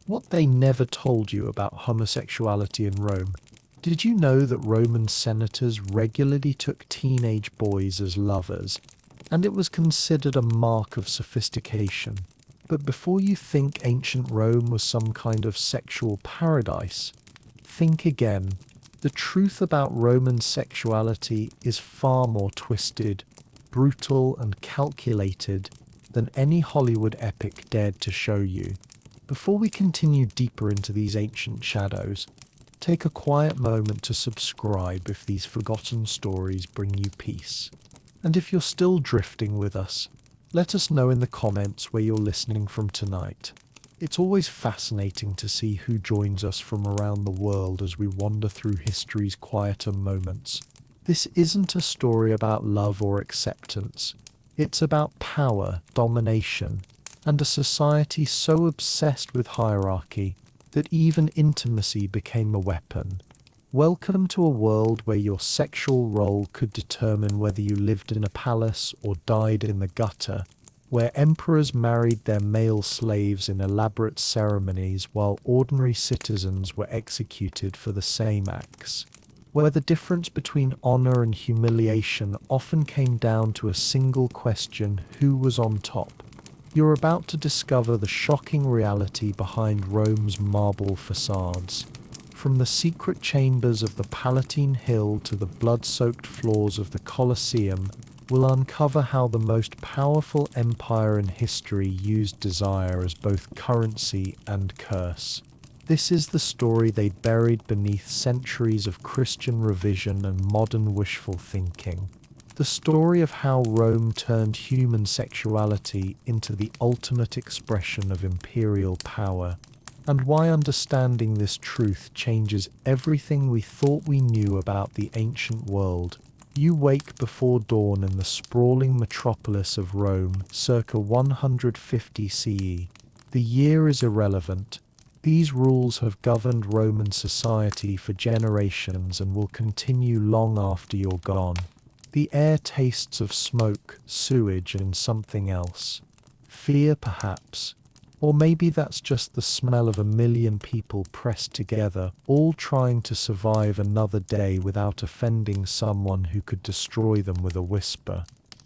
What they never told you about homosexuality in Rome. Did you know that Roman senators regularly took teenage boys as lovers, and it was considered a mark of sophistication? But before you think ancient Rome was some kind of sexual paradise, think again. The truth about Roman sexuality is far more twisted, brutal, and calculated than any Hollywood epic dared to show you. Before we continue deeper into these ancient shadows, take a quiet moment to subscribe if these forgotten stories bring you peace. And if you're still drifting with us, let us know in the comments where you're listening from tonight. It's always fascinating to see who joins us from around the world as we wander through history's quieter moments. This isn't a story about love or acceptance. It's about power, domination, and a society so obsessed with hierarchy that even intimacy became a weapon. Welcome to a world where your sexual role could determine whether you lived in a palace or died in the gutter, where emperors married their male slaves in elaborate ceremonies while ordinary citizens were executed for the same acts, where the difference between honor and humiliation often came down to a single question: who was on top? You're about to discover the shocking reality behind Rome's marble facades. From the secret chambers of the Palatine Hill to the blood-soaked floors of the Colosseum, we'll uncover how the most powerful empire in history used desire as both currency and curse. This is the story they buried beneath centuries of Christian revision and modern wishful thinking. The story of how Rome turned human sexuality into the ultimate expression of imperial power, and why understanding this truth changes everything we thought we knew about the ancient world. You wake before dawn in the sprawling metropolis of Rome, circa 150 CE. The year is irrelevant. These rules have governed Roman society for generations and will continue long after you're gone. The air tastes of smoke, sewage, and something else. Fear, perhaps. Or maybe that's just the smell of a million people pressed together, all trying to survive another day without offending someone who could destroy them with a whisper.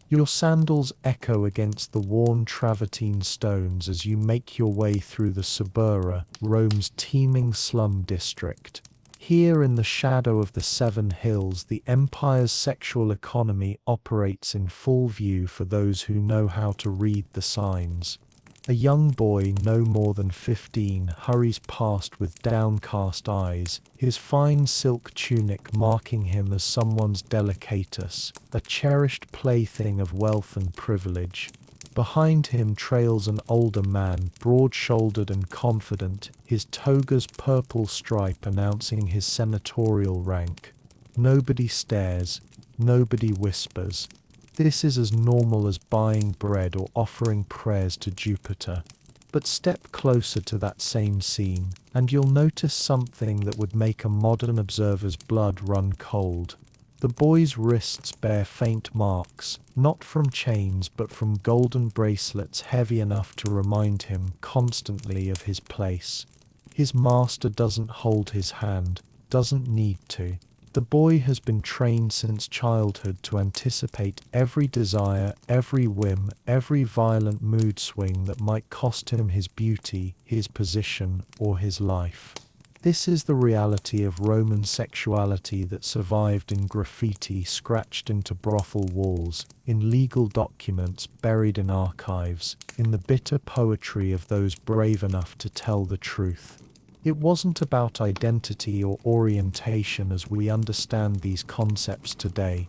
Your sandals echo against the worn travertine stones as you make your way through the Suburra, Rome's teeming slum district. Here in the shadow of the Seven Hills, the empire's sexual economy operates in full view for those who know how to read the signs. A young boy, no more than 15, hurries past with downcast eyes, his fine silk tunic marking him as someone's delicatus, a cherished plaything of wealth and privilege. Behind him trails an older man, broad-shouldered and confident, his toga's purple stripe announcing his senatorial rank. Nobody stares, nobody whispers. This is as normal as buying bread or offering prayers to Jupiter. But step closer to that same scene, and you'll notice something that would make a modern observer's blood run cold. The boy's wrists bear faint marks, not from chains but from golden bracelets heavy enough to remind him constantly of his place. His master doesn't hold his hand, doesn't need to. The boy has been trained since childhood to anticipate every desire, every whim, every violent mood swing that might cost him his beauty, his position, or his life. This is the reality of Roman sexuality that survived in graffiti scratched into brothel walls, in legal documents buried in archives, in the bitter poetry of those brave enough to tell the truth. It wasn't about identity or orientation as we understand these concepts today.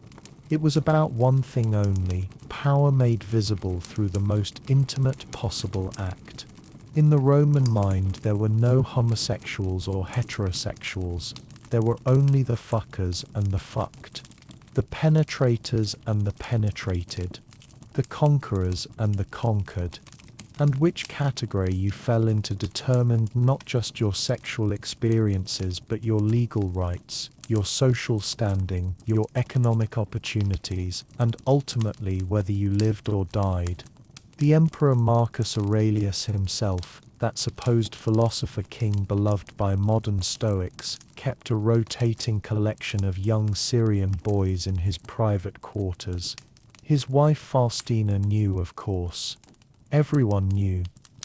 It was about one thing only: power made visible through the most intimate possible act. In the Roman mind, there were no homosexuals or heterosexuals. There were only the fuckers and the fucked, the penetrators and the penetrated, the conquerors and the conquered. And which category you fell into determined not just your sexual experiences but your legal rights, your social standing, your economic opportunities, and ultimately whether you lived or died. The Emperor Marcus Aurelius himself, that supposed philosopher king beloved by modern Stoics, kept a rotating collection of young Syrian boys in his private quarters. His wife Faustina knew, of course. Everyone knew.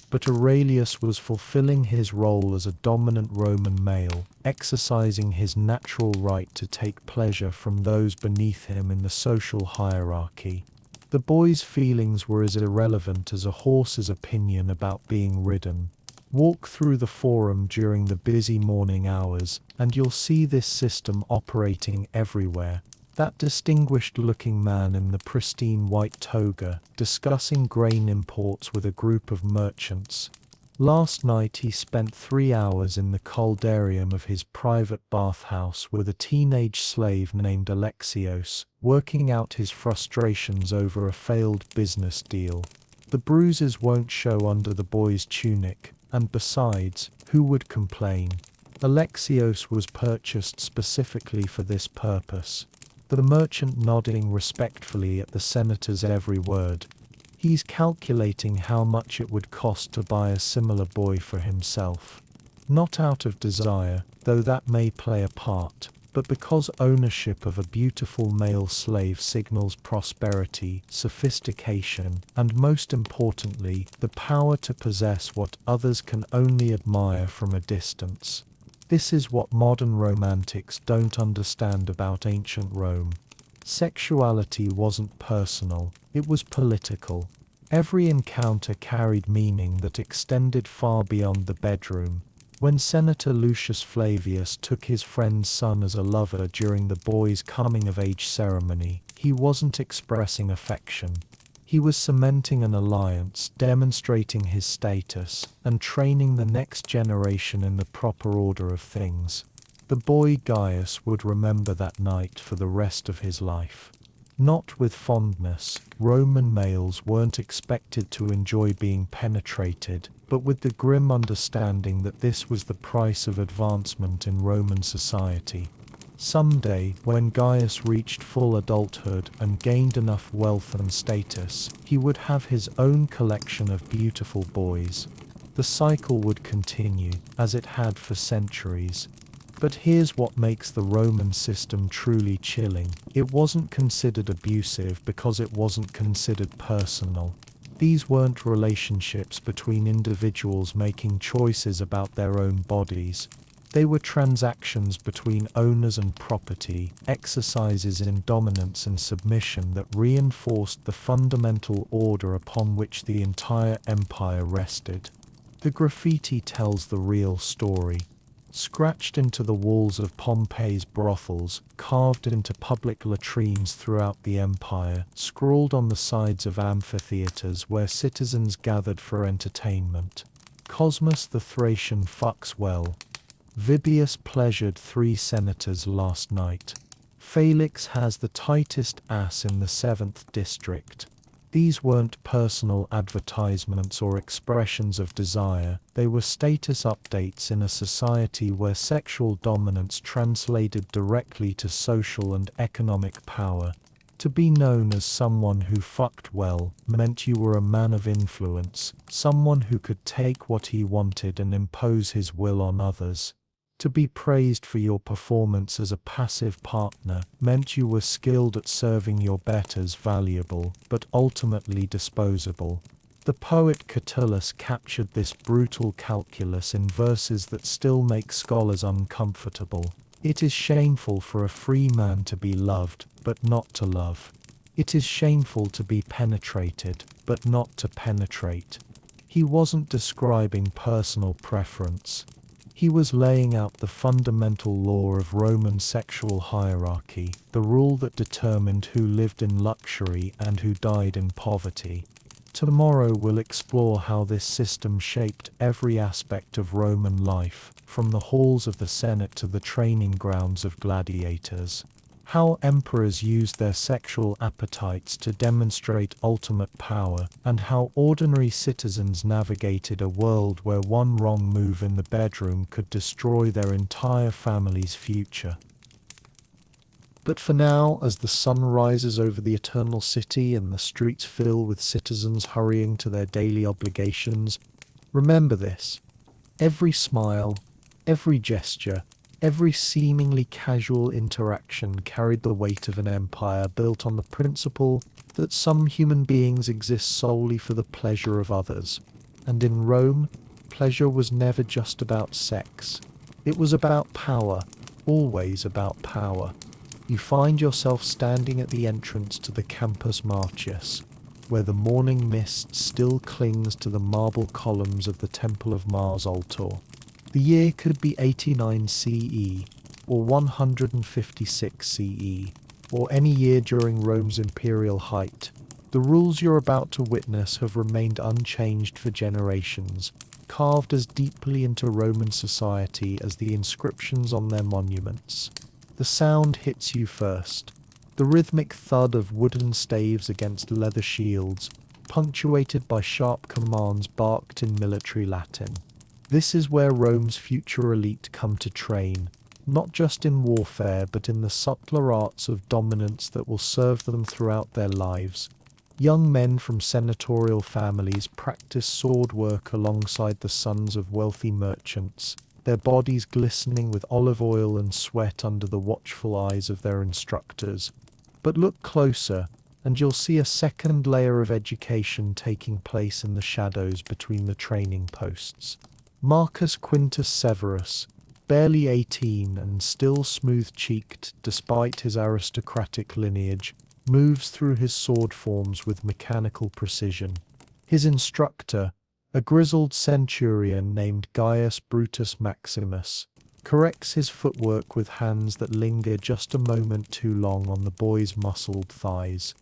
But Aurelius was fulfilling his role as a dominant Roman male, exercising his natural right to take pleasure from those beneath him in the social hierarchy. The boy's feelings were as irrelevant as a horse's opinion about being ridden. Walk through the forum during the busy morning hours, and you'll see this system operating everywhere. That distinguished-looking man in the pristine white toga, discussing grain imports with a group of merchants. Last night he spent 3 hours in the caldarium of his private bathhouse with a teenage slave named Alexios, working out his frustrations over a failed business deal. The bruises won't show under the boy's tunic, and besides, who would complain? Alexios was purchased specifically for this purpose. The merchant nodding respectfully at the senator's every word. He's calculating how much it would cost to buy a similar boy for himself. Not out of desire, though that may play a part, but because ownership of a beautiful male slave signals prosperity, sophistication, and most importantly, the power to possess what others can only admire from a distance. This is what modern romantics don't understand about ancient Rome. Sexuality wasn't personal, it was political. Every encounter carried meaning that extended far beyond the bedroom. When Senator Lucius Flavius took his friend's son as a lover during the boy's coming-of-age ceremony, he wasn't expressing affection. He was cementing an alliance, demonstrating his status, and training the next generation in the proper order of things. The boy Gaius would remember that night for the rest of his life. Not with fondness. Roman males weren't expected to enjoy being penetrated, but with the grim understanding that this was the price of advancement in Roman society. Someday, when Gaius reached full adulthood and gained enough wealth and status, he would have his own collection of beautiful boys. The cycle would continue, as it had for centuries. But here's what makes the Roman system truly chilling. It wasn't considered abusive because it wasn't considered personal. These weren't relationships between individuals making choices about their own bodies. They were transactions between owners and property, exercises in dominance and submission that reinforced the fundamental order upon which the entire empire rested. The graffiti tells the real story. Scratched into the walls of Pompeii's brothels, carved into public latrines throughout the empire, scrawled on the sides of amphitheaters where citizens gathered for entertainment. Cosmas the Thracian fucks well. Vibius pleasured 3 senators last night. Felix has the tightest ass in the 7th district. These weren't personal advertisements or expressions of desire, they were status updates in a society where sexual dominance translated directly to social and economic power. To be known as someone who fucked well meant you were a man of influence, someone who could take what he wanted and impose his will on others. To be praised for your performance as a passive partner meant you were skilled at serving your betters, valuable, but ultimately disposable. The poet Catullus captured this brutal calculus in verses that still make scholars uncomfortable. It is shameful for a free man to be loved, but not to love. It is shameful to be penetrated, but not to penetrate. He wasn't describing personal preference. He was laying out the fundamental law of Roman sexual hierarchy, the rule that determined who lived in luxury and who died in poverty. Tomorrow we'll explore how this system shaped every aspect of Roman life, from the halls of the Senate to the training grounds of gladiators. How emperors used their sexual appetites to demonstrate ultimate power, and how ordinary citizens navigated a world where one wrong move in the bedroom could destroy their entire family's future. But for now, as the sun rises over the eternal city and the streets fill with citizens hurrying to their daily obligations, Remember this. Every smile, every gesture, every seemingly casual interaction carried the weight of an empire built on the principle that some human beings exist solely for the pleasure of others. And in Rome, pleasure was never just about sex. It was about power, always about power. You find yourself standing at the entrance to the Campus Martius, where the morning mist still clings to the marble columns of the Temple of Mars altar. The year could be 89 CE, or 156 CE, or any year during Rome's imperial height. The rules you're about to witness have remained unchanged for generations, carved as deeply into Roman society as the inscriptions on their monuments. The sound hits you first. The rhythmic thud of wooden staves against leather shields, punctuated by sharp commands barked in military Latin. This is where Rome's future elite come to train, not just in warfare but in the subtler arts of dominance that will serve them throughout their lives. Young men from senatorial families practice sword work alongside the sons of wealthy merchants, their bodies glistening with olive oil and sweat under the watchful eyes of their instructors. But look closer, and you'll see a second layer of education taking place in the shadows between the training posts. Marcus Quintus Severus, barely 18 and still smooth-cheeked despite his aristocratic lineage, moves through his sword forms with mechanical precision. His instructor, a grizzled centurion named Gaius Brutus Maximus, corrects his footwork with hands that linger just a moment too long on the boy's muscled thighs.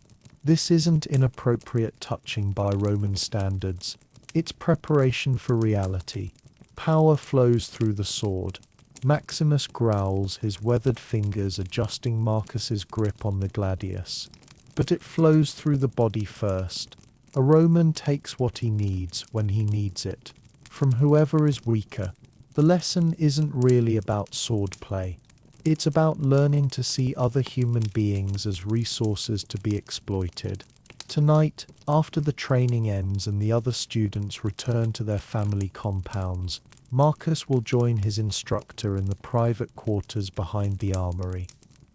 This isn't inappropriate touching by Roman standards. It's preparation for reality. Power flows through the sword. Maximus growls, his weathered fingers adjusting Marcus's grip on the gladius. But it flows through the body first. A Roman takes what he needs when he needs it, from whoever is weaker. The lesson isn't really about swordplay. It's about learning to see other human beings as resources to be exploited. Tonight, after the training ends and the other students return to their family compounds, Marcus will join his instructor in the private quarters behind the armory.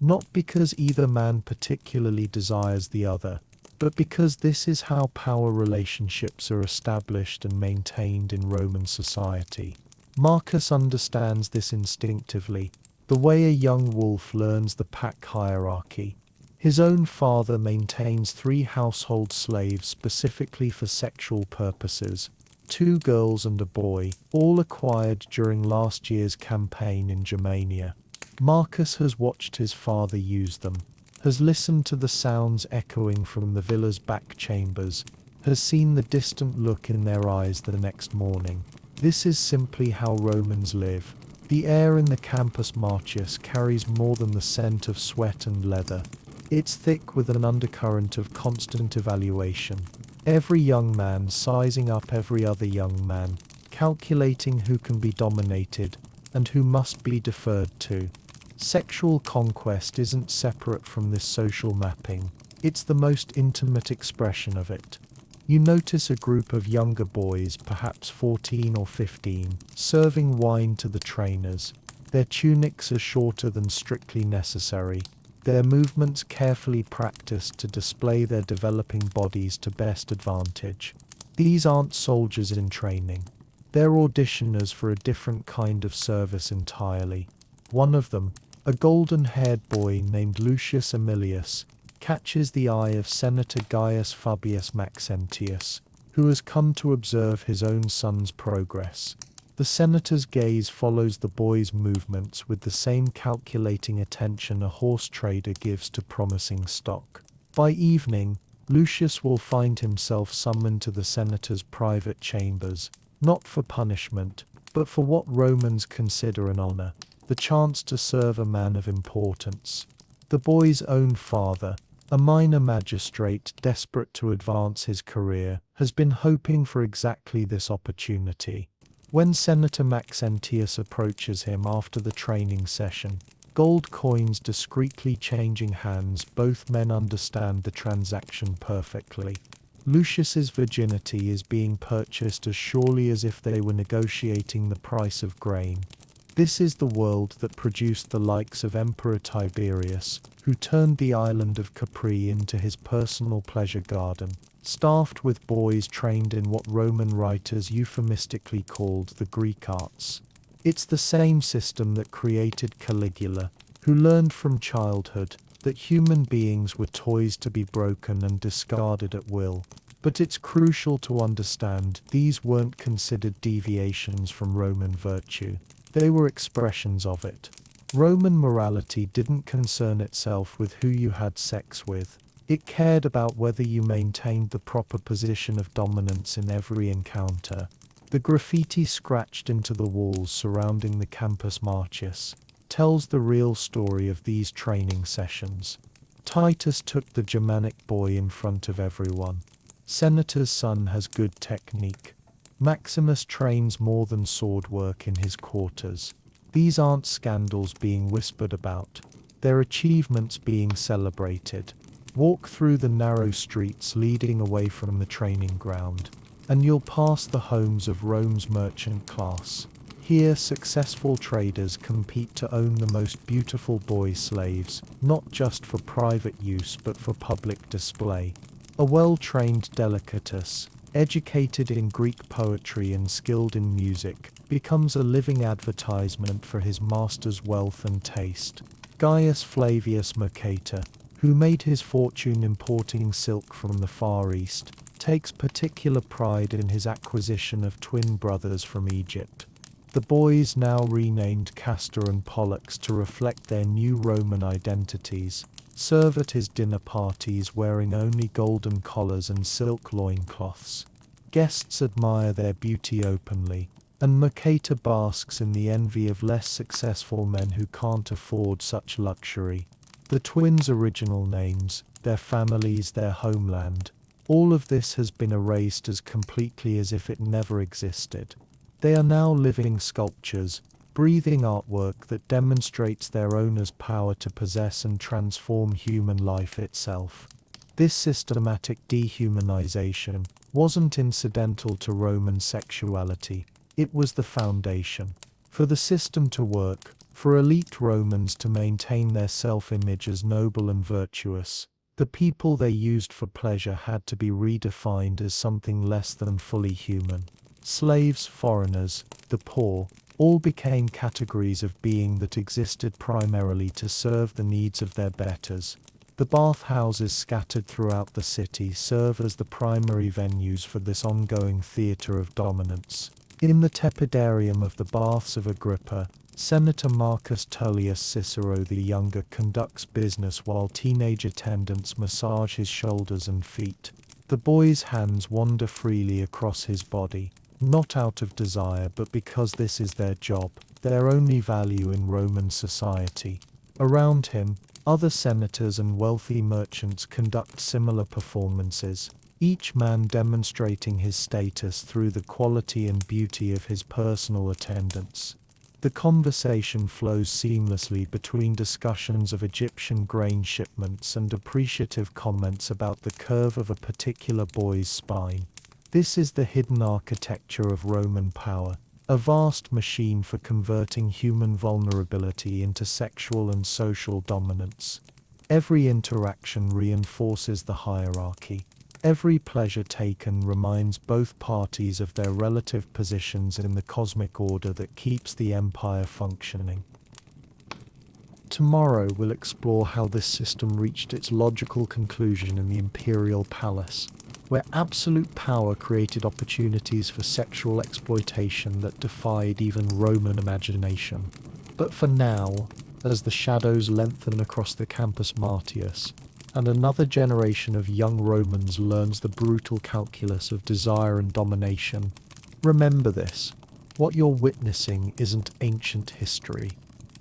Not because either man particularly desires the other, but because this is how power relationships are established and maintained in Roman society. Marcus understands this instinctively, the way a young wolf learns the pack hierarchy. His own father maintains 3 household slaves specifically for sexual purposes, 2 girls and a boy, all acquired during last year's campaign in Germania. Marcus has watched his father use them, has listened to the sounds echoing from the villa's back chambers, has seen the distant look in their eyes the next morning. This is simply how Romans live. The air in the Campus Martius carries more than the scent of sweat and leather. It's thick with an undercurrent of constant evaluation. Every young man sizing up every other young man, calculating who can be dominated and who must be deferred to. Sexual conquest isn't separate from this social mapping. It's the most intimate expression of it. You notice a group of younger boys, perhaps 14 or 15, serving wine to the trainers. Their tunics are shorter than strictly necessary, their movements carefully practiced to display their developing bodies to best advantage. These aren't soldiers in training. They're auditioners for a different kind of service entirely. One of them, a golden-haired boy named Lucius Aemilius, catches the eye of Senator Gaius Fabius Maxentius, who has come to observe his own son's progress. The senator's gaze follows the boy's movements with the same calculating attention a horse trader gives to promising stock. By evening, Lucius will find himself summoned to the senator's private chambers, not for punishment, but for what Romans consider an honor, the chance to serve a man of importance. The boy's own father, a minor magistrate desperate to advance his career, has been hoping for exactly this opportunity. When Senator Maxentius approaches him after the training session, gold coins discreetly changing hands, both men understand the transaction perfectly. Lucius's virginity is being purchased as surely as if they were negotiating the price of grain. This is the world that produced the likes of Emperor Tiberius, who turned the island of Capri into his personal pleasure garden, staffed with boys trained in what Roman writers euphemistically called the Greek arts. It's the same system that created Caligula, who learned from childhood that human beings were toys to be broken and discarded at will. But it's crucial to understand these weren't considered deviations from Roman virtue. They were expressions of it. Roman morality didn't concern itself with who you had sex with. It cared about whether you maintained the proper position of dominance in every encounter. The graffiti scratched into the walls surrounding the Campus Martius tells the real story of these training sessions. Titus took the Germanic boy in front of everyone. Senator's son has good technique. Maximus trains more than sword work in his quarters. These aren't scandals being whispered about. They're achievements being celebrated. Walk through the narrow streets leading away from the training ground, and you'll pass the homes of Rome's merchant class. Here, successful traders compete to own the most beautiful boy slaves, not just for private use but for public display. A well-trained delicatus, educated in Greek poetry and skilled in music, becomes a living advertisement for his master's wealth and taste. Gaius Flavius Mercator, who made his fortune importing silk from the Far East, takes particular pride in his acquisition of twin brothers from Egypt. The boys, now renamed Castor and Pollux to reflect their new Roman identities, serve at his dinner parties wearing only golden collars and silk loincloths. Guests admire their beauty openly, and Mercator basks in the envy of less successful men who can't afford such luxury. The twins' original names, their families, their homeland, all of this has been erased as completely as if it never existed. They are now living sculptures, breathing artwork that demonstrates their owner's power to possess and transform human life itself. This systematic dehumanization wasn't incidental to Roman sexuality, it was the foundation. For the system to work, for elite Romans to maintain their self-image as noble and virtuous, the people they used for pleasure had to be redefined as something less than fully human. Slaves, foreigners, the poor, all became categories of being that existed primarily to serve the needs of their betters. The bathhouses scattered throughout the city serve as the primary venues for this ongoing theatre of dominance. In the tepidarium of the Baths of Agrippa, Senator Marcus Tullius Cicero the Younger conducts business while teenage attendants massage his shoulders and feet. The boy's hands wander freely across his body, not out of desire but because this is their job, their only value in Roman society. Around him, other senators and wealthy merchants conduct similar performances, each man demonstrating his status through the quality and beauty of his personal attendance. The conversation flows seamlessly between discussions of Egyptian grain shipments and appreciative comments about the curve of a particular boy's spine. This is the hidden architecture of Roman power, a vast machine for converting human vulnerability into sexual and social dominance. Every interaction reinforces the hierarchy. Every pleasure taken reminds both parties of their relative positions in the cosmic order that keeps the empire functioning. Tomorrow we'll explore how this system reached its logical conclusion in the imperial palace, where absolute power created opportunities for sexual exploitation that defied even Roman imagination. But for now, as the shadows lengthen across the Campus Martius, and another generation of young Romans learns the brutal calculus of desire and domination, remember this: what you're witnessing isn't ancient history.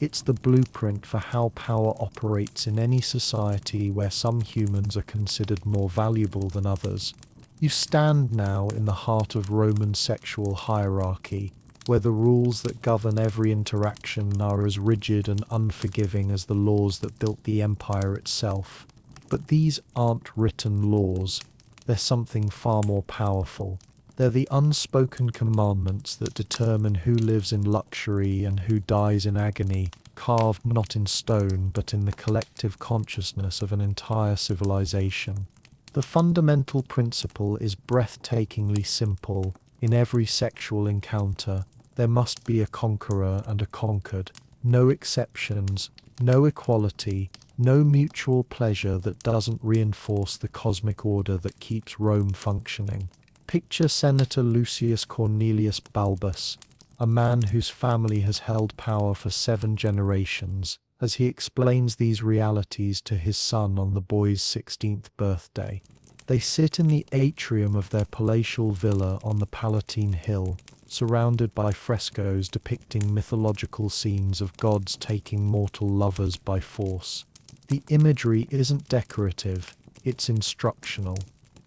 It's the blueprint for how power operates in any society where some humans are considered more valuable than others. You stand now in the heart of Roman sexual hierarchy, where the rules that govern every interaction are as rigid and unforgiving as the laws that built the empire itself. But these aren't written laws. They're something far more powerful. They're the unspoken commandments that determine who lives in luxury and who dies in agony, carved not in stone but in the collective consciousness of an entire civilization. The fundamental principle is breathtakingly simple. In every sexual encounter, there must be a conqueror and a conquered. No exceptions, no equality, no mutual pleasure that doesn't reinforce the cosmic order that keeps Rome functioning. Picture Senator Lucius Cornelius Balbus, a man whose family has held power for 7 generations, as he explains these realities to his son on the boy's 16th birthday. They sit in the atrium of their palatial villa on the Palatine Hill, surrounded by frescoes depicting mythological scenes of gods taking mortal lovers by force. The imagery isn't decorative, it's instructional.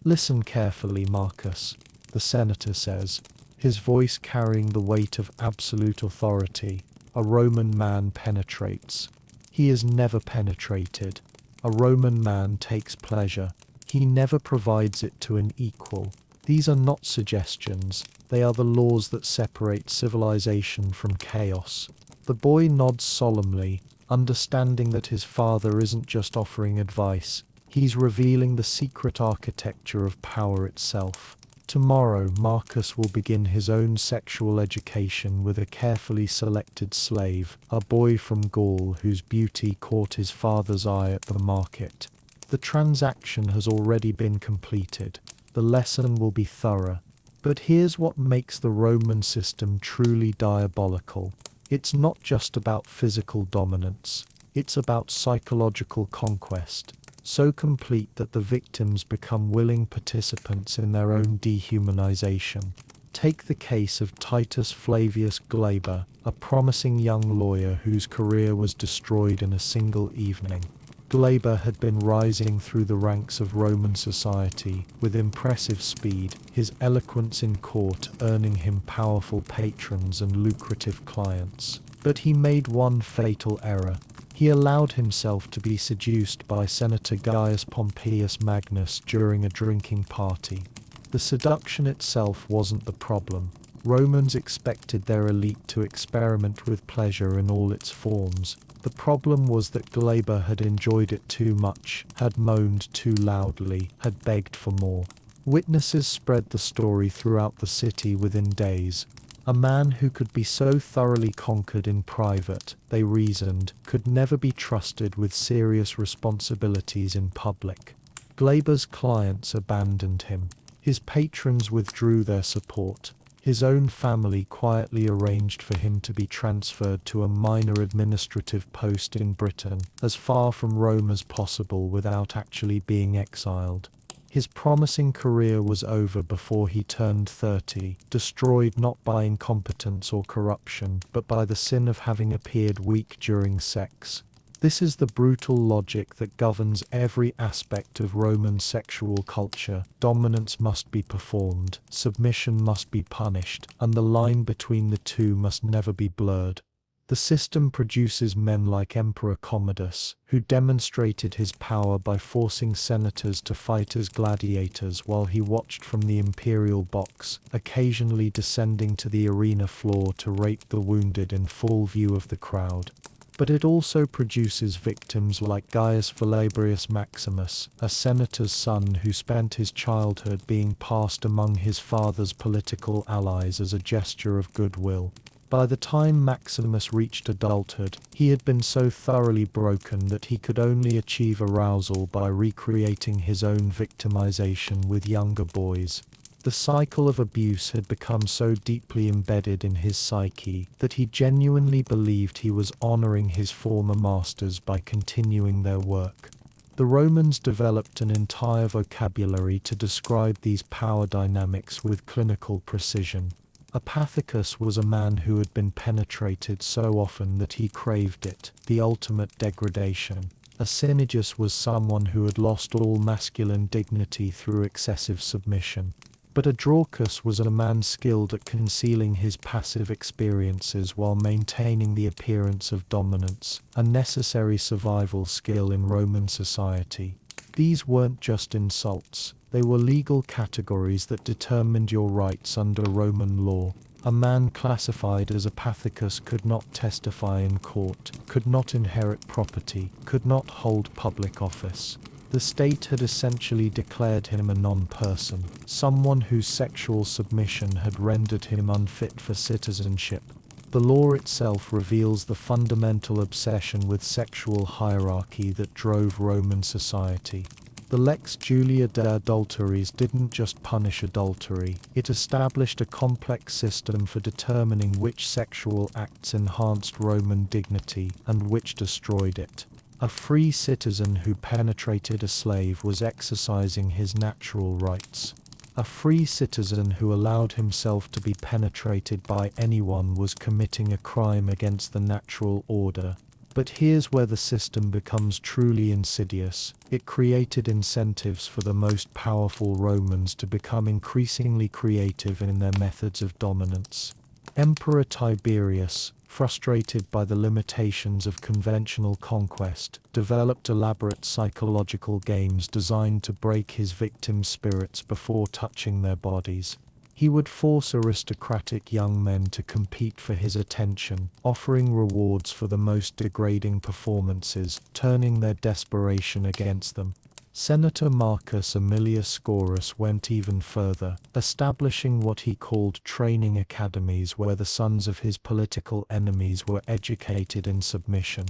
"Listen carefully, Marcus," the senator says, his voice carrying the weight of absolute authority. "A Roman man penetrates. He is never penetrated. A Roman man takes pleasure. He never provides it to an equal. These are not suggestions, they are the laws that separate civilization from chaos." The boy nods solemnly, understanding that his father isn't just offering advice, he's revealing the secret architecture of power itself. Tomorrow, Marcus will begin his own sexual education with a carefully selected slave, a boy from Gaul whose beauty caught his father's eye at the market. The transaction has already been completed. The lesson will be thorough. But here's what makes the Roman system truly diabolical. It's not just about physical dominance. It's about psychological conquest, so complete that the victims become willing participants in their own dehumanization. Take the case of Titus Flavius Glaber, a promising young lawyer whose career was destroyed in a single evening. Glaber had been rising through the ranks of Roman society with impressive speed, his eloquence in court earning him powerful patrons and lucrative clients. But he made one fatal error. He allowed himself to be seduced by Senator Gaius Pompeius Magnus during a drinking party. The seduction itself wasn't the problem. Romans expected their elite to experiment with pleasure in all its forms. The problem was that Glaber had enjoyed it too much, had moaned too loudly, had begged for more. Witnesses spread the story throughout the city within days. A man who could be so thoroughly conquered in private, they reasoned, could never be trusted with serious responsibilities in public. Glaber's clients abandoned him. His patrons withdrew their support. His own family quietly arranged for him to be transferred to a minor administrative post in Britain, as far from Rome as possible without actually being exiled. His promising career was over before he turned 30, destroyed not by incompetence or corruption, but by the sin of having appeared weak during sex. This is the brutal logic that governs every aspect of Roman sexual culture. Dominance must be performed, submission must be punished, and the line between the two must never be blurred. The system produces men like Emperor Commodus, who demonstrated his power by forcing senators to fight as gladiators while he watched from the imperial box, occasionally descending to the arena floor to rape the wounded in full view of the crowd. But it also produces victims like Gaius Phaedraeus Maximus, a senator's son who spent his childhood being passed among his father's political allies as a gesture of goodwill. By the time Maximus reached adulthood, he had been so thoroughly broken that he could only achieve arousal by recreating his own victimization with younger boys. The cycle of abuse had become so deeply embedded in his psyche that he genuinely believed he was honoring his former masters by continuing their work. The Romans developed an entire vocabulary to describe these power dynamics with clinical precision. A pathicus was a man who had been penetrated so often that he craved it, the ultimate degradation. A synergist was someone who had lost all masculine dignity through excessive submission. But a Draucus was a man skilled at concealing his passive experiences while maintaining the appearance of dominance, a necessary survival skill in Roman society. These weren't just insults, They were legal categories that determined your rights under Roman law. A man classified as a pathicus could not testify in court, could not inherit property, could not hold public office. The state had essentially declared him a non-person, someone whose sexual submission had rendered him unfit for citizenship. The law itself reveals the fundamental obsession with sexual hierarchy that drove Roman society. The Lex Julia de Adulteris didn't just punish adultery, it established a complex system for determining which sexual acts enhanced Roman dignity and which destroyed it. A free citizen who penetrated a slave was exercising his natural rights. A free citizen who allowed himself to be penetrated by anyone was committing a crime against the natural order. But here's where the system becomes truly insidious. It created incentives for the most powerful Romans to become increasingly creative in their methods of dominance. Emperor Tiberius, frustrated by the limitations of conventional conquest, developed elaborate psychological games designed to break his victims' spirits before touching their bodies. He would force aristocratic young men to compete for his attention, offering rewards for the most degrading performances, turning their desperation against them. Senator Marcus Aemilius Scaurus went even further, establishing what he called training academies where the sons of his political enemies were educated in submission.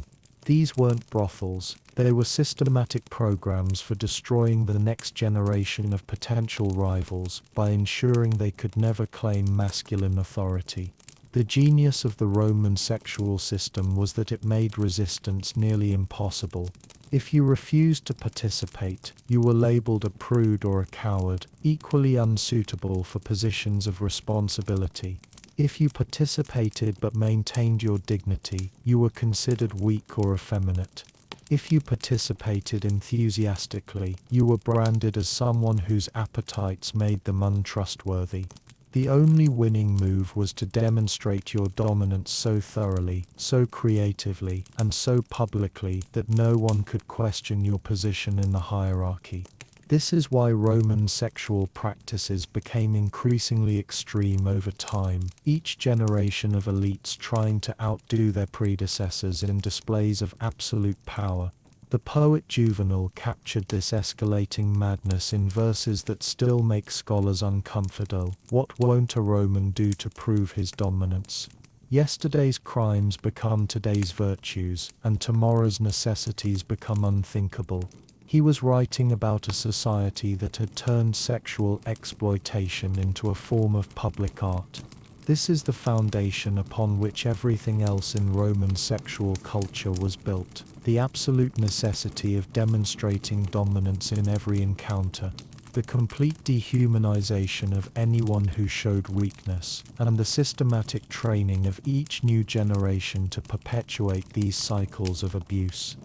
These weren't brothels, they were systematic programs for destroying the next generation of potential rivals by ensuring they could never claim masculine authority. The genius of the Roman sexual system was that it made resistance nearly impossible. If you refused to participate, you were labeled a prude or a coward, equally unsuitable for positions of responsibility. If you participated but maintained your dignity, you were considered weak or effeminate. If you participated enthusiastically, you were branded as someone whose appetites made them untrustworthy. The only winning move was to demonstrate your dominance so thoroughly, so creatively, and so publicly that no one could question your position in the hierarchy. This is why Roman sexual practices became increasingly extreme over time, each generation of elites trying to outdo their predecessors in displays of absolute power. The poet Juvenal captured this escalating madness in verses that still make scholars uncomfortable. What won't a Roman do to prove his dominance? Yesterday's crimes become today's virtues, and tomorrow's necessities become unthinkable. He was writing about a society that had turned sexual exploitation into a form of public art. This is the foundation upon which everything else in Roman sexual culture was built, the absolute necessity of demonstrating dominance in every encounter, the complete dehumanization of anyone who showed weakness, and the systematic training of each new generation to perpetuate these cycles of abuse.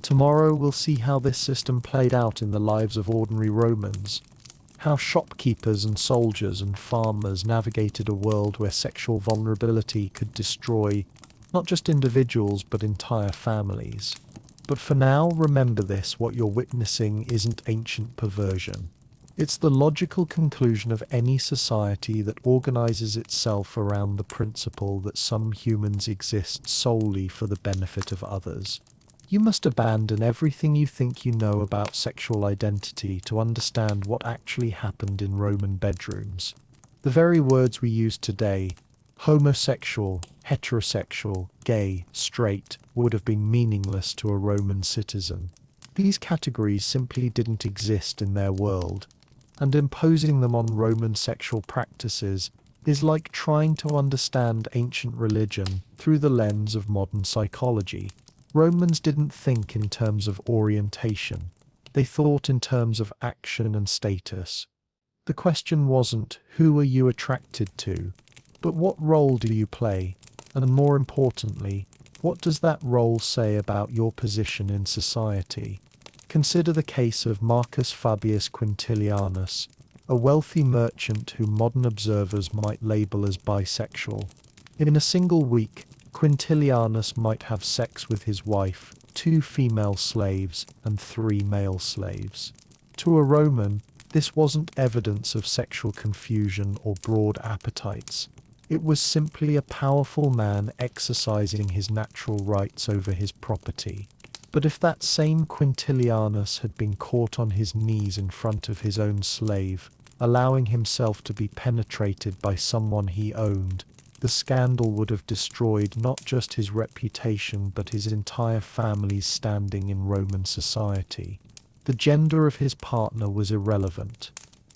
Tomorrow we'll see how this system played out in the lives of ordinary Romans, how shopkeepers and soldiers and farmers navigated a world where sexual vulnerability could destroy not just individuals but entire families. But for now, remember this: what you're witnessing isn't ancient perversion. It's the logical conclusion of any society that organizes itself around the principle that some humans exist solely for the benefit of others. You must abandon everything you think you know about sexual identity to understand what actually happened in Roman bedrooms. The very words we use today, homosexual, heterosexual, gay, straight, would have been meaningless to a Roman citizen. These categories simply didn't exist in their world, and imposing them on Roman sexual practices is like trying to understand ancient religion through the lens of modern psychology. Romans didn't think in terms of orientation. They thought in terms of action and status. The question wasn't, who are you attracted to, but what role do you play? And more importantly, what does that role say about your position in society? Consider the case of Marcus Fabius Quintilianus, a wealthy merchant who modern observers might label as bisexual. In a single week, Quintilianus might have sex with his wife, 2 female slaves, and 3 male slaves. To a Roman, this wasn't evidence of sexual confusion or broad appetites. It was simply a powerful man exercising his natural rights over his property. But if that same Quintilianus had been caught on his knees in front of his own slave, allowing himself to be penetrated by someone he owned, the scandal would have destroyed not just his reputation but his entire family's standing in Roman society. The gender of his partner was irrelevant.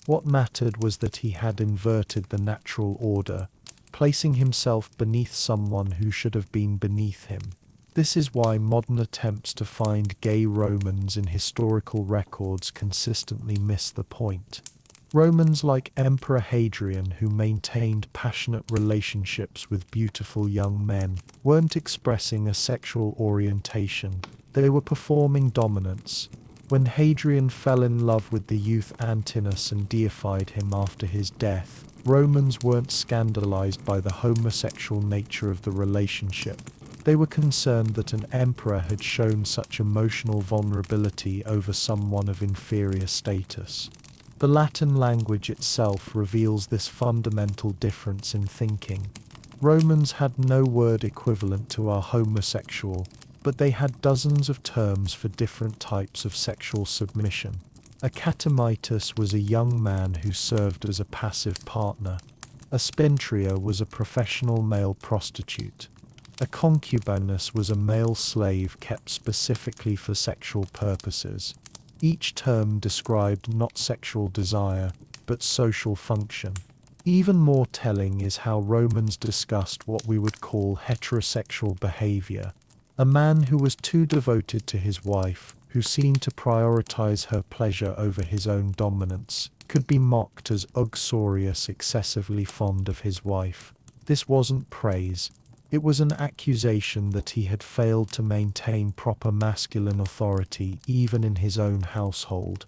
What mattered was that he had inverted the natural order, placing himself beneath someone who should have been beneath him. This is why modern attempts to find gay Romans in historical records consistently miss the point. Romans like Emperor Hadrian, who maintained passionate relationships with beautiful young men, weren't expressing a sexual orientation, they were performing dominance. When Hadrian fell in love with the youth Antinous and deified him after his death, Romans weren't scandalized by the homosexual nature of the relationship. They were concerned that an emperor had shown such emotional vulnerability over someone of inferior status. The Latin language itself reveals this fundamental difference in thinking. Romans had no word equivalent to our homosexual, but they had dozens of terms for different types of sexual submission. A catamitus was a young man who served as a passive partner. A spintria was a professional male prostitute. A concubinus was a male slave kept specifically for sexual purposes. Each term described not sexual desire, but social function. Even more telling is how Romans discussed what we would call heterosexual behavior. A man who was too devoted to his wife, who seemed to prioritize her pleasure over his own dominance, could be mocked as uxorious, excessively fond of his wife. This wasn't praise. It was an accusation that he had failed to maintain proper masculine authority even in his own household.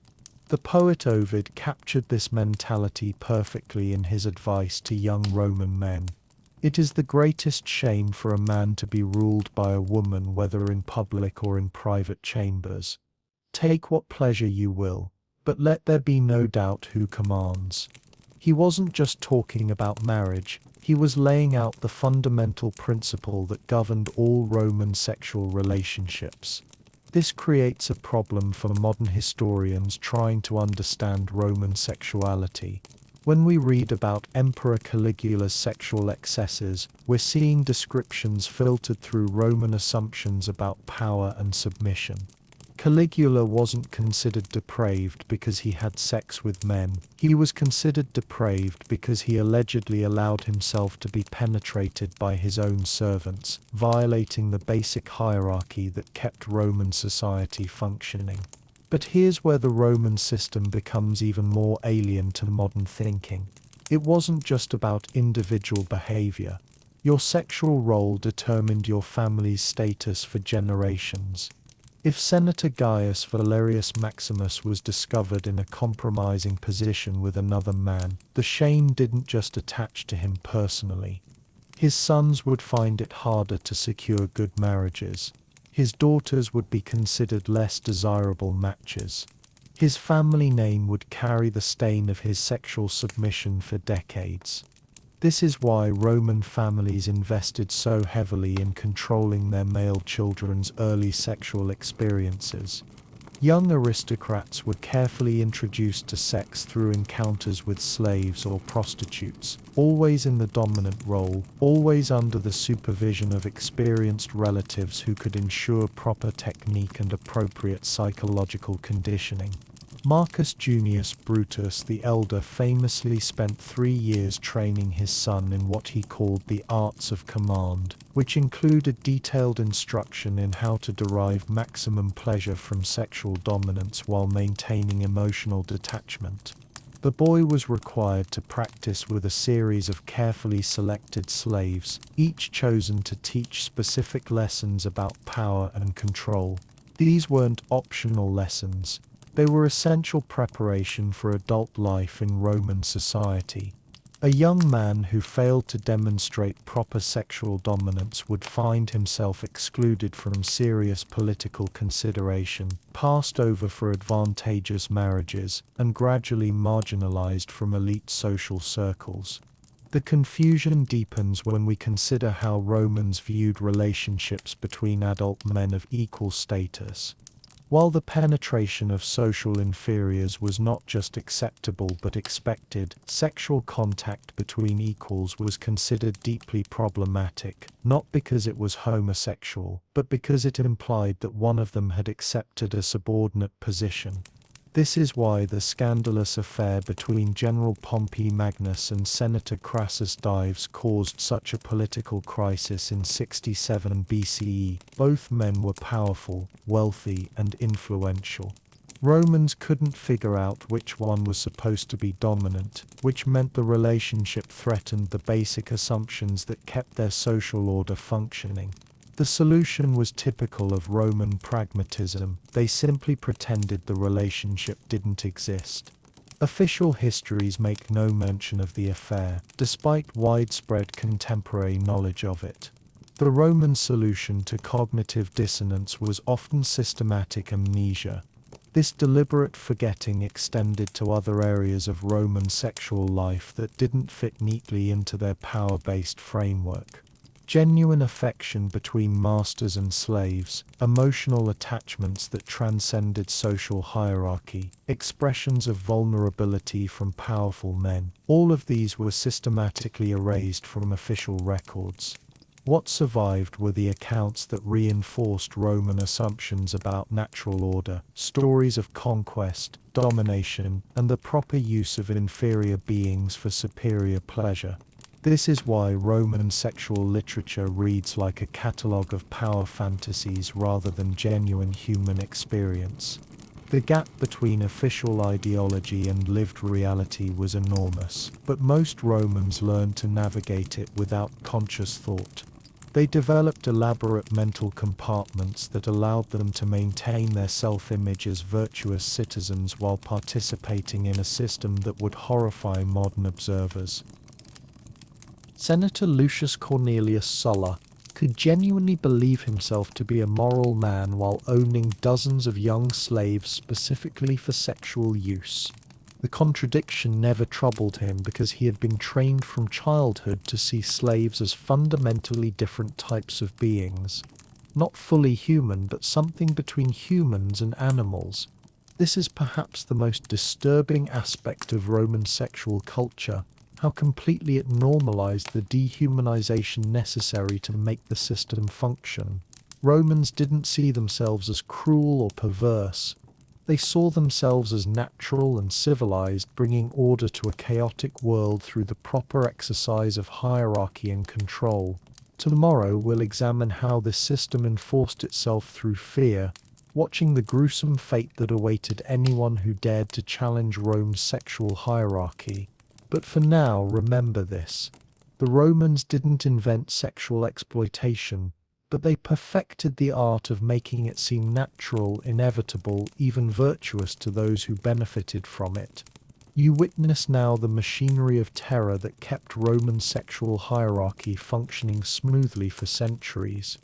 The poet Ovid captured this mentality perfectly in his advice to young Roman men. It is the greatest shame for a man to be ruled by a woman, whether in public or in private chambers. Take what pleasure you will, but let there be no doubt who commands. He wasn't just talking about marriage. He was laying out the fundamental principle that governed all Roman sexual relationships. This creates a problem for modern historians trying to understand Roman sexuality. When we read about Emperor Caligula's sexual excesses, we're seeing descriptions filtered through Roman assumptions about power and submission. Caligula wasn't considered depraved because he had sex with men. He was considered depraved because he allegedly allowed himself to be penetrated by his own servants, violating the basic hierarchy that kept Roman society functioning. But here's where the Roman system becomes even more alien to modern thinking. It wasn't just about individual behavior. Your sexual role determined your family's status for generations. If Senator Gaius Valerius Maximus was discovered in a compromising position with another man, the shame didn't just attach to him personally. His sons would find it harder to secure good marriages. His daughters would be considered less desirable matches. His family name would carry the stain of his sexual submission for decades. This is why Roman families invested so heavily in controlling their male children's early sexual experiences. Young aristocrats were carefully introduced to sex through encounters with slaves or prostitutes, always in the dominant role, always under the supervision of experienced relatives who could ensure proper technique and appropriate psychological conditioning. Marcus Junius Brutus the Elder famously spent 3 years training his son in what he called the arts of command, which included detailed instruction in how to derive maximum pleasure from sexual dominance while maintaining emotional detachment. The boy was required to practice with a series of carefully selected slaves, each chosen to teach specific lessons about power and control. These weren't optional lessons. They were essential preparation for adult life in Roman society. A young man who failed to demonstrate proper sexual dominance would find himself excluded from serious political consideration, passed over for advantageous marriages, and gradually marginalized from elite social circles. The confusion deepens when we consider how Romans viewed relationships between adult men of equal status. While the penetration of social inferiors was not just acceptable but expected, sexual contact between equals was considered deeply problematic, not because it was homosexual, but because it implied that one of them had accepted a subordinate position. This is why the scandalous affair between General Pompey Magnus and Senator Crassus Dives caused such a political crisis in 67 BCE. Both men were powerful, wealthy, and influential. Romans couldn't figure out which one was supposed to be dominant, which meant the relationship threatened the basic assumptions that kept their social order functioning. The solution was typical of Roman pragmatism. They simply pretended the relationship didn't exist. Official histories make no mention of the affair, despite widespread contemporary knowledge of it. The Roman solution to cognitive dissonance was often systematic amnesia. This deliberate forgetting extended to other areas of Roman sexual life that didn't fit neatly into their power-based framework. Genuine affection between masters and slaves, emotional attachments that transcended social hierarchy, expressions of vulnerability from powerful men, all of these were systematically erased from official records. What survived were the accounts that reinforced Roman assumptions about natural order, stories of conquest, domination, and the proper use of inferior beings for superior pleasure. This is why Roman sexual literature reads like a catalogue of power fantasies rather than genuine human experience. The gap between official ideology and lived reality was enormous, but most Romans learned to navigate it without conscious thought. They developed elaborate mental compartments that allowed them to maintain their self-image as virtuous citizens while participating in a system that would horrify modern observers. Senator Lucius Cornelius Sulla could genuinely believe himself to be a moral man while owning dozens of young slaves specifically for sexual use. The contradiction never troubled him because he had been trained from childhood to see slaves as fundamentally different types of beings. Not fully human, but something between humans and animals. This is perhaps the most disturbing aspect of Roman sexual culture. How completely it normalized the dehumanization necessary to make the system function. Romans didn't see themselves as cruel or perverse. They saw themselves as natural and civilized, bringing order to a chaotic world through the proper exercise of hierarchy and control. Tomorrow we'll examine how this system enforced itself through fear, watching the gruesome fate that awaited anyone who dared to challenge Rome's sexual hierarchy. But for now, remember this. The Romans didn't invent sexual exploitation, but they perfected the art of making it seem natural, inevitable, even virtuous to those who benefited from it. You witness now the machinery of terror that kept Roman sexual hierarchy functioning smoothly for centuries.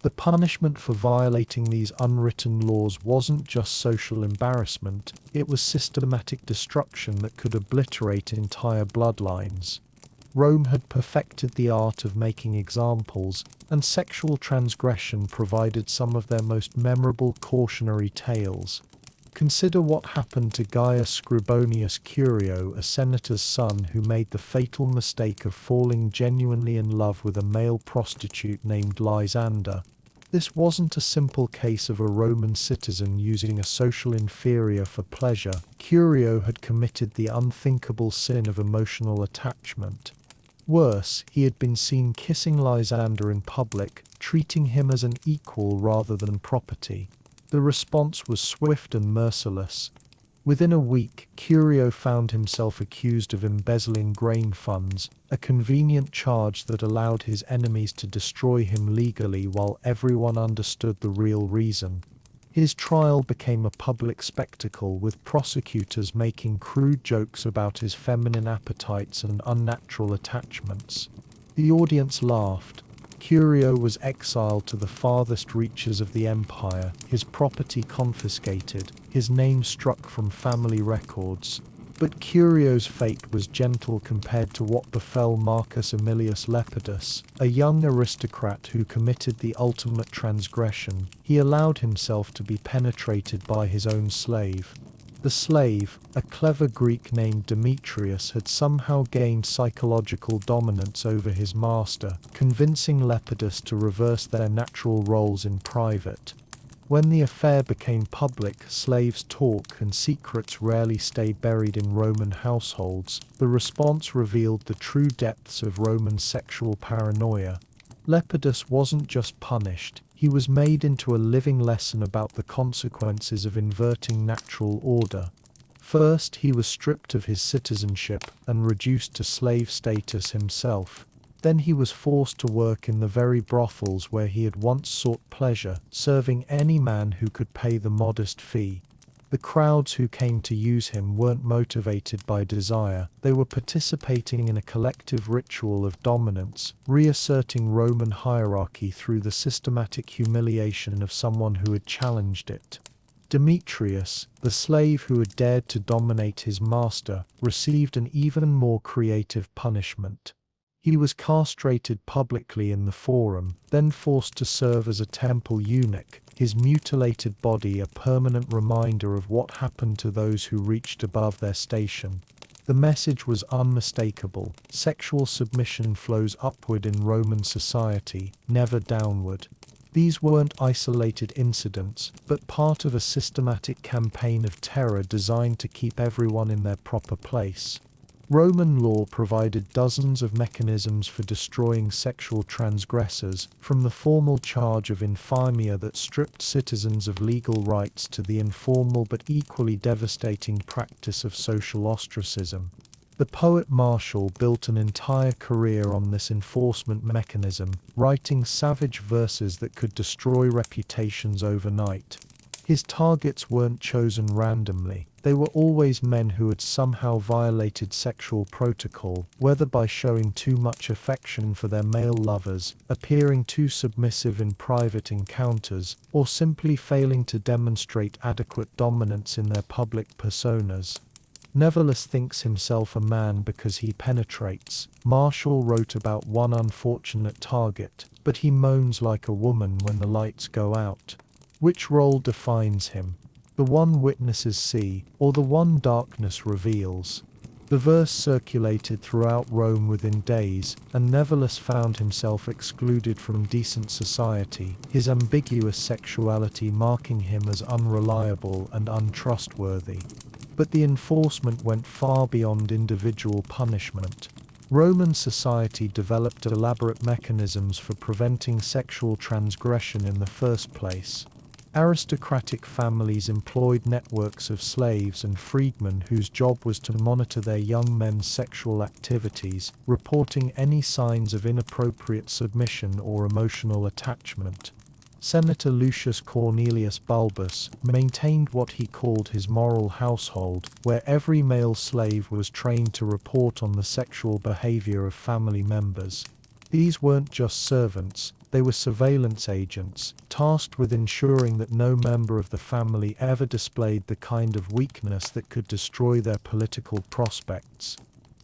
The punishment for violating these unwritten laws wasn't just social embarrassment, it was systematic destruction that could obliterate entire bloodlines. Rome had perfected the art of making examples, and sexual transgression provided some of their most memorable cautionary tales. Consider what happened to Gaius Scribonius Curio, a senator's son who made the fatal mistake of falling genuinely in love with a male prostitute named Lysander. This wasn't a simple case of a Roman citizen using a social inferior for pleasure. Curio had committed the unthinkable sin of emotional attachment. Worse, he had been seen kissing Lysander in public, treating him as an equal rather than property. The response was swift and merciless. Within a week, Curio found himself accused of embezzling grain funds, a convenient charge that allowed his enemies to destroy him legally while everyone understood the real reason. His trial became a public spectacle, with prosecutors making crude jokes about his feminine appetites and unnatural attachments. The audience laughed. Curio was exiled to the farthest reaches of the empire, his property confiscated, his name struck from family records. But Curio's fate was gentle compared to what befell Marcus Aemilius Lepidus, a young aristocrat who committed the ultimate transgression. He allowed himself to be penetrated by his own slave. The slave, a clever Greek named Demetrius, had somehow gained psychological dominance over his master, convincing Lepidus to reverse their natural roles in private. When the affair became public, slaves talk and secrets rarely stay buried in Roman households. The response revealed the true depths of Roman sexual paranoia. Lepidus wasn't just punished, he was made into a living lesson about the consequences of inverting natural order. First, he was stripped of his citizenship and reduced to slave status himself. Then he was forced to work in the very brothels where he had once sought pleasure, serving any man who could pay the modest fee. The crowds who came to use him weren't motivated by desire, they were participating in a collective ritual of dominance, reasserting Roman hierarchy through the systematic humiliation of someone who had challenged it. Demetrius, the slave who had dared to dominate his master, received an even more creative punishment. He was castrated publicly in the forum, then forced to serve as a temple eunuch, his mutilated body a permanent reminder of what happened to those who reached above their station. The message was unmistakable: sexual submission flows upward in Roman society, never downward. These weren't isolated incidents, but part of a systematic campaign of terror designed to keep everyone in their proper place. Roman law provided dozens of mechanisms for destroying sexual transgressors, from the formal charge of infamia that stripped citizens of legal rights to the informal but equally devastating practice of social ostracism. The poet Martial built an entire career on this enforcement mechanism, writing savage verses that could destroy reputations overnight. His targets weren't chosen randomly. They were always men who had somehow violated sexual protocol, whether by showing too much affection for their male lovers, appearing too submissive in private encounters, or simply failing to demonstrate adequate dominance in their public personas. Nevertheless thinks himself a man because he penetrates. Martial wrote about one unfortunate target, but he moans like a woman when the lights go out. Which role defines him? The one witnesses see, or the one darkness reveals? The verse circulated throughout Rome within days, and Nevertheless found himself excluded from decent society, his ambiguous sexuality marking him as unreliable and untrustworthy. But the enforcement went far beyond individual punishment. Roman society developed elaborate mechanisms for preventing sexual transgression in the first place. Aristocratic families employed networks of slaves and freedmen whose job was to monitor their young men's sexual activities, reporting any signs of inappropriate submission or emotional attachment. Senator Lucius Cornelius Bulbus maintained what he called his moral household, where every male slave was trained to report on the sexual behavior of family members. These weren't just servants, they were surveillance agents, tasked with ensuring that no member of the family ever displayed the kind of weakness that could destroy their political prospects.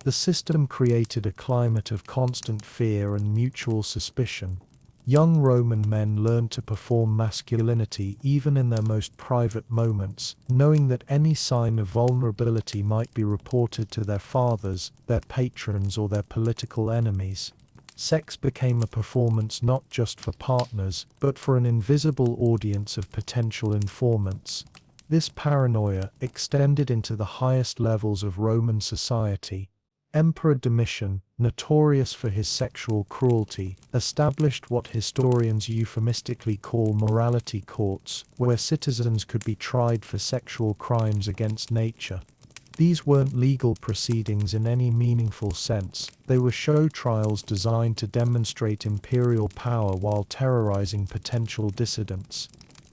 The system created a climate of constant fear and mutual suspicion. Young Roman men learned to perform masculinity even in their most private moments, knowing that any sign of vulnerability might be reported to their fathers, their patrons, or their political enemies. Sex became a performance not just for partners, but for an invisible audience of potential informants. This paranoia extended into the highest levels of Roman society. Emperor Domitian, notorious for his sexual cruelty, established what historians euphemistically call morality courts, where citizens could be tried for sexual crimes against nature. These weren't legal proceedings in any meaningful sense, they were show trials designed to demonstrate imperial power while terrorizing potential dissidents.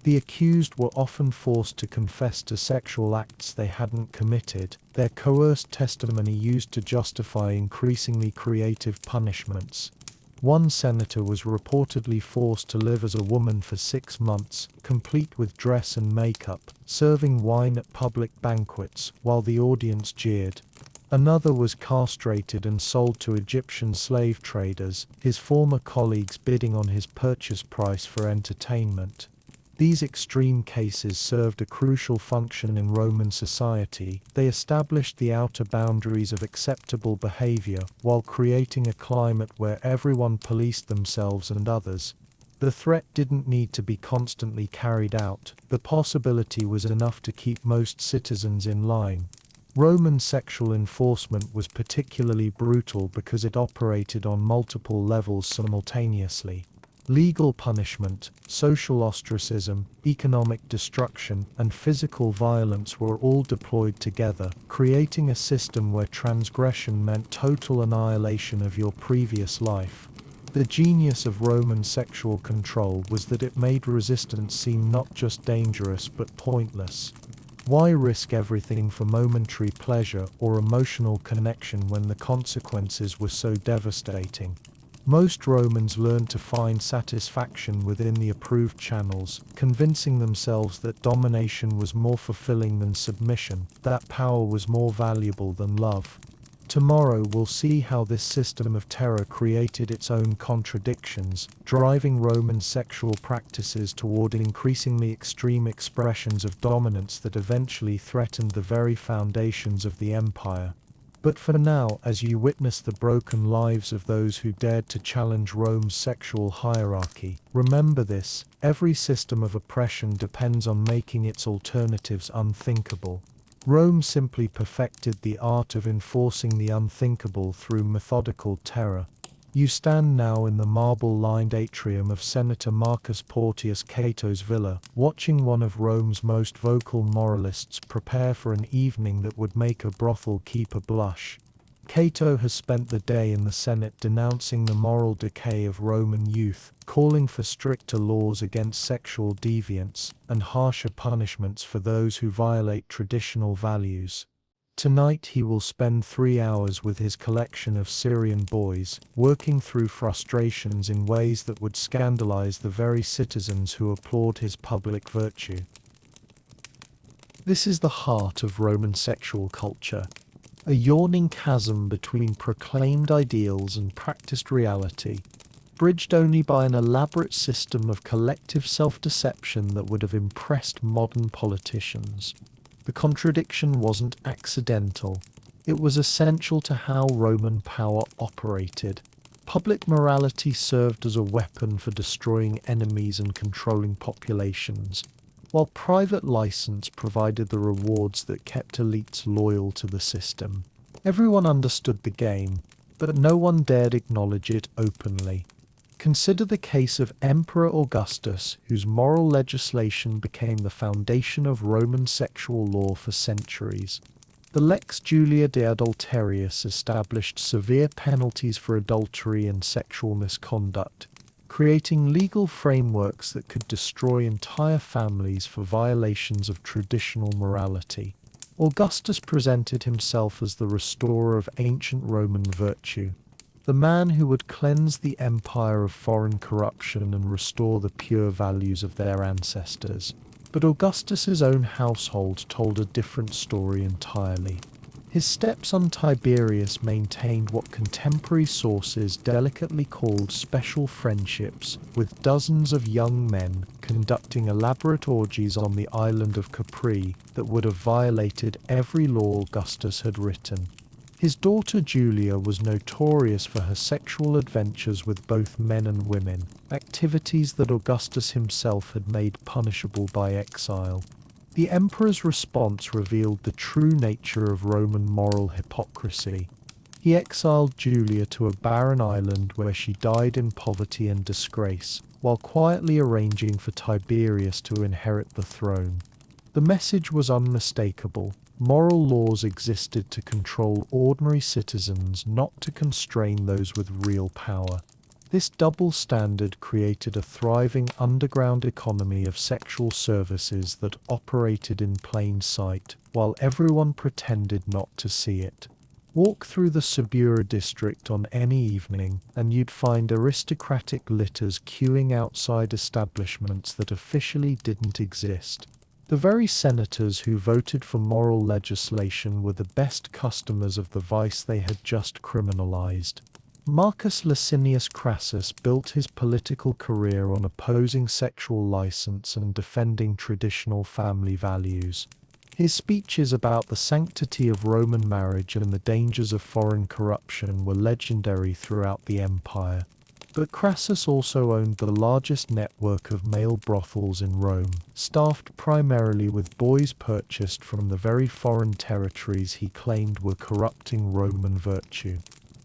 The accused were often forced to confess to sexual acts they hadn't committed, their coerced testimony used to justify increasingly creative punishments. One senator was reportedly forced to live as a woman for 6 months, complete with dress and makeup, serving wine at public banquets while the audience jeered. Another was castrated and sold to Egyptian slave traders, his former colleagues bidding on his purchase price for entertainment. These extreme cases served a crucial function in Roman society. They established the outer boundaries of acceptable behavior while creating a climate where everyone policed themselves and others. The threat didn't need to be constantly carried out. The possibility was enough to keep most citizens in line. Roman sexual enforcement was particularly brutal because it operated on multiple levels simultaneously. Legal punishment, social ostracism, economic destruction, and physical violence were all deployed together, creating a system where transgression meant total annihilation of your previous life. The genius of Roman sexual control was that it made resistance seem not just dangerous but pointless. Why risk everything for momentary pleasure or emotional connection when the consequences were so devastating? Most Romans learned to find satisfaction within the approved channels, convincing themselves that domination was more fulfilling than submission, that power was more valuable than love. Tomorrow we'll see how this system of terror created its own contradictions, driving Roman sexual practices toward increasingly extreme expressions of dominance that eventually threatened the very foundations of the empire. But for now, as you witness the broken lives of those who dared to challenge Rome's sexual hierarchy, remember this: every system of oppression depends on making its alternatives unthinkable. Rome simply perfected the art of enforcing the unthinkable through methodical terror. You stand now in the marble-lined atrium of Senator Marcus Porcius Cato's villa, watching one of Rome's most vocal moralists prepare for an evening that would make a brothel keeper blush. Cato has spent the day in the Senate denouncing the moral decay of Roman youth, calling for stricter laws against sexual deviance, and harsher punishments for those who violate traditional values. Tonight he will spend 3 hours with his collection of Syrian boys, working through frustrations in ways that would scandalize the very citizens who applaud his public virtue. This is the heart of Roman sexual culture, a yawning chasm between proclaimed ideals and practiced reality, bridged only by an elaborate system of collective self-deception that would have impressed modern politicians. The contradiction wasn't accidental. It was essential to how Roman power operated. Public morality served as a weapon for destroying enemies and controlling populations, while private license provided the rewards that kept elites loyal to the system. Everyone understood the game, but no one dared acknowledge it openly. Consider the case of Emperor Augustus, whose moral legislation became the foundation of Roman sexual law for centuries. The Lex Julia de Adulterius established severe penalties for adultery and sexual misconduct, creating legal frameworks that could destroy entire families for violations of traditional morality. Augustus presented himself as the restorer of ancient Roman virtue, the man who would cleanse the empire of foreign corruption and restore the pure values of their ancestors. But Augustus's own household told a different story entirely. His stepson Tiberius maintained what contemporary sources delicately called special friendships with dozens of young men, conducting elaborate orgies on the island of Capri that would have violated every law Augustus had written. His daughter Julia was notorious for her sexual adventures with both men and women, activities that Augustus himself had made punishable by exile. The emperor's response revealed the true nature of Roman moral hypocrisy. He exiled Julia to a barren island where she died in poverty and disgrace, while quietly arranging for Tiberius to inherit the throne. The message was unmistakable. Moral laws existed to control ordinary citizens, not to constrain those with real power. This double standard created a thriving underground economy of sexual services that operated in plain sight, while everyone pretended not to see it. Walk through the Subura district on any evening, and you'd find aristocratic litters queuing outside establishments that officially didn't exist. The very senators who voted for moral legislation were the best customers of the vice they had just criminalized. Marcus Licinius Crassus built his political career on opposing sexual license and defending traditional family values. His speeches about the sanctity of Roman marriage and the dangers of foreign corruption were legendary throughout the empire. But Crassus also owned the largest network of male brothels in Rome, staffed primarily with boys purchased from the very foreign territories he claimed were corrupting Roman virtue.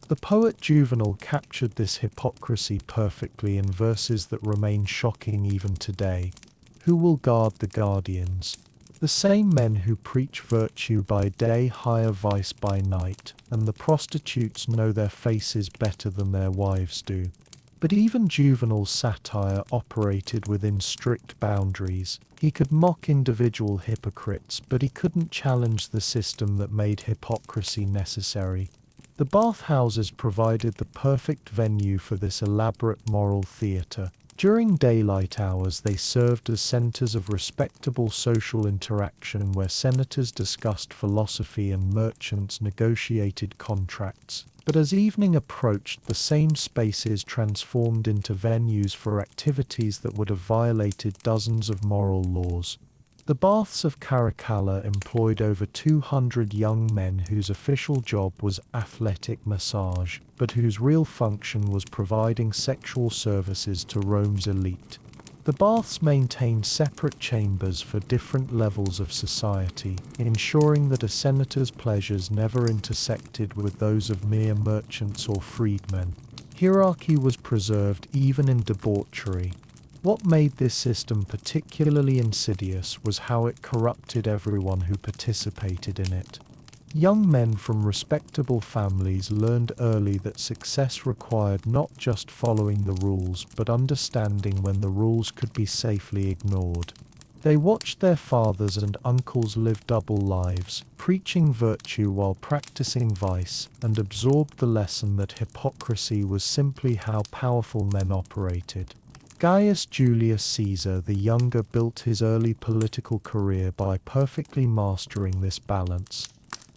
The poet Juvenal captured this hypocrisy perfectly in verses that remain shocking even today. Who will guard the guardians? The same men who preach virtue by day hire vice by night, and the prostitutes know their faces better than their wives do. But even Juvenal's satire operated within strict boundaries. He could mock individual hypocrites, but he couldn't challenge the system that made hypocrisy necessary. The bathhouses provided the perfect venue for this elaborate moral theatre. During daylight hours, they served as centers of respectable social interaction where senators discussed philosophy and merchants negotiated contracts. But as evening approached, the same spaces transformed into venues for activities that would have violated dozens of moral laws. The baths of Caracalla employed over 200 young men whose official job was athletic massage, but whose real function was providing sexual services to Rome's elite. The baths maintained separate chambers for different levels of society, ensuring that a senator's pleasures never intersected with those of mere merchants or freedmen. Hierarchy was preserved even in debauchery. What made this system particularly insidious was how it corrupted everyone who participated in it. Young men from respectable families learned early that success required not just following the rules, but understanding when the rules could be safely ignored. They watched their fathers and uncles live double lives, preaching virtue while practicing vice, and absorbed the lesson that hypocrisy was simply how powerful men operated. Gaius Julius Caesar the Younger built his early political career by perfectly mastering this balance.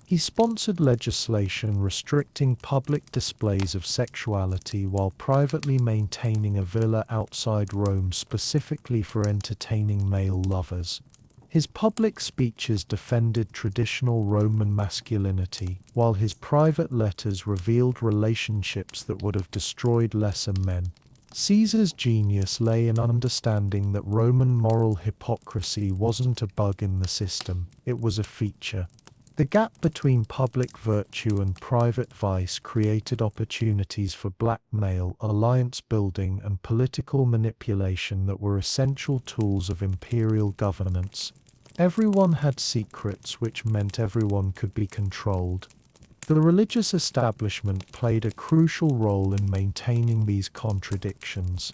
He sponsored legislation restricting public displays of sexuality while privately maintaining a villa outside Rome specifically for entertaining male lovers. His public speeches defended traditional Roman masculinity, while his private letters revealed relationships that would have destroyed lesser men. Caesar's genius lay in understanding that Roman moral hypocrisy wasn't a bug in the system, it was a feature. The gap between public virtue and private vice created opportunities for blackmail, alliance building, and political manipulation that were essential tools of imperial governance. Everyone had secrets, which meant everyone could be controlled. The religious establishment played a crucial role in maintaining these contradictions.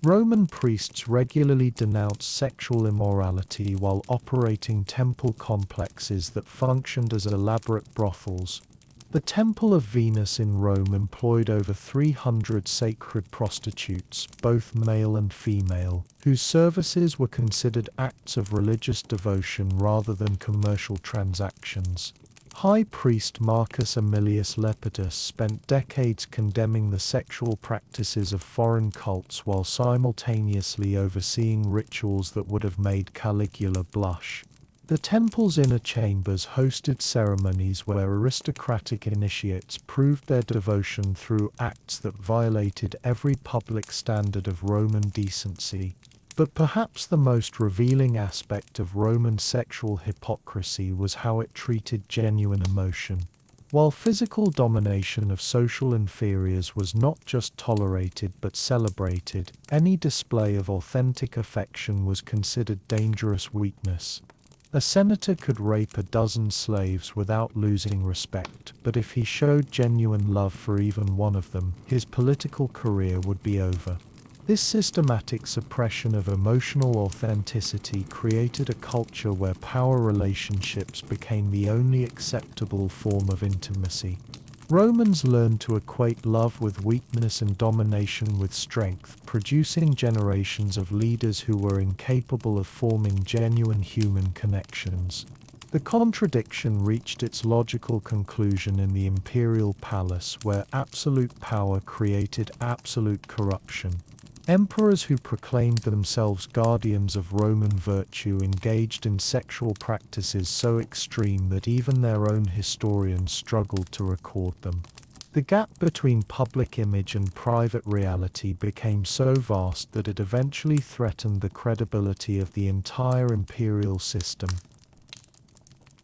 Roman priests regularly denounced sexual immorality while operating temple complexes that functioned as elaborate brothels. The Temple of Venus in Rome employed over 300 sacred prostitutes, both male and female, whose services were considered acts of religious devotion rather than commercial transactions. High priest Marcus Aemilius Lepidus spent decades condemning the sexual practices of foreign cults while simultaneously overseeing rituals that would have made Caligula blush. The temple's inner chambers hosted ceremonies where aristocratic initiates proved their devotion through acts that violated every public standard of Roman decency. But perhaps the most revealing aspect of Roman sexual hypocrisy was how it treated genuine emotion. While physical domination of social inferiors was not just tolerated but celebrated, any display of authentic affection was considered dangerous weakness. A senator could rape a dozen slaves without losing respect, but if he showed genuine love for even one of them, his political career would be over. This systematic suppression of emotional authenticity created a culture where power relationships became the only acceptable form of intimacy. Romans learned to equate love with weakness and domination with strength, producing generations of leaders who were incapable of forming genuine human connections. The contradiction reached its logical conclusion in the imperial palace, where absolute power created absolute corruption. Emperors who proclaimed themselves guardians of Roman virtue engaged in sexual practices so extreme that even their own historians struggled to record them. The gap between public image and private reality became so vast that it eventually threatened the credibility of the entire imperial system.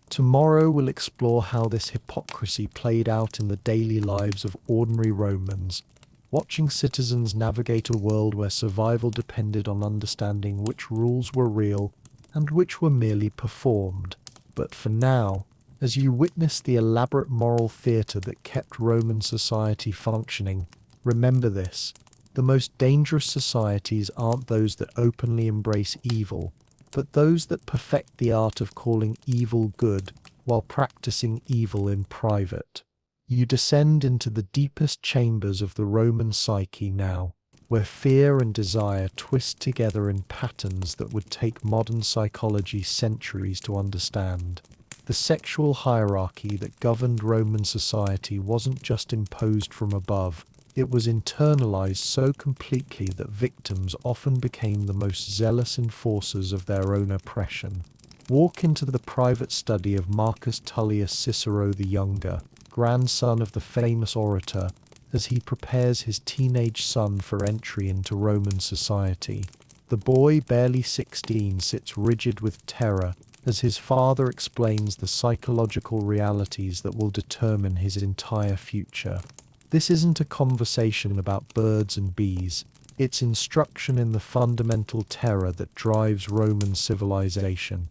Tomorrow we'll explore how this hypocrisy played out in the daily lives of ordinary Romans, watching citizens navigate a world where survival depended on understanding which rules were real and which were merely performed. But for now, as you witness the elaborate moral theatre that kept Roman society functioning, remember this: the most dangerous societies aren't those that openly embrace evil, but those that perfect the art of calling evil good while practicing evil in private. You descend into the deepest chambers of the Roman psyche now, where fear and desire twist together in patterns that would take modern psychology centuries to understand. The sexual hierarchy that governed Roman society wasn't just imposed from above, it was internalized so completely that victims often became the most zealous enforcers of their own oppression. Walk into the private study of Marcus Tullius Cicero the Younger, grandson of the famous orator, as he prepares his teenage son for entry into Roman society. The boy, barely 16, sits rigid with terror as his father explains the psychological realities that will determine his entire future. This isn't a conversation about birds and bees, it's instruction in the fundamental terror that drives Roman civilization.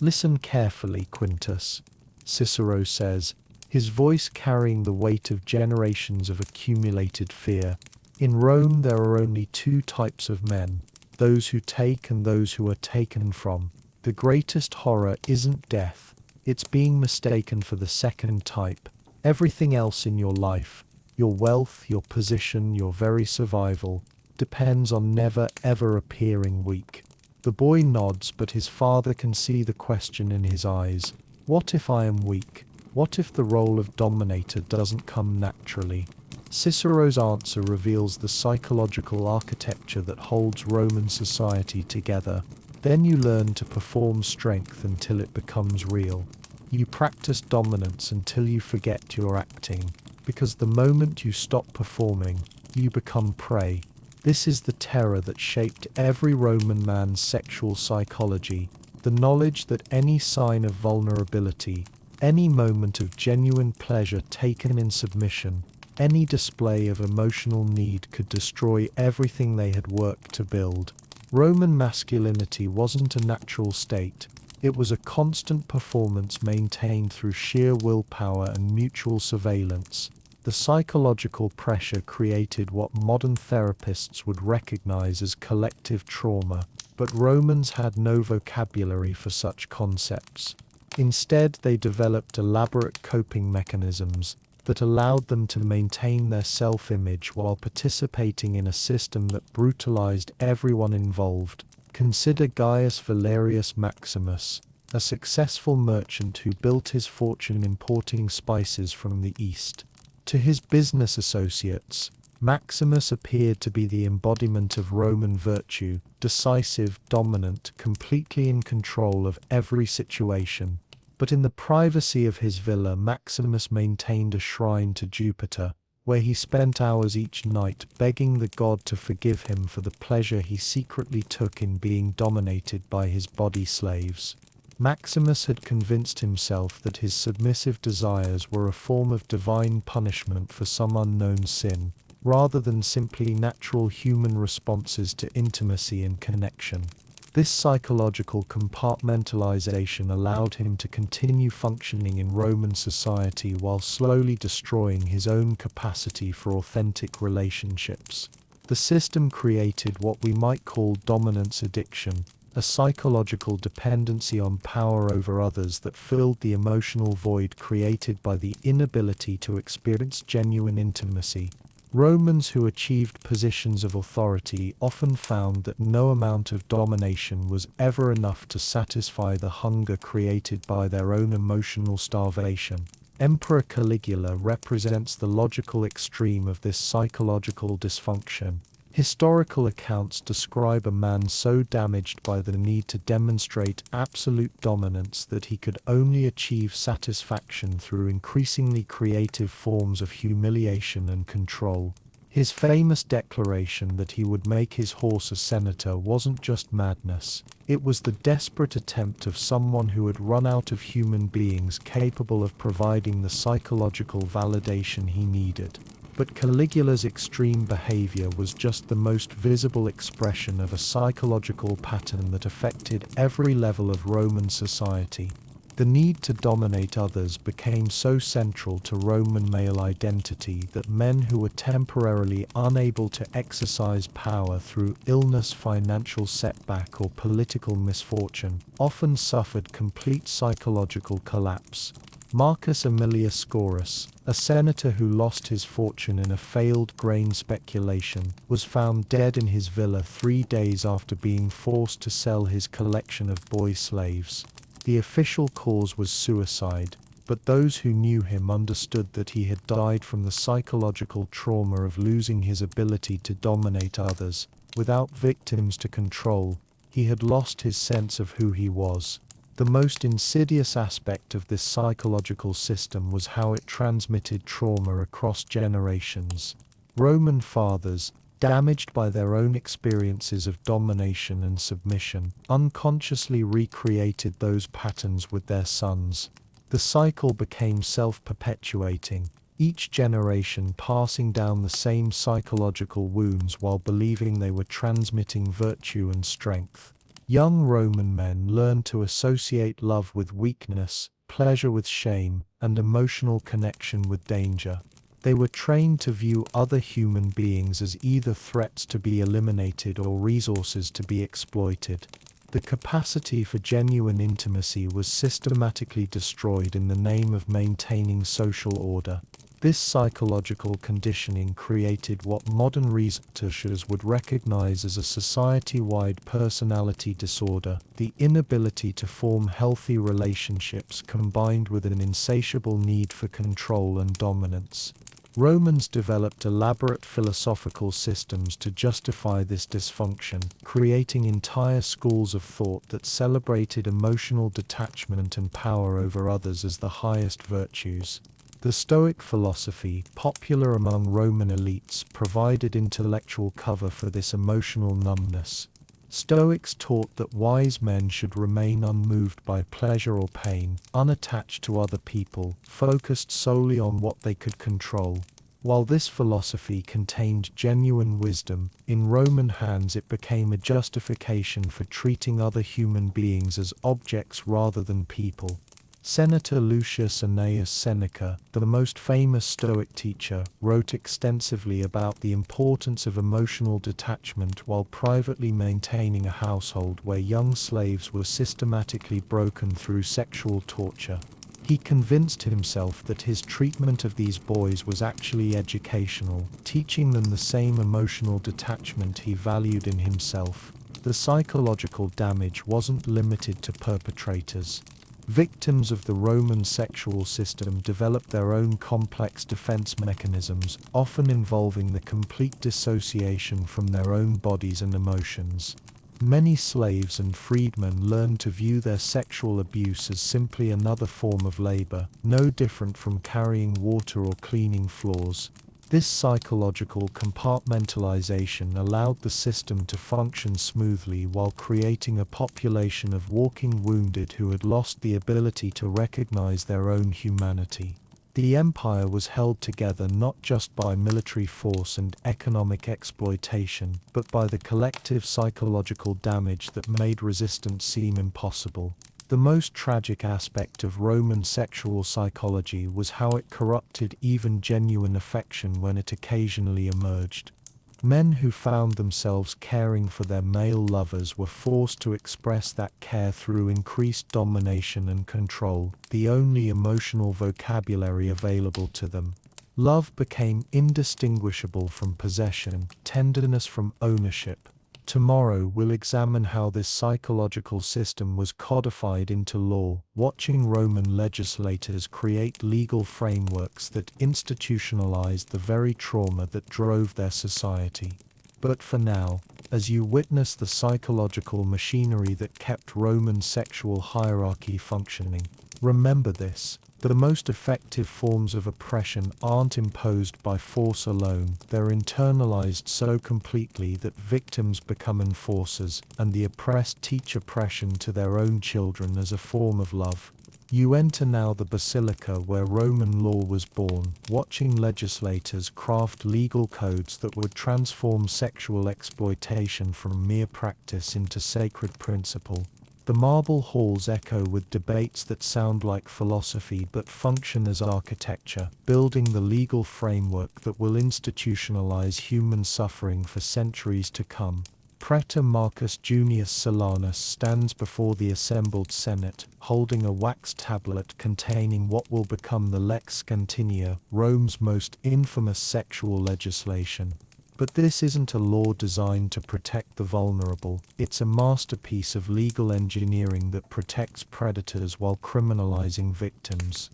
"Listen carefully, Quintus," Cicero says, his voice carrying the weight of generations of accumulated fear. "In Rome there are only two types of men, those who take and those who are taken from. The greatest horror isn't death, it's being mistaken for the second type. Everything else in your life, your wealth, your position, your very survival, depends on never ever appearing weak." The boy nods, but his father can see the question in his eyes. What if I am weak? What if the role of dominator doesn't come naturally? Cicero's answer reveals the psychological architecture that holds Roman society together. Then you learn to perform strength until it becomes real. You practice dominance until you forget you're acting, because the moment you stop performing, you become prey. This is the terror that shaped every Roman man's sexual psychology, the knowledge that any sign of vulnerability, any moment of genuine pleasure taken in submission, any display of emotional need could destroy everything they had worked to build. Roman masculinity wasn't a natural state, it was a constant performance maintained through sheer willpower and mutual surveillance. The psychological pressure created what modern therapists would recognize as collective trauma, but Romans had no vocabulary for such concepts. Instead, they developed elaborate coping mechanisms that allowed them to maintain their self-image while participating in a system that brutalized everyone involved. Consider Gaius Valerius Maximus, a successful merchant who built his fortune importing spices from the East. To his business associates, Maximus appeared to be the embodiment of Roman virtue, decisive, dominant, completely in control of every situation. But in the privacy of his villa, Maximus maintained a shrine to Jupiter, where he spent hours each night begging the god to forgive him for the pleasure he secretly took in being dominated by his body slaves. Maximus had convinced himself that his submissive desires were a form of divine punishment for some unknown sin, rather than simply natural human responses to intimacy and connection. This psychological compartmentalization allowed him to continue functioning in Roman society while slowly destroying his own capacity for authentic relationships. The system created what we might call dominance addiction, a psychological dependency on power over others that filled the emotional void created by the inability to experience genuine intimacy. Romans who achieved positions of authority often found that no amount of domination was ever enough to satisfy the hunger created by their own emotional starvation. Emperor Caligula represents the logical extreme of this psychological dysfunction. Historical accounts describe a man so damaged by the need to demonstrate absolute dominance that he could only achieve satisfaction through increasingly creative forms of humiliation and control. His famous declaration that he would make his horse a senator wasn't just madness. It was the desperate attempt of someone who had run out of human beings capable of providing the psychological validation he needed. But Caligula's extreme behavior was just the most visible expression of a psychological pattern that affected every level of Roman society. The need to dominate others became so central to Roman male identity that men who were temporarily unable to exercise power through illness, financial setback, or political misfortune often suffered complete psychological collapse. Marcus Aemilius Scaurus, a senator who lost his fortune in a failed grain speculation, was found dead in his villa 3 days after being forced to sell his collection of boy slaves. The official cause was suicide, but those who knew him understood that he had died from the psychological trauma of losing his ability to dominate others. Without victims to control, he had lost his sense of who he was. The most insidious aspect of this psychological system was how it transmitted trauma across generations. Roman fathers, damaged by their own experiences of domination and submission, unconsciously recreated those patterns with their sons. The cycle became self-perpetuating, each generation passing down the same psychological wounds while believing they were transmitting virtue and strength. Young Roman men learned to associate love with weakness, pleasure with shame, and emotional connection with danger. They were trained to view other human beings as either threats to be eliminated or resources to be exploited. The capacity for genuine intimacy was systematically destroyed in the name of maintaining social order. This psychological conditioning created what modern researchers would recognize as a society-wide personality disorder, the inability to form healthy relationships combined with an insatiable need for control and dominance. Romans developed elaborate philosophical systems to justify this dysfunction, creating entire schools of thought that celebrated emotional detachment and power over others as the highest virtues. The Stoic philosophy, popular among Roman elites, provided intellectual cover for this emotional numbness. Stoics taught that wise men should remain unmoved by pleasure or pain, unattached to other people, focused solely on what they could control. While this philosophy contained genuine wisdom, in Roman hands it became a justification for treating other human beings as objects rather than people. Senator Lucius Annaeus Seneca, the most famous Stoic teacher, wrote extensively about the importance of emotional detachment while privately maintaining a household where young slaves were systematically broken through sexual torture. He convinced himself that his treatment of these boys was actually educational, teaching them the same emotional detachment he valued in himself. The psychological damage wasn't limited to perpetrators. Victims of the Roman sexual system developed their own complex defense mechanisms, often involving the complete dissociation from their own bodies and emotions. Many slaves and freedmen learned to view their sexual abuse as simply another form of labor, no different from carrying water or cleaning floors. This psychological compartmentalization allowed the system to function smoothly while creating a population of walking wounded who had lost the ability to recognize their own humanity. The empire was held together not just by military force and economic exploitation, but by the collective psychological damage that made resistance seem impossible. The most tragic aspect of Roman sexual psychology was how it corrupted even genuine affection when it occasionally emerged. Men who found themselves caring for their male lovers were forced to express that care through increased domination and control, the only emotional vocabulary available to them. Love became indistinguishable from possession, tenderness from ownership. Tomorrow we'll examine how this psychological system was codified into law, watching Roman legislators create legal frameworks that institutionalized the very trauma that drove their society. But for now, as you witness the psychological machinery that kept Roman sexual hierarchy functioning, remember this. The most effective forms of oppression aren't imposed by force alone, they're internalized so completely that victims become enforcers, and the oppressed teach oppression to their own children as a form of love. You enter now the basilica where Roman law was born, watching legislators craft legal codes that would transform sexual exploitation from mere practice into sacred principle. The marble halls echo with debates that sound like philosophy but function as architecture, building the legal framework that will institutionalize human suffering for centuries to come. Praetor Marcus Junius Silanus stands before the assembled Senate, holding a wax tablet containing what will become the Lex Scantinia, Rome's most infamous sexual legislation. But this isn't a law designed to protect the vulnerable, it's a masterpiece of legal engineering that protects predators while criminalizing victims.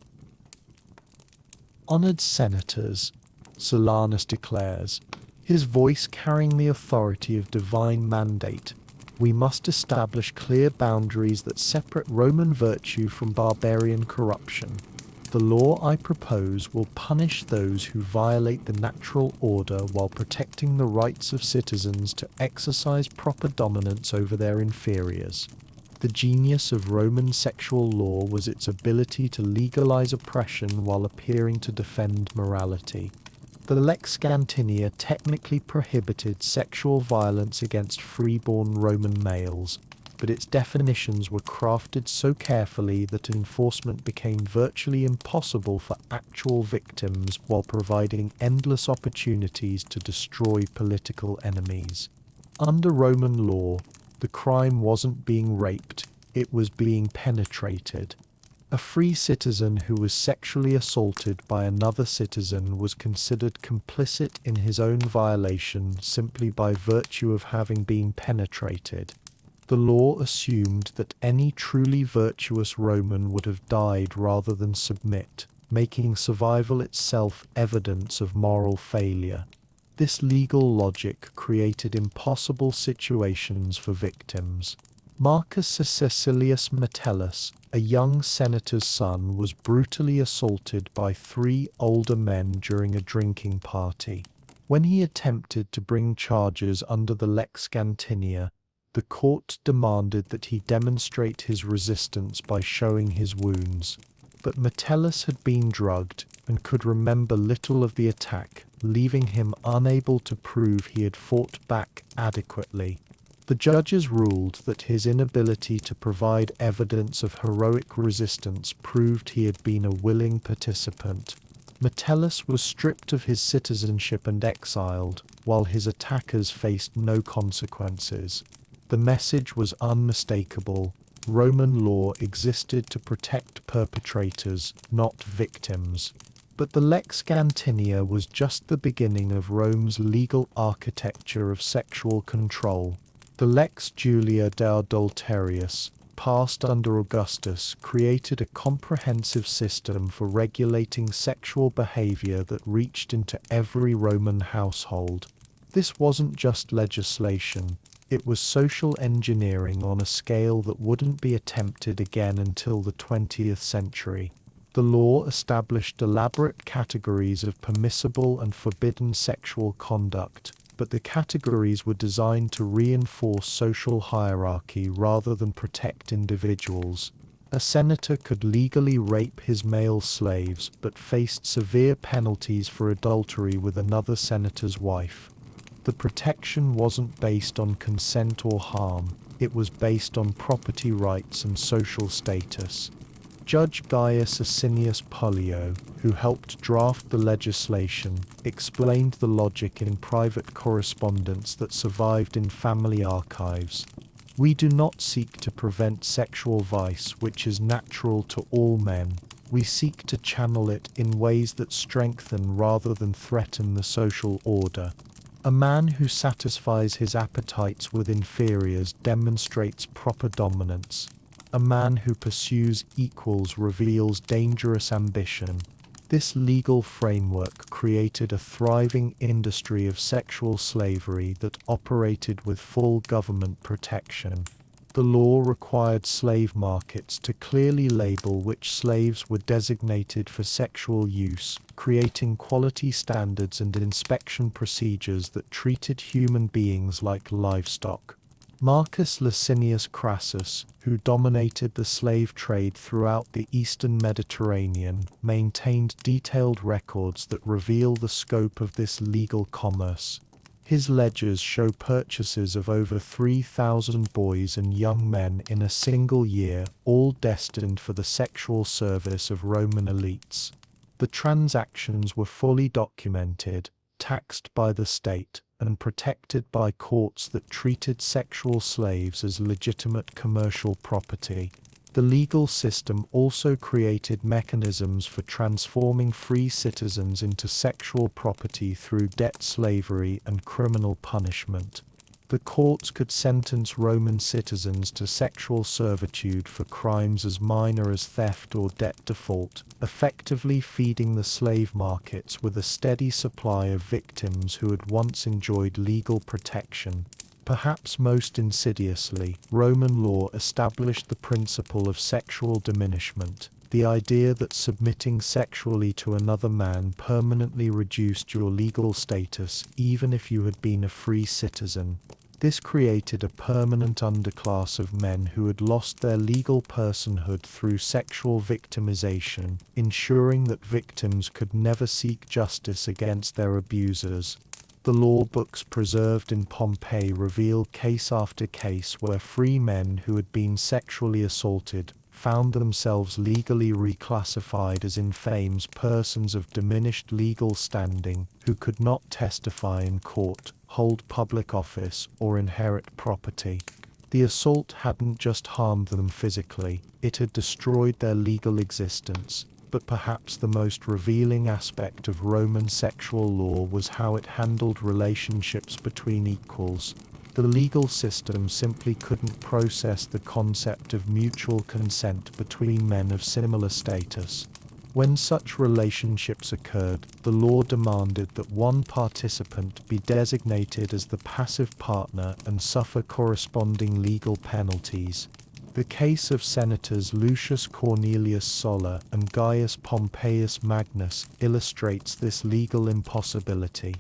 Honored senators, Silanus declares, his voice carrying the authority of divine mandate, we must establish clear boundaries that separate Roman virtue from barbarian corruption. The law I propose will punish those who violate the natural order while protecting the rights of citizens to exercise proper dominance over their inferiors. The genius of Roman sexual law was its ability to legalize oppression while appearing to defend morality. The Lex Scantinia technically prohibited sexual violence against freeborn Roman males, but its definitions were crafted so carefully that enforcement became virtually impossible for actual victims while providing endless opportunities to destroy political enemies. Under Roman law, the crime wasn't being raped, it was being penetrated. A free citizen who was sexually assaulted by another citizen was considered complicit in his own violation simply by virtue of having been penetrated. The law assumed that any truly virtuous Roman would have died rather than submit, making survival itself evidence of moral failure. This legal logic created impossible situations for victims. Marcus Cecilius Metellus, a young senator's son, was brutally assaulted by 3 older men during a drinking party. When he attempted to bring charges under the Lex Scantinia, the court demanded that he demonstrate his resistance by showing his wounds. But Metellus had been drugged and could remember little of the attack, leaving him unable to prove he had fought back adequately. The judges ruled that his inability to provide evidence of heroic resistance proved he had been a willing participant. Metellus was stripped of his citizenship and exiled, while his attackers faced no consequences. The message was unmistakable. Roman law existed to protect perpetrators, not victims. But the Lex Scantinia was just the beginning of Rome's legal architecture of sexual control. The Lex Julia de Adulterius, passed under Augustus, created a comprehensive system for regulating sexual behavior that reached into every Roman household. This wasn't just legislation. It was social engineering on a scale that wouldn't be attempted again until the 20th century. The law established elaborate categories of permissible and forbidden sexual conduct, but the categories were designed to reinforce social hierarchy rather than protect individuals. A senator could legally rape his male slaves, but faced severe penalties for adultery with another senator's wife. The protection wasn't based on consent or harm, it was based on property rights and social status. Judge Gaius Asinius Pollio, who helped draft the legislation, explained the logic in private correspondence that survived in family archives. We do not seek to prevent sexual vice, which is natural to all men. We seek to channel it in ways that strengthen rather than threaten the social order. A man who satisfies his appetites with inferiors demonstrates proper dominance. A man who pursues equals reveals dangerous ambition. This legal framework created a thriving industry of sexual slavery that operated with full government protection. The law required slave markets to clearly label which slaves were designated for sexual use, creating quality standards and inspection procedures that treated human beings like livestock. Marcus Licinius Crassus, who dominated the slave trade throughout the eastern Mediterranean, maintained detailed records that reveal the scope of this legal commerce. His ledgers show purchases of over 3,000 boys and young men in a single year, all destined for the sexual service of Roman elites. The transactions were fully documented, taxed by the state, and protected by courts that treated sexual slaves as legitimate commercial property. The legal system also created mechanisms for transforming free citizens into sexual property through debt slavery and criminal punishment. The courts could sentence Roman citizens to sexual servitude for crimes as minor as theft or debt default, effectively feeding the slave markets with a steady supply of victims who had once enjoyed legal protection. Perhaps most insidiously, Roman law established the principle of sexual diminishment, the idea that submitting sexually to another man permanently reduced your legal status even if you had been a free citizen. This created a permanent underclass of men who had lost their legal personhood through sexual victimization, ensuring that victims could never seek justice against their abusers. The law books preserved in Pompeii reveal case after case where free men who had been sexually assaulted found themselves legally reclassified as infamous persons of diminished legal standing who could not testify in court, hold public office, or inherit property. The assault hadn't just harmed them physically, it had destroyed their legal existence. But perhaps the most revealing aspect of Roman sexual law was how it handled relationships between equals. The legal system simply couldn't process the concept of mutual consent between men of similar status. When such relationships occurred, the law demanded that one participant be designated as the passive partner and suffer corresponding legal penalties. The case of Senators Lucius Cornelius Sulla and Gaius Pompeius Magnus illustrates this legal impossibility.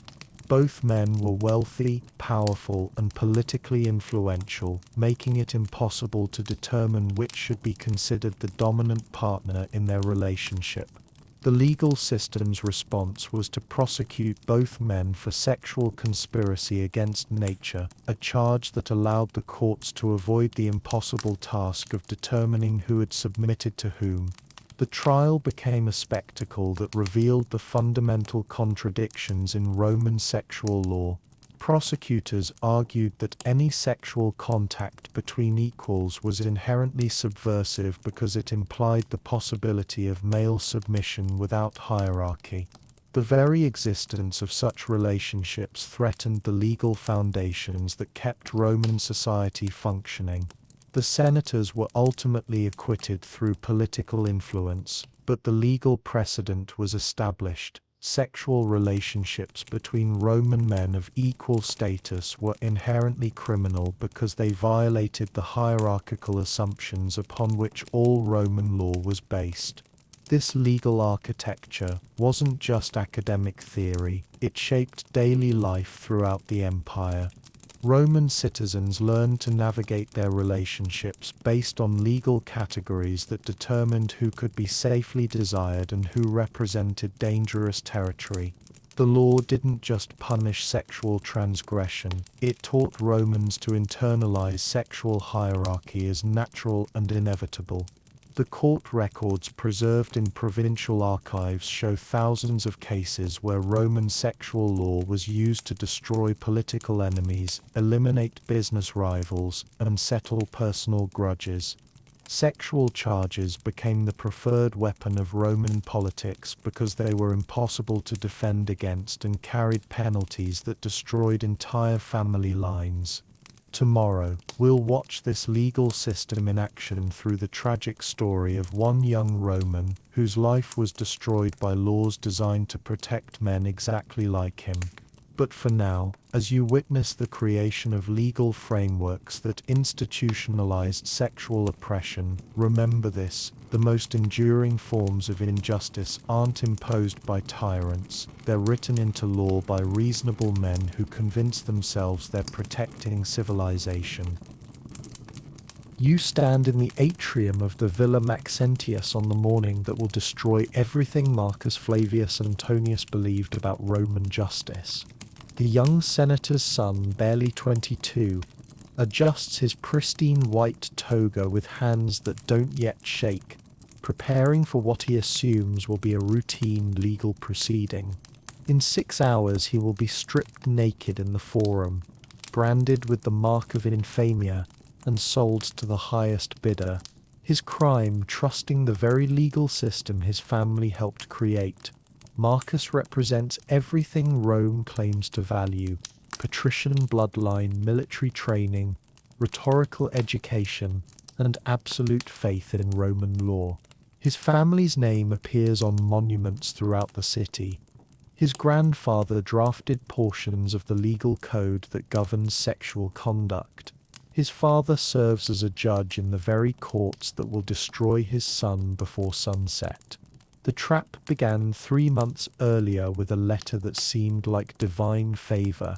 Both men were wealthy, powerful, and politically influential, making it impossible to determine which should be considered the dominant partner in their relationship. The legal system's response was to prosecute both men for sexual conspiracy against nature, a charge that allowed the courts to avoid the impossible task of determining who had submitted to whom. The trial became a spectacle that revealed the fundamental contradictions in Roman sexual law. Prosecutors argued that any sexual contact between equals was inherently subversive because it implied the possibility of male submission without hierarchy. The very existence of such relationships threatened the legal foundations that kept Roman society functioning. The senators were ultimately acquitted through political influence, but the legal precedent was established. Sexual relationships between Roman men of equal status were inherently criminal because they violated the hierarchical assumptions upon which all Roman law was based. This legal architecture wasn't just academic theory, it shaped daily life throughout the empire. Roman citizens learned to navigate their relationships based on legal categories that determined who could be safely desired and who represented dangerous territory. The law didn't just punish sexual transgression, it taught Romans to internalize sexual hierarchy as natural and inevitable. The court records preserved in provincial archives show thousands of cases where Roman sexual law was used to destroy political enemies, eliminate business rivals, and settle personal grudges. Sexual charges became the preferred weapon of Roman politics because they were impossible to defend against and carried penalties that destroyed entire family lines. Tomorrow, we'll watch this legal system in action through the tragic story of one young Roman whose life was destroyed by laws designed to protect men exactly like him. But for now, as you witness the creation of legal frameworks that institutionalized sexual oppression, remember this: the most enduring forms of injustice aren't imposed by tyrants, they're written into law by reasonable men who convince themselves they're protecting civilization. You stand in the atrium of the Villa Maxentius on the morning that will destroy everything Marcus Flavius Antonius believed about Roman justice. The young senator's son, barely 22, adjusts his pristine white toga with hands that don't yet shake, preparing for what he assumes will be a routine legal proceeding. In 6 hours he will be stripped naked in the forum, branded with the mark of infamia, and sold to the highest bidder. His crime, trusting the very legal system his family helped create. Marcus represents everything Rome claims to value: patrician bloodline, military training, rhetorical education, and absolute faith in Roman law. His family's name appears on monuments throughout the city. His grandfather drafted portions of the legal code that governs sexual conduct. His father serves as a judge in the very courts that will destroy his son before sunset. The trap began 3 months earlier with a letter that seemed like divine favor.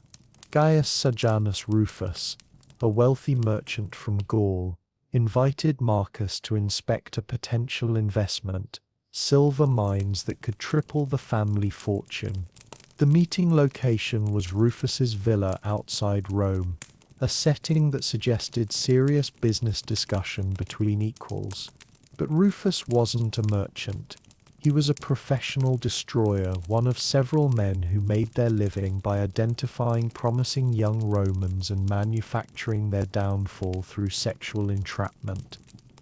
Gaius Sejanus Rufus, a wealthy merchant from Gaul, invited Marcus to inspect a potential investment: silver mines that could triple the family fortune. The meeting location was Rufus's villa outside Rome, a setting that suggested serious business discussion between equals. But Rufus wasn't a merchant. He was a professional destroyer, one of several men who made their living by identifying promising young Romans and manufacturing their downfall through sexual entrapment.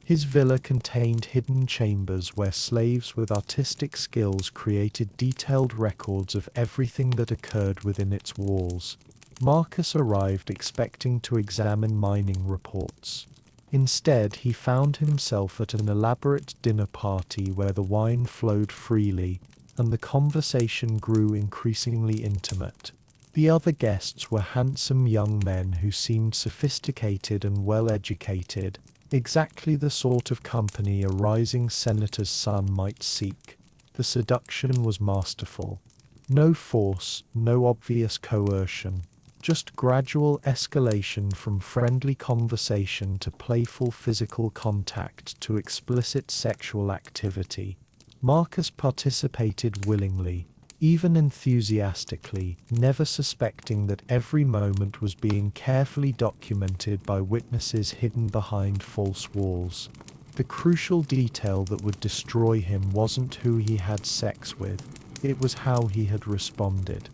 His villa contained hidden chambers where slaves with artistic skills created detailed records of everything that occurred within its walls. Marcus arrived expecting to examine mining reports. Instead, he found himself at an elaborate dinner party where the wine flowed freely, and the conversation grew increasingly intimate. The other guests were handsome young men who seemed sophisticated and well-educated, exactly the sort of company a rising senator's son might seek. The seduction was masterful. No force, no obvious coercion. Just gradual escalation from friendly conversation to playful physical contact to explicit sexual activity. Marcus participated willingly, even enthusiastically, never suspecting that every moment was being carefully documented by witnesses hidden behind false walls. The crucial detail that would destroy him wasn't who he had sex with, it was how he had responded.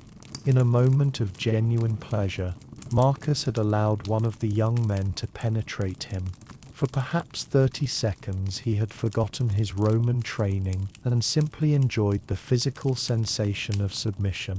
In a moment of genuine pleasure, Marcus had allowed one of the young men to penetrate him. For perhaps 30 seconds he had forgotten his Roman training and simply enjoyed the physical sensation of submission.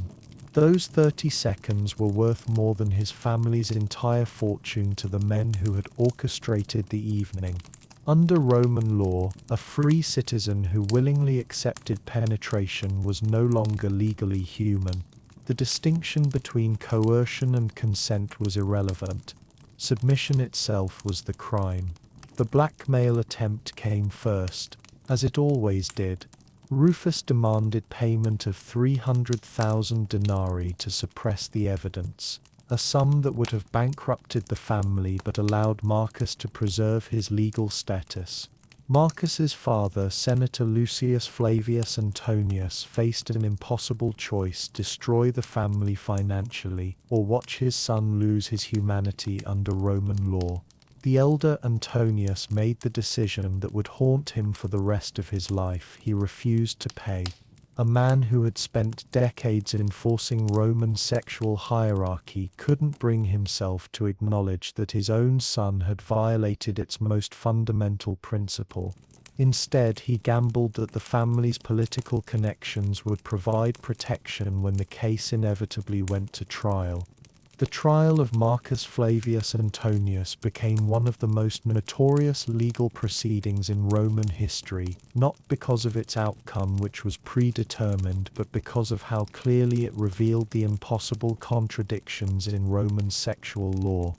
Those 30 seconds were worth more than his family's entire fortune to the men who had orchestrated the evening. Under Roman law, a free citizen who willingly accepted penetration was no longer legally human. The distinction between coercion and consent was irrelevant. Submission itself was the crime. The blackmail attempt came first, as it always did. Rufus demanded payment of 300,000 denarii to suppress the evidence. a sum that would have bankrupted the family but allowed Marcus to preserve his legal status. Marcus's father, Senator Lucius Flavius Antonius, faced an impossible choice: destroy the family financially, or watch his son lose his humanity under Roman law. The elder Antonius made the decision that would haunt him for the rest of his life. He refused to pay. A man who had spent decades enforcing Roman sexual hierarchy couldn't bring himself to acknowledge that his own son had violated its most fundamental principle. Instead, he gambled that the family's political connections would provide protection when the case inevitably went to trial. The trial of Marcus Flavius Antonius became one of the most notorious legal proceedings in Roman history, not because of its outcome, which was predetermined, but because of how clearly it revealed the impossible contradictions in Roman sexual law.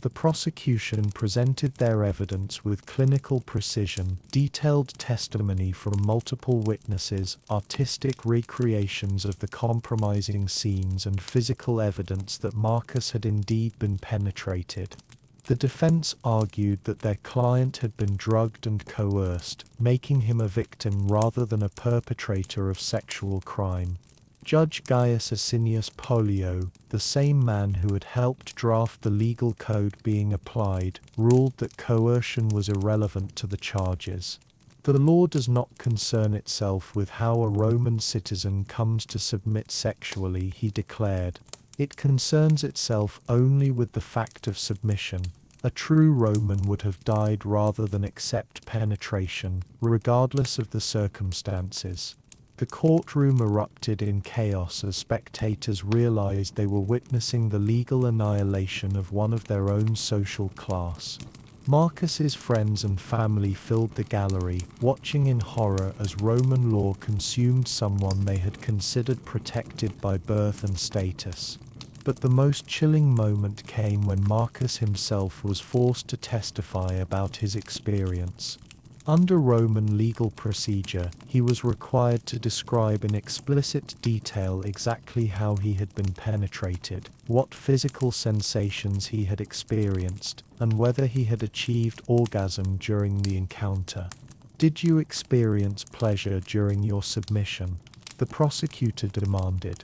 The prosecution presented their evidence with clinical precision, detailed testimony from multiple witnesses, artistic recreations of the compromising scenes, and physical evidence that Marcus had indeed been penetrated. The defense argued that their client had been drugged and coerced, making him a victim rather than a perpetrator of sexual crime. Judge Gaius Asinius Pollio, the same man who had helped draft the legal code being applied, ruled that coercion was irrelevant to the charges. The law does not concern itself with how a Roman citizen comes to submit sexually, he declared. It concerns itself only with the fact of submission. A true Roman would have died rather than accept penetration, regardless of the circumstances. The courtroom erupted in chaos as spectators realized they were witnessing the legal annihilation of one of their own social class. Marcus's friends and family filled the gallery, watching in horror as Roman law consumed someone they had considered protected by birth and status. But the most chilling moment came when Marcus himself was forced to testify about his experience. Under Roman legal procedure, he was required to describe in explicit detail exactly how he had been penetrated, what physical sensations he had experienced, and whether he had achieved orgasm during the encounter. "Did you experience pleasure during your submission?" the prosecutor demanded.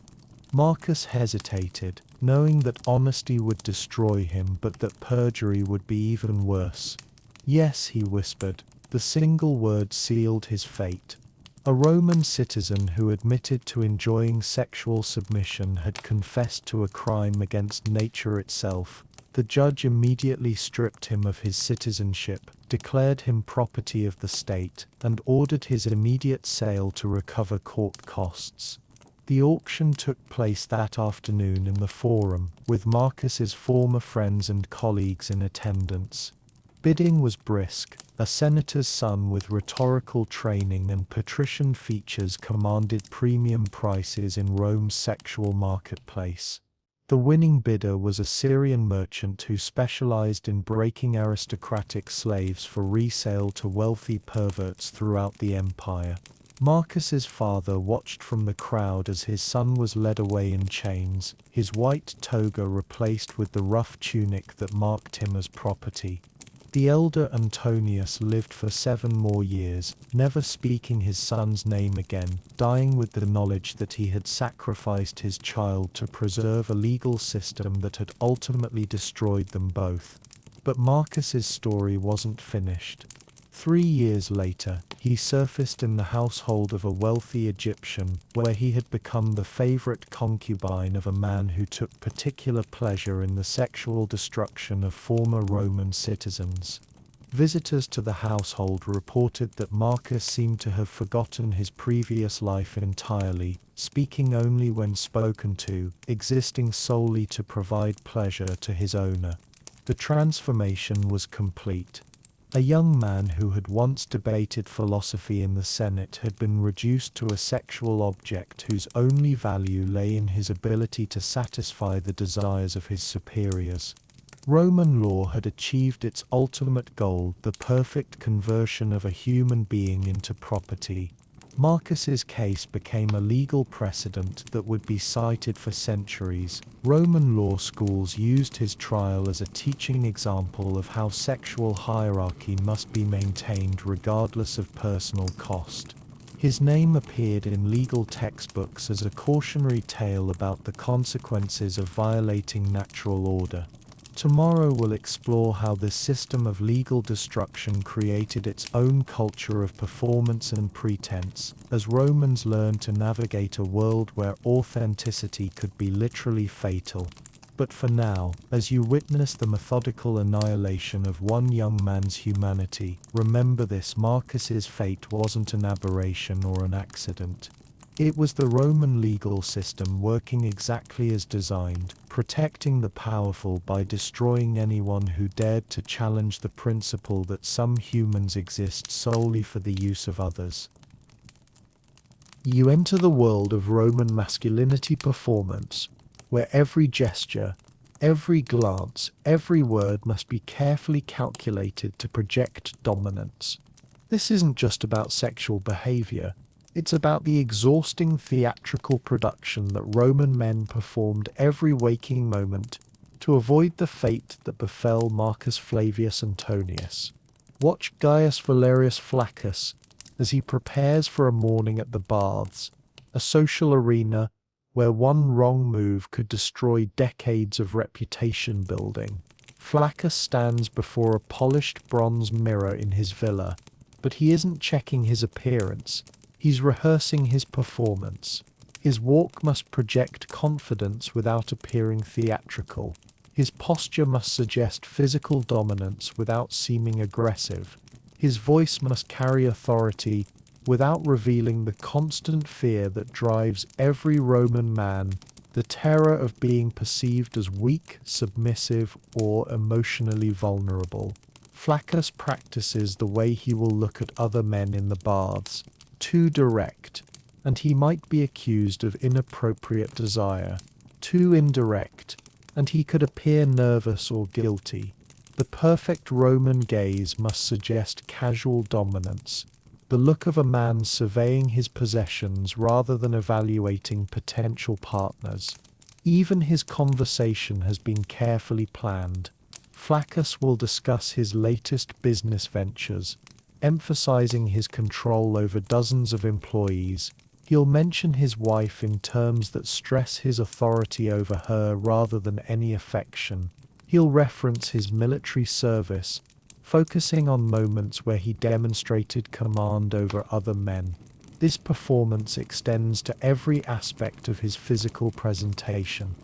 Marcus hesitated, knowing that honesty would destroy him but that perjury would be even worse. "Yes," he whispered. The single word sealed his fate. A Roman citizen who admitted to enjoying sexual submission had confessed to a crime against nature itself. The judge immediately stripped him of his citizenship, declared him property of the state, and ordered his immediate sale to recover court costs. The auction took place that afternoon in the Forum, with Marcus's former friends and colleagues in attendance. Bidding was brisk. A senator's son with rhetorical training and patrician features commanded premium prices in Rome's sexual marketplace. The winning bidder was a Syrian merchant who specialized in breaking aristocratic slaves for resale to wealthy perverts throughout the empire. Marcus's father watched from the crowd as his son was led away in chains, his white toga replaced with the rough tunic that marked him as property. The elder Antonius lived for 7 more years, never speaking his son's name again, dying with the knowledge that he had sacrificed his child to preserve a legal system that had ultimately destroyed them both. But Marcus's story wasn't finished. 3 years later, he surfaced in the household of a wealthy Egyptian, where he had become the favorite concubine of a man who took particular pleasure in the sexual destruction of former Roman citizens. Visitors to the household reported that Marcus seemed to have forgotten his previous life entirely, speaking only when spoken to, existing solely to provide pleasure to his owner. The transformation was complete. A young man who had once debated philosophy in the Senate had been reduced to a sexual object whose only value lay in his ability to satisfy the desires of his superiors. Roman law had achieved its ultimate goal, the perfect conversion of a human being into property. Marcus's case became a legal precedent that would be cited for centuries. Roman law schools used his trial as a teaching example of how sexual hierarchy must be maintained regardless of personal cost. His name appeared in legal textbooks as a cautionary tale about the consequences of violating natural order. Tomorrow we'll explore how this system of legal destruction created its own culture of performance and pretense, as Romans learned to navigate a world where authenticity could be literally fatal. But for now, as you witness the methodical annihilation of one young man's humanity, remember this: Marcus's fate wasn't an aberration or an accident. It was the Roman legal system working exactly as designed, protecting the powerful by destroying anyone who dared to challenge the principle that some humans exist solely for the use of others. You enter the world of Roman masculinity performance, where every gesture, every glance, every word must be carefully calculated to project dominance. This isn't just about sexual behavior. It's about the exhausting theatrical production that Roman men performed every waking moment to avoid the fate that befell Marcus Flavius Antonius. Watch Gaius Valerius Flaccus as he prepares for a morning at the baths, a social arena where one wrong move could destroy decades of reputation building. Flaccus stands before a polished bronze mirror in his villa, but he isn't checking his appearance. He's rehearsing his performance. His walk must project confidence without appearing theatrical. His posture must suggest physical dominance without seeming aggressive. His voice must carry authority without revealing the constant fear that drives every Roman man, the terror of being perceived as weak, submissive, or emotionally vulnerable. Flaccus practices the way he will look at other men in the baths. Too direct, and he might be accused of inappropriate desire. Too indirect, and he could appear nervous or guilty. The perfect Roman gaze must suggest casual dominance, the look of a man surveying his possessions rather than evaluating potential partners. Even his conversation has been carefully planned. Flaccus will discuss his latest business ventures, emphasizing his control over dozens of employees. He'll mention his wife in terms that stress his authority over her rather than any affection. He'll reference his military service, focusing on moments where he demonstrated command over other men. This performance extends to every aspect of his physical presentation.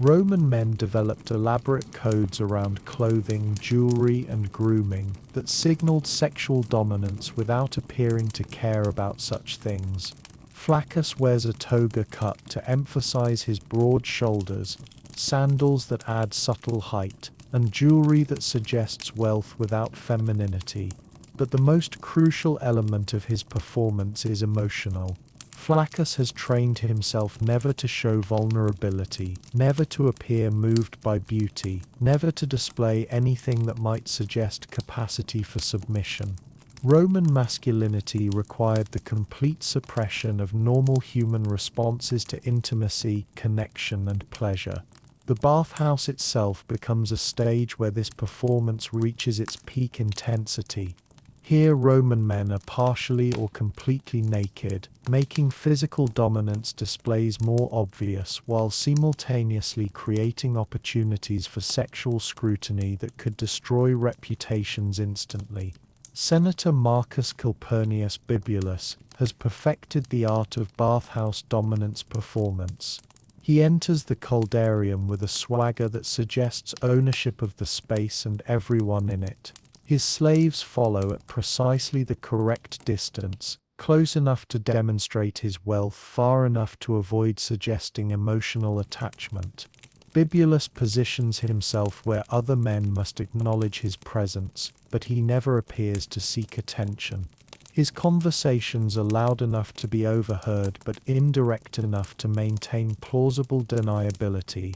Roman men developed elaborate codes around clothing, jewelry, and grooming that signaled sexual dominance without appearing to care about such things. Flaccus wears a toga cut to emphasize his broad shoulders, sandals that add subtle height, and jewelry that suggests wealth without femininity. But the most crucial element of his performance is emotional. Flaccus has trained himself never to show vulnerability, never to appear moved by beauty, never to display anything that might suggest capacity for submission. Roman masculinity required the complete suppression of normal human responses to intimacy, connection, and pleasure. The bathhouse itself becomes a stage where this performance reaches its peak intensity. Here Roman men are partially or completely naked, making physical dominance displays more obvious while simultaneously creating opportunities for sexual scrutiny that could destroy reputations instantly. Senator Marcus Calpurnius Bibulus has perfected the art of bathhouse dominance performance. He enters the caldarium with a swagger that suggests ownership of the space and everyone in it. His slaves follow at precisely the correct distance, close enough to demonstrate his wealth, far enough to avoid suggesting emotional attachment. Bibulus positions himself where other men must acknowledge his presence, but he never appears to seek attention. His conversations are loud enough to be overheard but indirect enough to maintain plausible deniability.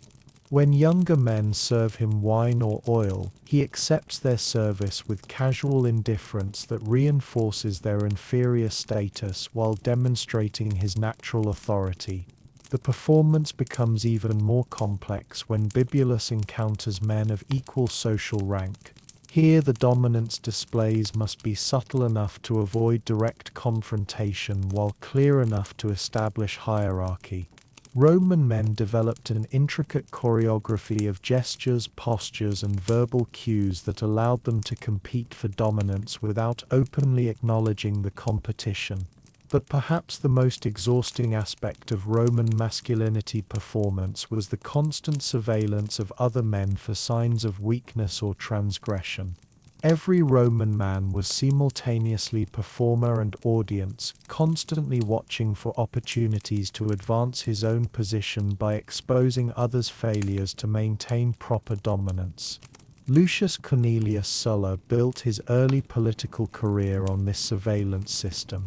When younger men serve him wine or oil, he accepts their service with casual indifference that reinforces their inferior status while demonstrating his natural authority. The performance becomes even more complex when Bibulus encounters men of equal social rank. Here the dominance displays must be subtle enough to avoid direct confrontation while clear enough to establish hierarchy. Roman men developed an intricate choreography of gestures, postures, and verbal cues that allowed them to compete for dominance without openly acknowledging the competition. But perhaps the most exhausting aspect of Roman masculinity performance was the constant surveillance of other men for signs of weakness or transgression. Every Roman man was simultaneously performer and audience, constantly watching for opportunities to advance his own position by exposing others' failures to maintain proper dominance. Lucius Cornelius Sulla built his early political career on this surveillance system.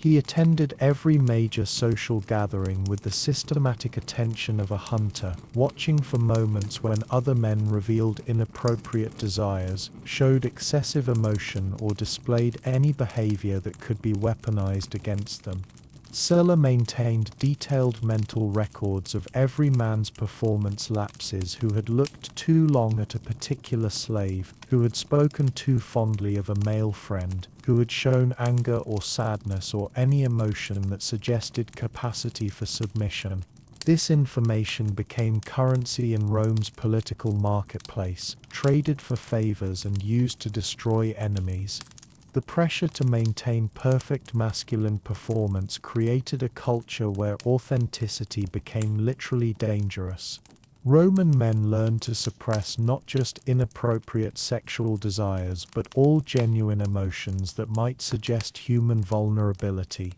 He attended every major social gathering with the systematic attention of a hunter, watching for moments when other men revealed inappropriate desires, showed excessive emotion, or displayed any behavior that could be weaponized against them. Sulla maintained detailed mental records of every man's performance lapses who had looked too long at a particular slave, who had spoken too fondly of a male friend, who had shown anger or sadness or any emotion that suggested capacity for submission. This information became currency in Rome's political marketplace, traded for favors and used to destroy enemies. The pressure to maintain perfect masculine performance created a culture where authenticity became literally dangerous. Roman men learned to suppress not just inappropriate sexual desires but all genuine emotions that might suggest human vulnerability.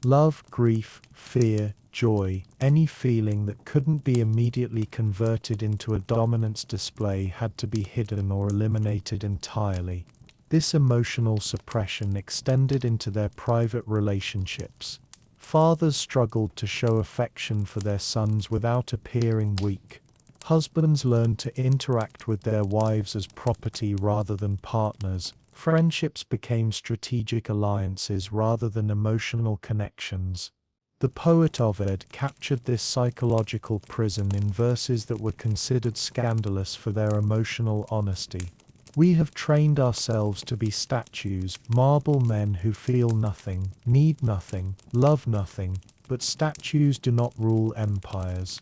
Love, grief, fear, joy, any feeling that couldn't be immediately converted into a dominance display had to be hidden or eliminated entirely. This emotional suppression extended into their private relationships. Fathers struggled to show affection for their sons without appearing weak. Husbands learned to interact with their wives as property rather than partners. Friendships became strategic alliances rather than emotional connections. The poet Ovid captured this psychological prison in verses that were considered scandalous for their emotional honesty. We have trained ourselves to be statues, marble men who feel nothing, need nothing, love nothing, but statues do not rule empires.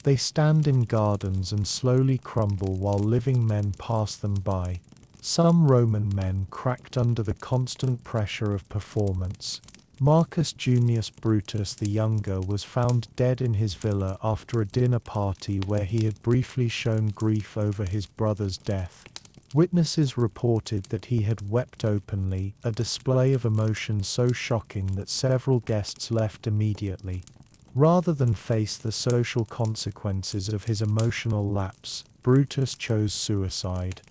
They stand in gardens and slowly crumble while living men pass them by. Some Roman men cracked under the constant pressure of performance. Marcus Junius Brutus the Younger was found dead in his villa after a dinner party where he had briefly shown grief over his brother's death. Witnesses reported that he had wept openly, a display of emotion so shocking that several guests left immediately. Rather than face the social consequences of his emotional lapse, Brutus chose suicide.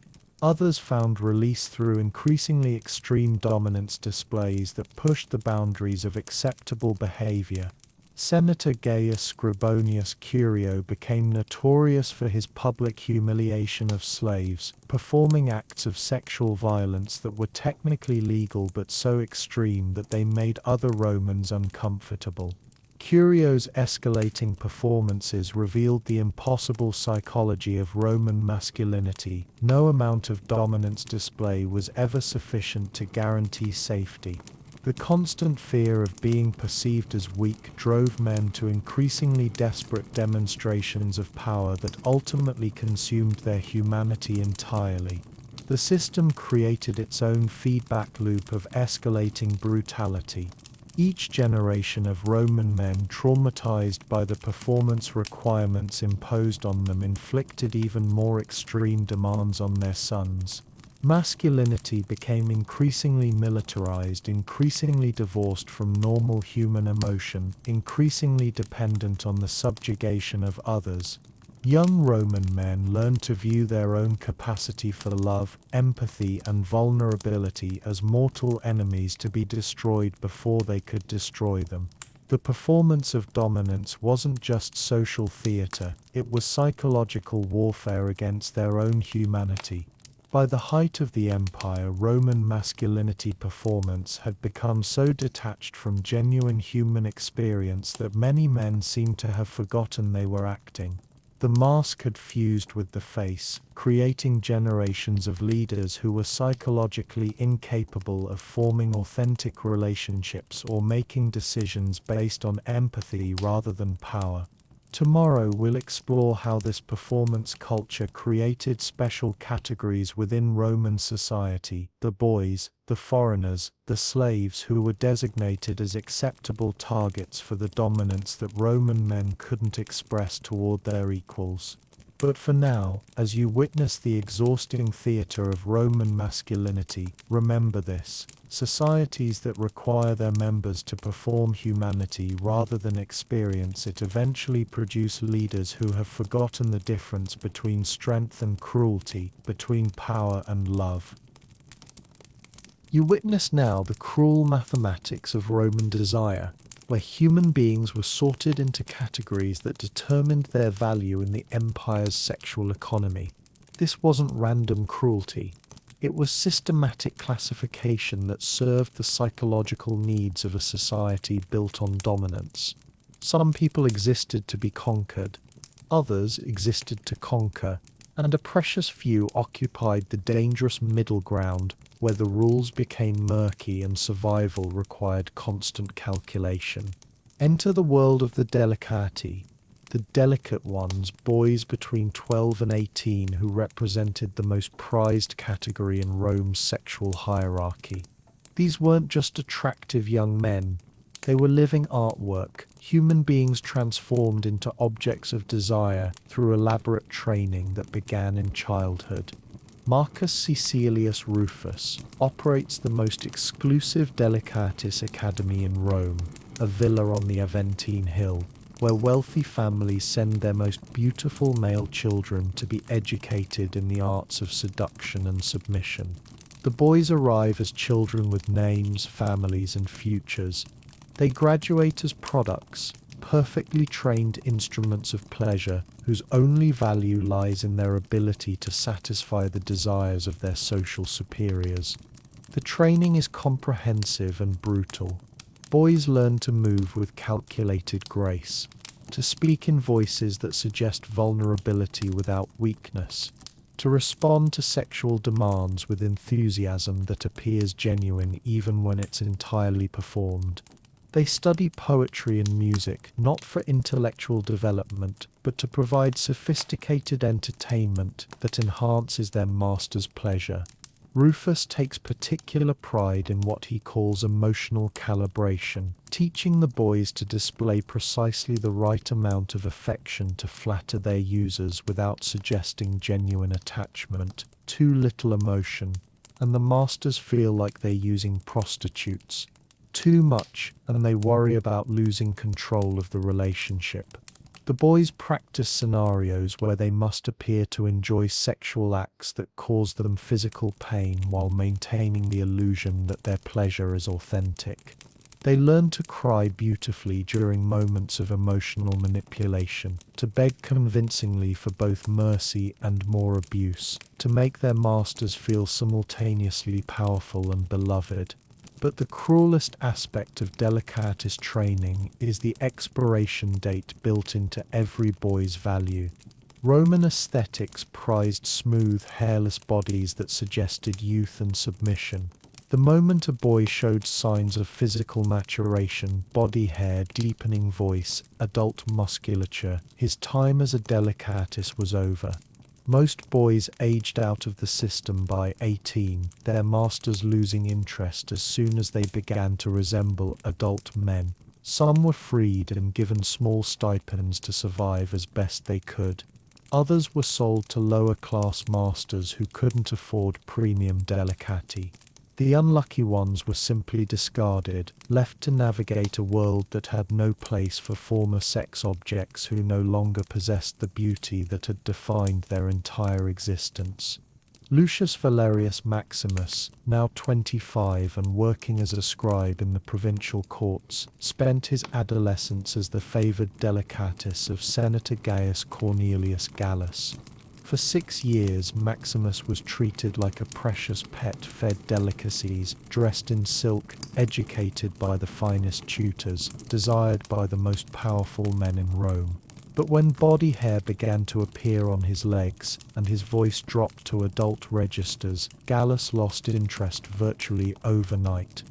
Others found release through increasingly extreme dominance displays that pushed the boundaries of acceptable behavior. Senator Gaius Scribonius Curio became notorious for his public humiliation of slaves, performing acts of sexual violence that were technically legal but so extreme that they made other Romans uncomfortable. Curio's escalating performances revealed the impossible psychology of Roman masculinity. No amount of dominance display was ever sufficient to guarantee safety. The constant fear of being perceived as weak drove men to increasingly desperate demonstrations of power that ultimately consumed their humanity entirely. The system created its own feedback loop of escalating brutality. Each generation of Roman men traumatized by the performance requirements imposed on them inflicted even more extreme demands on their sons. Masculinity became increasingly militarized, increasingly divorced from normal human emotion, increasingly dependent on the subjugation of others. Young Roman men learned to view their own capacity for love, empathy, and vulnerability as mortal enemies to be destroyed before they could destroy them. The performance of dominance wasn't just social theatre, it was psychological warfare against their own humanity. By the height of the empire, Roman masculinity performance had become so detached from genuine human experience that many men seemed to have forgotten they were acting. The mask had fused with the face, creating generations of leaders who were psychologically incapable of forming authentic relationships or making decisions based on empathy rather than power. Tomorrow we'll explore how this performance culture created special categories within Roman society: the boys, the foreigners, the slaves, who were designated as acceptable targets for the dominance that Roman men couldn't express toward their equals. But for now, as you witness the exhausting theatre of Roman masculinity, remember this: societies that require their members to perform humanity rather than experience it eventually produce leaders who have forgotten the difference between strength and cruelty, between power and love. You witness now the cruel mathematics of Roman desire, where human beings were sorted into categories that determined their value in the empire's sexual economy. This wasn't random cruelty. It was systematic classification that served the psychological needs of a society built on dominance. Some people existed to be conquered, others existed to conquer, and a precious few occupied the dangerous middle ground where the rules became murky and survival required constant calculation. Enter the world of the delicati, the delicate ones, boys between 12 and 18 who represented the most prized category in Rome's sexual hierarchy. These weren't just attractive young men, they were living artwork, human beings transformed into objects of desire through elaborate training that began in childhood. Marcus Caecilius Rufus operates the most exclusive Delicatis Academy in Rome, a villa on the Aventine Hill, where wealthy families send their most beautiful male children to be educated in the arts of seduction and submission. The boys arrive as children with names, families, and futures. They graduate as products, perfectly trained instruments of pleasure, whose only value lies in their ability to satisfy the desires of their social superiors. The training is comprehensive and brutal. Boys learn to move with calculated grace, to speak in voices that suggest vulnerability without weakness, to respond to sexual demands with enthusiasm that appears genuine even when it's entirely performed. They study poetry and music, not for intellectual development, but to provide sophisticated entertainment that enhances their master's pleasure. Rufus takes particular pride in what he calls emotional calibration, teaching the boys to display precisely the right amount of affection to flatter their users without suggesting genuine attachment. Too little emotion, and the masters feel like they're using prostitutes. Too much, and they worry about losing control of the relationship. The boys practice scenarios where they must appear to enjoy sexual acts that cause them physical pain while maintaining the illusion that their pleasure is authentic. They learn to cry beautifully during moments of emotional manipulation, to beg convincingly for both mercy and more abuse, to make their masters feel simultaneously powerful and beloved. But the cruelest aspect of Delicatis training is the expiration date built into every boy's value. Roman aesthetics prized smooth, hairless bodies that suggested youth and submission. The moment a boy showed signs of physical maturation, body hair, deepening voice, adult musculature, his time as a Delicatis was over. Most boys aged out of the system by 18, their masters losing interest as soon as they began to resemble adult men. Some were freed and given small stipends to survive as best they could. Others were sold to lower-class masters who couldn't afford premium delicati. The unlucky ones were simply discarded, left to navigate a world that had no place for former sex objects who no longer possessed the beauty that had defined their entire existence. Lucius Valerius Maximus, now 25 and working as a scribe in the provincial courts, spent his adolescence as the favored delicatus of Senator Gaius Cornelius Gallus. For 6 years, Maximus was treated like a precious pet, fed delicacies, dressed in silk, educated by the finest tutors, desired by the most powerful men in Rome. But when body hair began to appear on his legs, and his voice dropped to adult registers, Gallus lost interest virtually overnight.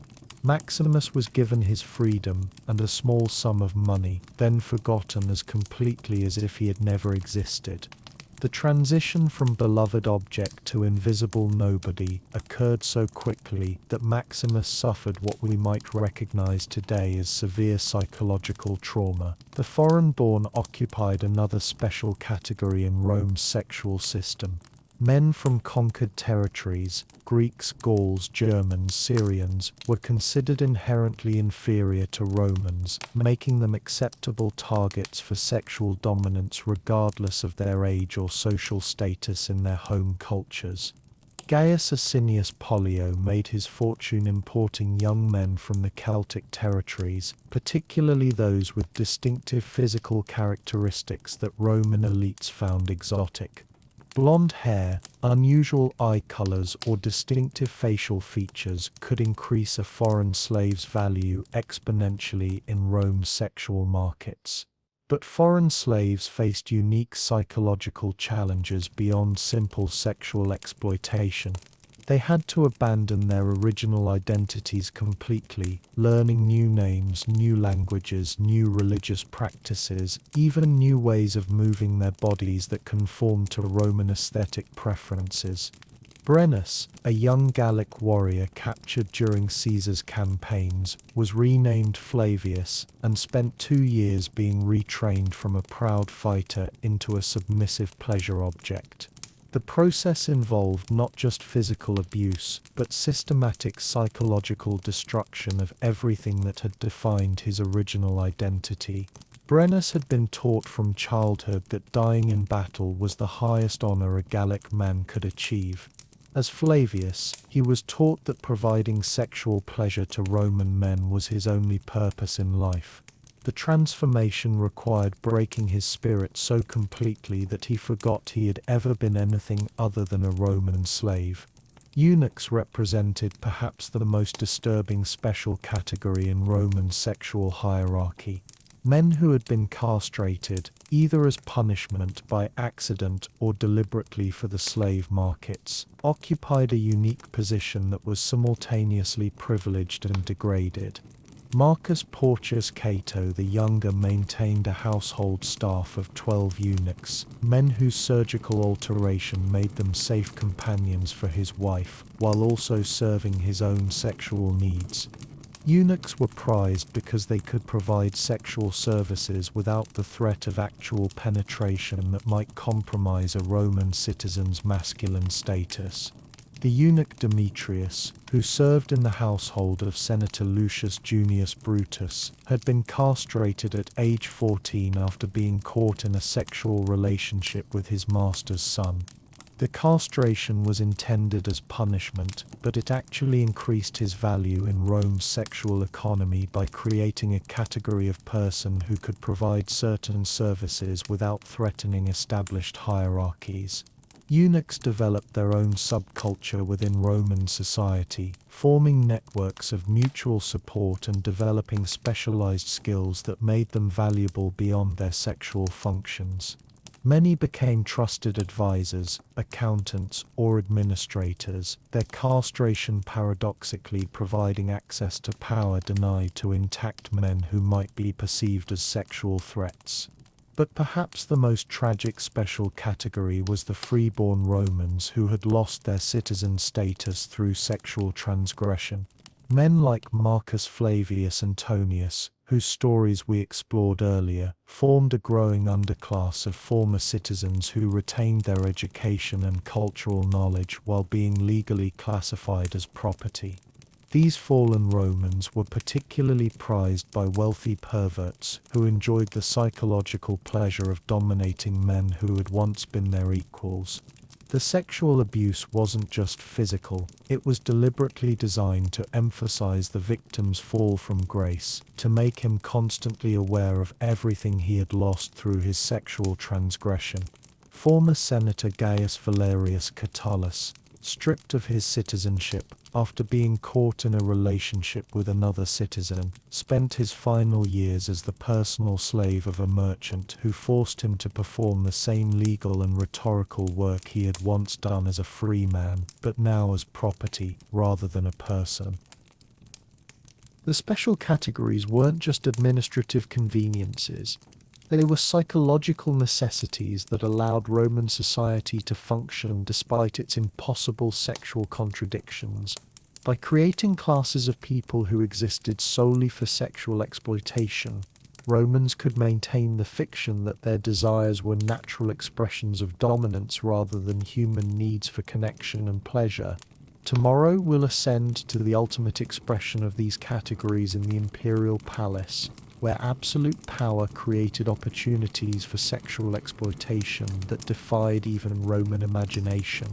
Maximus was given his freedom and a small sum of money, then forgotten as completely as if he had never existed. The transition from beloved object to invisible nobody occurred so quickly that Maximus suffered what we might recognize today as severe psychological trauma. The foreign-born occupied another special category in Rome's sexual system. Men from conquered territories, Greeks, Gauls, Germans, Syrians, were considered inherently inferior to Romans, making them acceptable targets for sexual dominance regardless of their age or social status in their home cultures. Gaius Asinius Pollio made his fortune importing young men from the Celtic territories, particularly those with distinctive physical characteristics that Roman elites found exotic. Blonde hair, unusual eye colors, or distinctive facial features could increase a foreign slave's value exponentially in Rome's sexual markets. But foreign slaves faced unique psychological challenges beyond simple sexual exploitation. They had to abandon their original identities completely, learning new names, new languages, new religious practices, even new ways of moving their bodies that conformed to Roman aesthetic preferences. Brennus, a young Gallic warrior captured during Caesar's campaigns, was renamed Flavius and spent 2 years being retrained from a proud fighter into a submissive pleasure object. The process involved not just physical abuse, but systematic psychological destruction of everything that had defined his original identity. Brennus had been taught from childhood that dying in battle was the highest honor a Gallic man could achieve. As Flavius, he was taught that providing sexual pleasure to Roman men was his only purpose in life. The transformation required breaking his spirit so completely that he forgot he had ever been anything other than a Roman slave. Eunuchs represented perhaps the most disturbing special category in Roman sexual hierarchy. Men who had been castrated, either as punishment by accident or deliberately for the slave markets, occupied a unique position that was simultaneously privileged and degraded. Marcus Porcius Cato the Younger maintained a household staff of 12 eunuchs, men whose surgical alteration made them safe companions for his wife, while also serving his own sexual needs. Eunuchs were prized because they could provide sexual services without the threat of actual penetration that might compromise a Roman citizen's masculine status. The eunuch Demetrius, who served in the household of Senator Lucius Junius Brutus, had been castrated at age 14 after being caught in a sexual relationship with his master's son. The castration was intended as punishment, but it actually increased his value in Rome's sexual economy by creating a category of person who could provide certain services without threatening established hierarchies. Eunuchs developed their own subculture within Roman society, forming networks of mutual support and developing specialized skills that made them valuable beyond their sexual functions. Many became trusted advisors, accountants, or administrators, their castration paradoxically providing access to power denied to intact men who might be perceived as sexual threats. But perhaps the most tragic special category was the freeborn Romans who had lost their citizen status through sexual transgression. Men like Marcus Flavius Antonius, whose stories we explored earlier, formed a growing underclass of former citizens who retained their education and cultural knowledge while being legally classified as property. These fallen Romans were particularly prized by wealthy perverts who enjoyed the psychological pleasure of dominating men who had once been their equals. The sexual abuse wasn't just physical, it was deliberately designed to emphasize the victim's fall from grace, to make him constantly aware of everything he had lost through his sexual transgression. Former Senator Gaius Valerius Catullus, stripped of his citizenship after being caught in a relationship with another citizen, spent his final years as the personal slave of a merchant who forced him to perform the same legal and rhetorical work he had once done as a free man, but now as property rather than a person. The special categories weren't just administrative conveniences. They were psychological necessities that allowed Roman society to function despite its impossible sexual contradictions. By creating classes of people who existed solely for sexual exploitation, Romans could maintain the fiction that their desires were natural expressions of dominance rather than human needs for connection and pleasure. Tomorrow we'll ascend to the ultimate expression of these categories in the imperial palace, where absolute power created opportunities for sexual exploitation that defied even Roman imagination.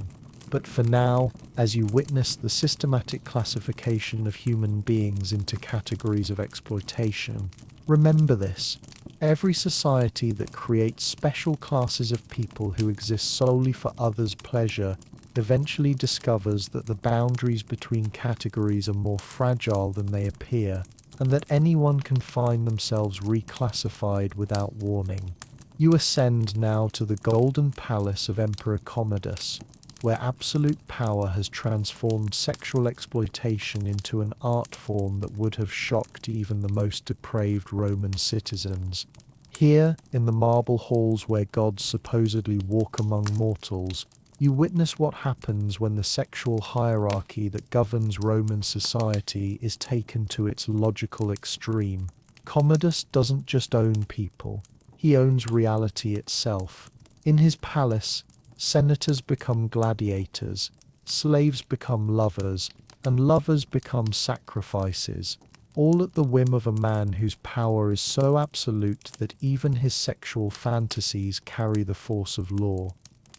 But for now, as you witness the systematic classification of human beings into categories of exploitation, remember this: every society that creates special classes of people who exist solely for others' pleasure eventually discovers that the boundaries between categories are more fragile than they appear, and that anyone can find themselves reclassified without warning. You ascend now to the golden palace of Emperor Commodus, where absolute power has transformed sexual exploitation into an art form that would have shocked even the most depraved Roman citizens. Here, in the marble halls where gods supposedly walk among mortals, you witness what happens when the sexual hierarchy that governs Roman society is taken to its logical extreme. Commodus doesn't just own people, he owns reality itself. In his palace, senators become gladiators, slaves become lovers, and lovers become sacrifices, all at the whim of a man whose power is so absolute that even his sexual fantasies carry the force of law.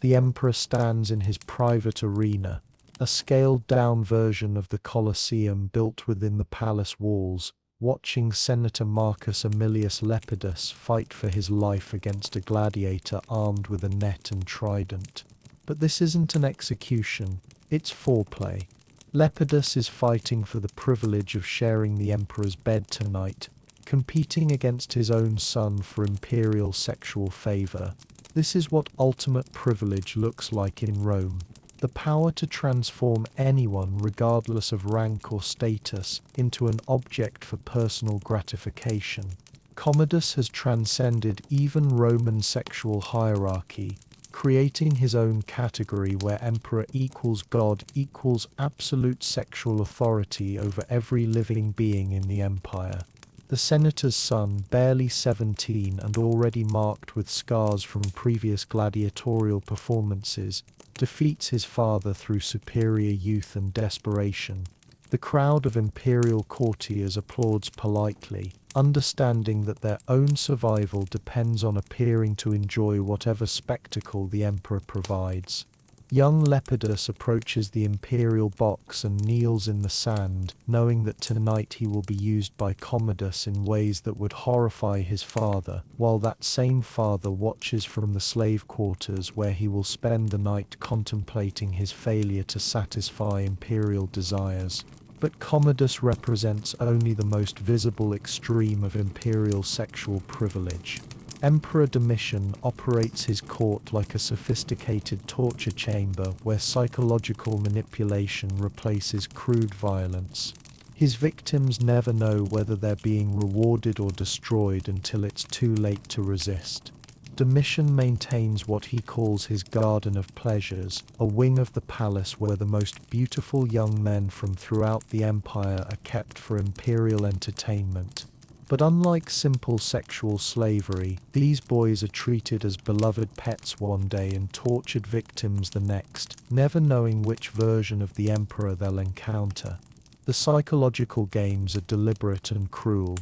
The emperor stands in his private arena, a scaled-down version of the Colosseum built within the palace walls, watching Senator Marcus Aemilius Lepidus fight for his life against a gladiator armed with a net and trident. But this isn't an execution, it's foreplay. Lepidus is fighting for the privilege of sharing the emperor's bed tonight, competing against his own son for imperial sexual favor. This is what ultimate privilege looks like in Rome: the power to transform anyone, regardless of rank or status, into an object for personal gratification. Commodus has transcended even Roman sexual hierarchy, creating his own category where emperor equals god equals absolute sexual authority over every living being in the empire. The senator's son, barely 17 and already marked with scars from previous gladiatorial performances, defeats his father through superior youth and desperation. The crowd of imperial courtiers applauds politely, understanding that their own survival depends on appearing to enjoy whatever spectacle the emperor provides. Young Lepidus approaches the imperial box and kneels in the sand, knowing that tonight he will be used by Commodus in ways that would horrify his father, while that same father watches from the slave quarters where he will spend the night contemplating his failure to satisfy imperial desires. But Commodus represents only the most visible extreme of imperial sexual privilege. Emperor Domitian operates his court like a sophisticated torture chamber where psychological manipulation replaces crude violence. His victims never know whether they're being rewarded or destroyed until it's too late to resist. Domitian maintains what he calls his Garden of Pleasures, a wing of the palace where the most beautiful young men from throughout the empire are kept for imperial entertainment. But unlike simple sexual slavery, these boys are treated as beloved pets one day and tortured victims the next, never knowing which version of the emperor they'll encounter. The psychological games are deliberate and cruel.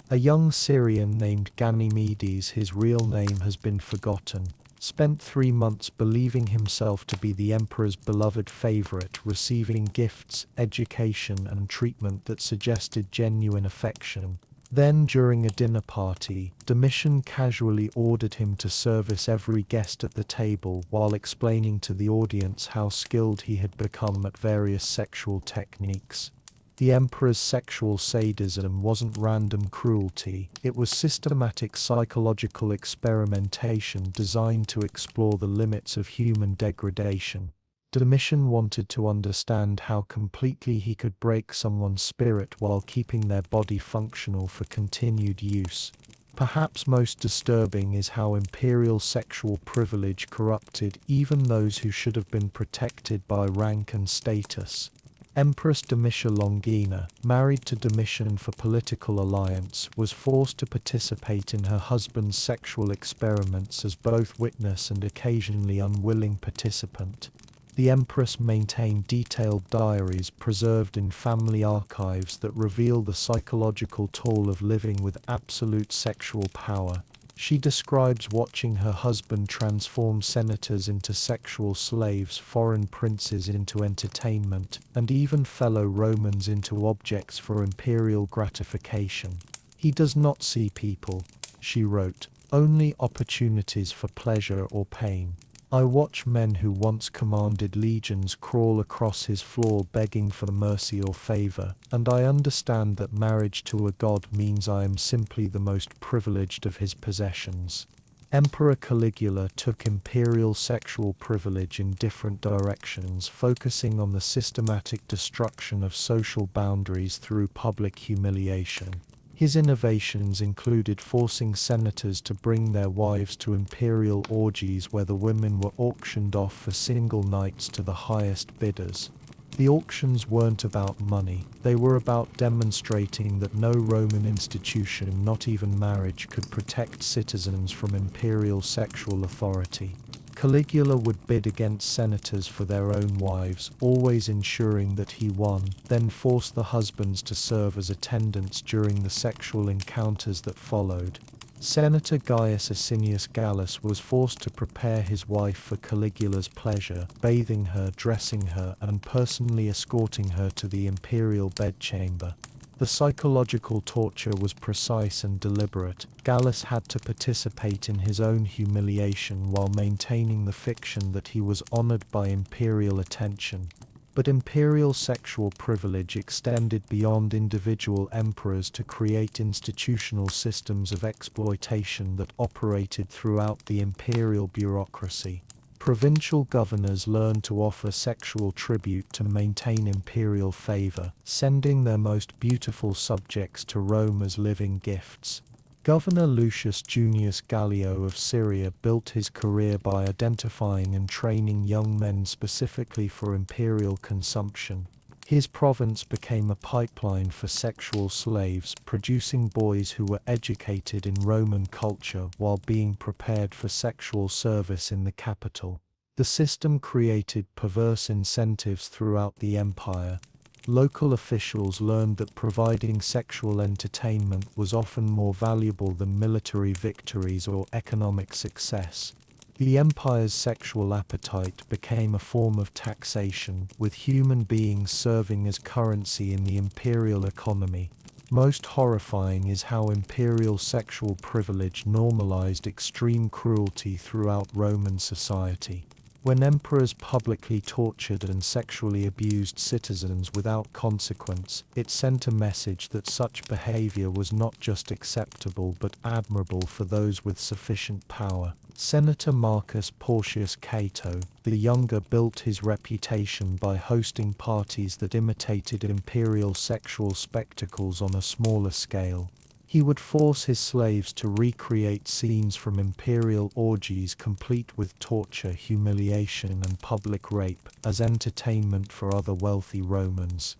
A young Syrian named Ganymedes, his real name has been forgotten, spent 3 months believing himself to be the emperor's beloved favorite, receiving gifts, education, and treatment that suggested genuine affection. Then, during a dinner party, Domitian casually ordered him to service every guest at the table while explaining to the audience how skilled he had become at various sexual techniques. The emperor's sexual sadism wasn't random cruelty, it was systematic psychological experimentation designed to explore the limits of human degradation. Domitian wanted to understand how completely he could break someone's spirit while keeping their body functional for continued use. Perhaps most disturbing is how imperial sexual privilege corrupted even those who should have been protected by rank and status. Empress Domitia Longina, married to Domitian for political alliance, was forced to participate in her husband's sexual experiments as both witness and occasionally unwilling participant. The empress maintained detailed diaries preserved in family archives that reveal the psychological toll of living with absolute sexual power. She describes watching her husband transform senators into sexual slaves, foreign princes into entertainment, and even fellow Romans into objects for imperial gratification. "He does not see people," she wrote, "only opportunities for pleasure or pain. I watch men who once commanded legions crawl across his floor begging for mercy or favor, and I understand that marriage to a god means I am simply the most privileged of his possessions." Emperor Caligula took imperial sexual privilege in different directions, focusing on the systematic destruction of social boundaries through public humiliation. His innovations included forcing senators to bring their wives to imperial orgies where the women were auctioned off for single nights to the highest bidders. The auctions weren't about money, they were about demonstrating that no Roman institution, not even marriage, could protect citizens from imperial sexual authority. Caligula would bid against senators for their own wives, always ensuring that he won, then force the husbands to serve as attendants during the sexual encounters that followed. Senator Gaius Asinius Gallus was forced to prepare his wife for Caligula's pleasure, bathing her, dressing her, and personally escorting her to the imperial bedchamber. The psychological torture was precise and deliberate. Gallus had to participate in his own humiliation while maintaining the fiction that he was honored by imperial attention. But imperial sexual privilege extended beyond individual emperors to create institutional systems of exploitation that operated throughout the imperial bureaucracy. Provincial governors learned to offer sexual tribute to maintain imperial favor, sending their most beautiful subjects to Rome as living gifts. Governor Lucius Junius Gallio of Syria built his career by identifying and training young men specifically for imperial consumption. His province became a pipeline for sexual slaves, producing boys who were educated in Roman culture while being prepared for sexual service in the capital. The system created perverse incentives throughout the empire. Local officials learned that providing sexual entertainment was often more valuable than military victories or economic success. The empire's sexual appetite became a form of taxation, with human beings serving as currency in the imperial economy. Most horrifying is how imperial sexual privilege normalized extreme cruelty throughout Roman society. When emperors publicly tortured and sexually abused citizens without consequence, it sent a message that such behavior was not just acceptable but admirable for those with sufficient power. Senator Marcus Porcius Cato, the younger, built his reputation by hosting parties that imitated imperial sexual spectacles on a smaller scale. He would force his slaves to recreate scenes from imperial orgies complete with torture, humiliation, and public rape as entertainment for other wealthy Romans.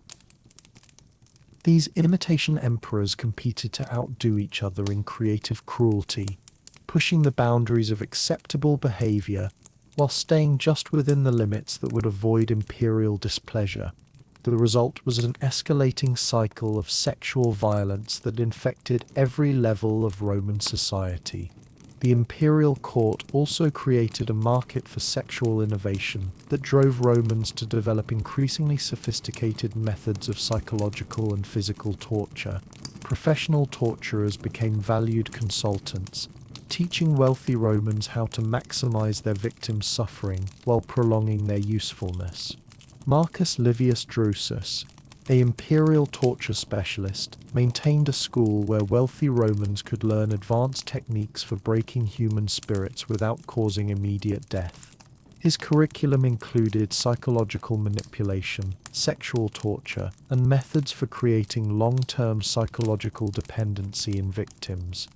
These imitation emperors competed to outdo each other in creative cruelty, pushing the boundaries of acceptable behavior while staying just within the limits that would avoid imperial displeasure. The result was an escalating cycle of sexual violence that infected every level of Roman society. The imperial court also created a market for sexual innovation that drove Romans to develop increasingly sophisticated methods of psychological and physical torture. Professional torturers became valued consultants, teaching wealthy Romans how to maximize their victims' suffering while prolonging their usefulness. Marcus Livius Drusus, an imperial torture specialist, maintained a school where wealthy Romans could learn advanced techniques for breaking human spirits without causing immediate death. His curriculum included psychological manipulation, sexual torture, and methods for creating long-term psychological dependency in victims.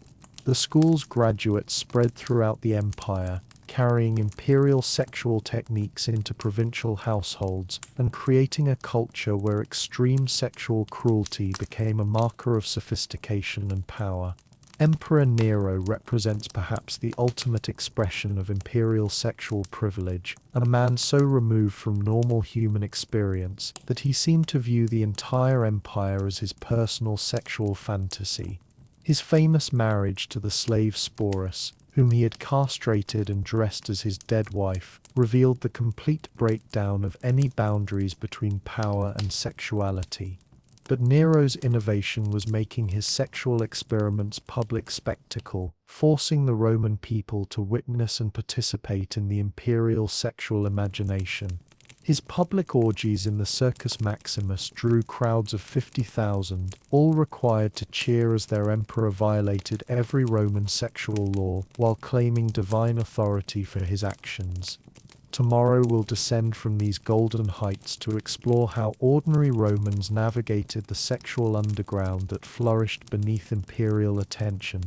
The school's graduates spread throughout the empire, carrying imperial sexual techniques into provincial households and creating a culture where extreme sexual cruelty became a marker of sophistication and power. Emperor Nero represents perhaps the ultimate expression of imperial sexual privilege, a man so removed from normal human experience that he seemed to view the entire empire as his personal sexual fantasy. His famous marriage to the slave Sporus, whom he had castrated and dressed as his dead wife, revealed the complete breakdown of any boundaries between power and sexuality. But Nero's innovation was making his sexual experiments public spectacle, forcing the Roman people to witness and participate in the imperial sexual imagination. His public orgies in the Circus Maximus drew crowds of 50,000, all required to cheer as their emperor violated every Roman sexual law while claiming divine authority for his actions. Tomorrow we'll descend from these golden heights to explore how ordinary Romans navigated the sexual underground that flourished beneath imperial attention.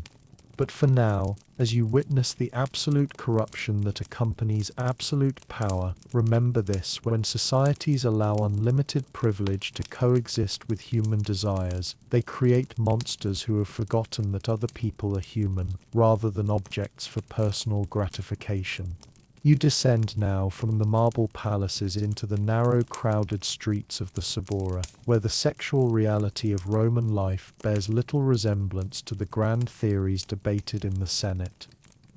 But for now, as you witness the absolute corruption that accompanies absolute power, remember this: when societies allow unlimited privilege to coexist with human desires, they create monsters who have forgotten that other people are human, rather than objects for personal gratification. You descend now from the marble palaces into the narrow, crowded streets of the Suburra, where the sexual reality of Roman life bears little resemblance to the grand theories debated in the Senate.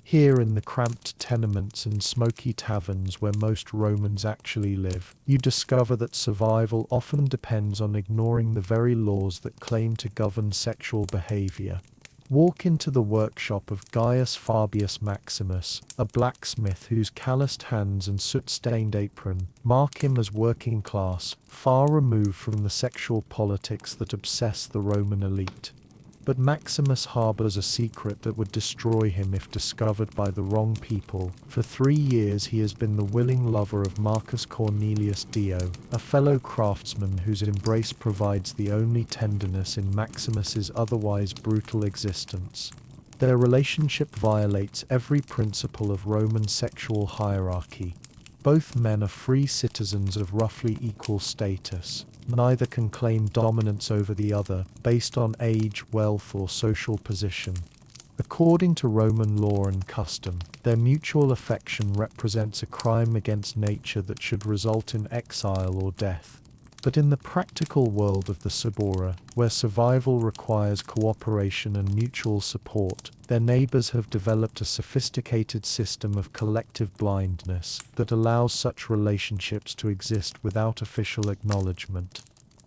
Here, in the cramped tenements and smoky taverns where most Romans actually live, you discover that survival often depends on ignoring the very laws that claim to govern sexual behavior. Walk into the workshop of Gaius Fabius Maximus, a blacksmith whose calloused hands and soot-stained apron mark him as working class, far removed from the sexual politics that obsess the Roman elite. But Maximus harbors a secret that would destroy him if discovered by the wrong people. For 3 years he has been the willing lover of Marcus Cornelius Dio, a fellow craftsman whose embrace provides the only tenderness in Maximus's otherwise brutal existence. Their relationship violates every principle of Roman sexual hierarchy. Both men are free citizens of roughly equal status. Neither can claim dominance over the other, based on age, wealth, or social position. According to Roman law and custom, their mutual affection represents a crime against nature that should result in exile or death. But in the practical world of the Suburra, where survival requires cooperation and mutual support, their neighbors have developed a sophisticated system of collective blindness that allows such relationships to exist without official acknowledgement.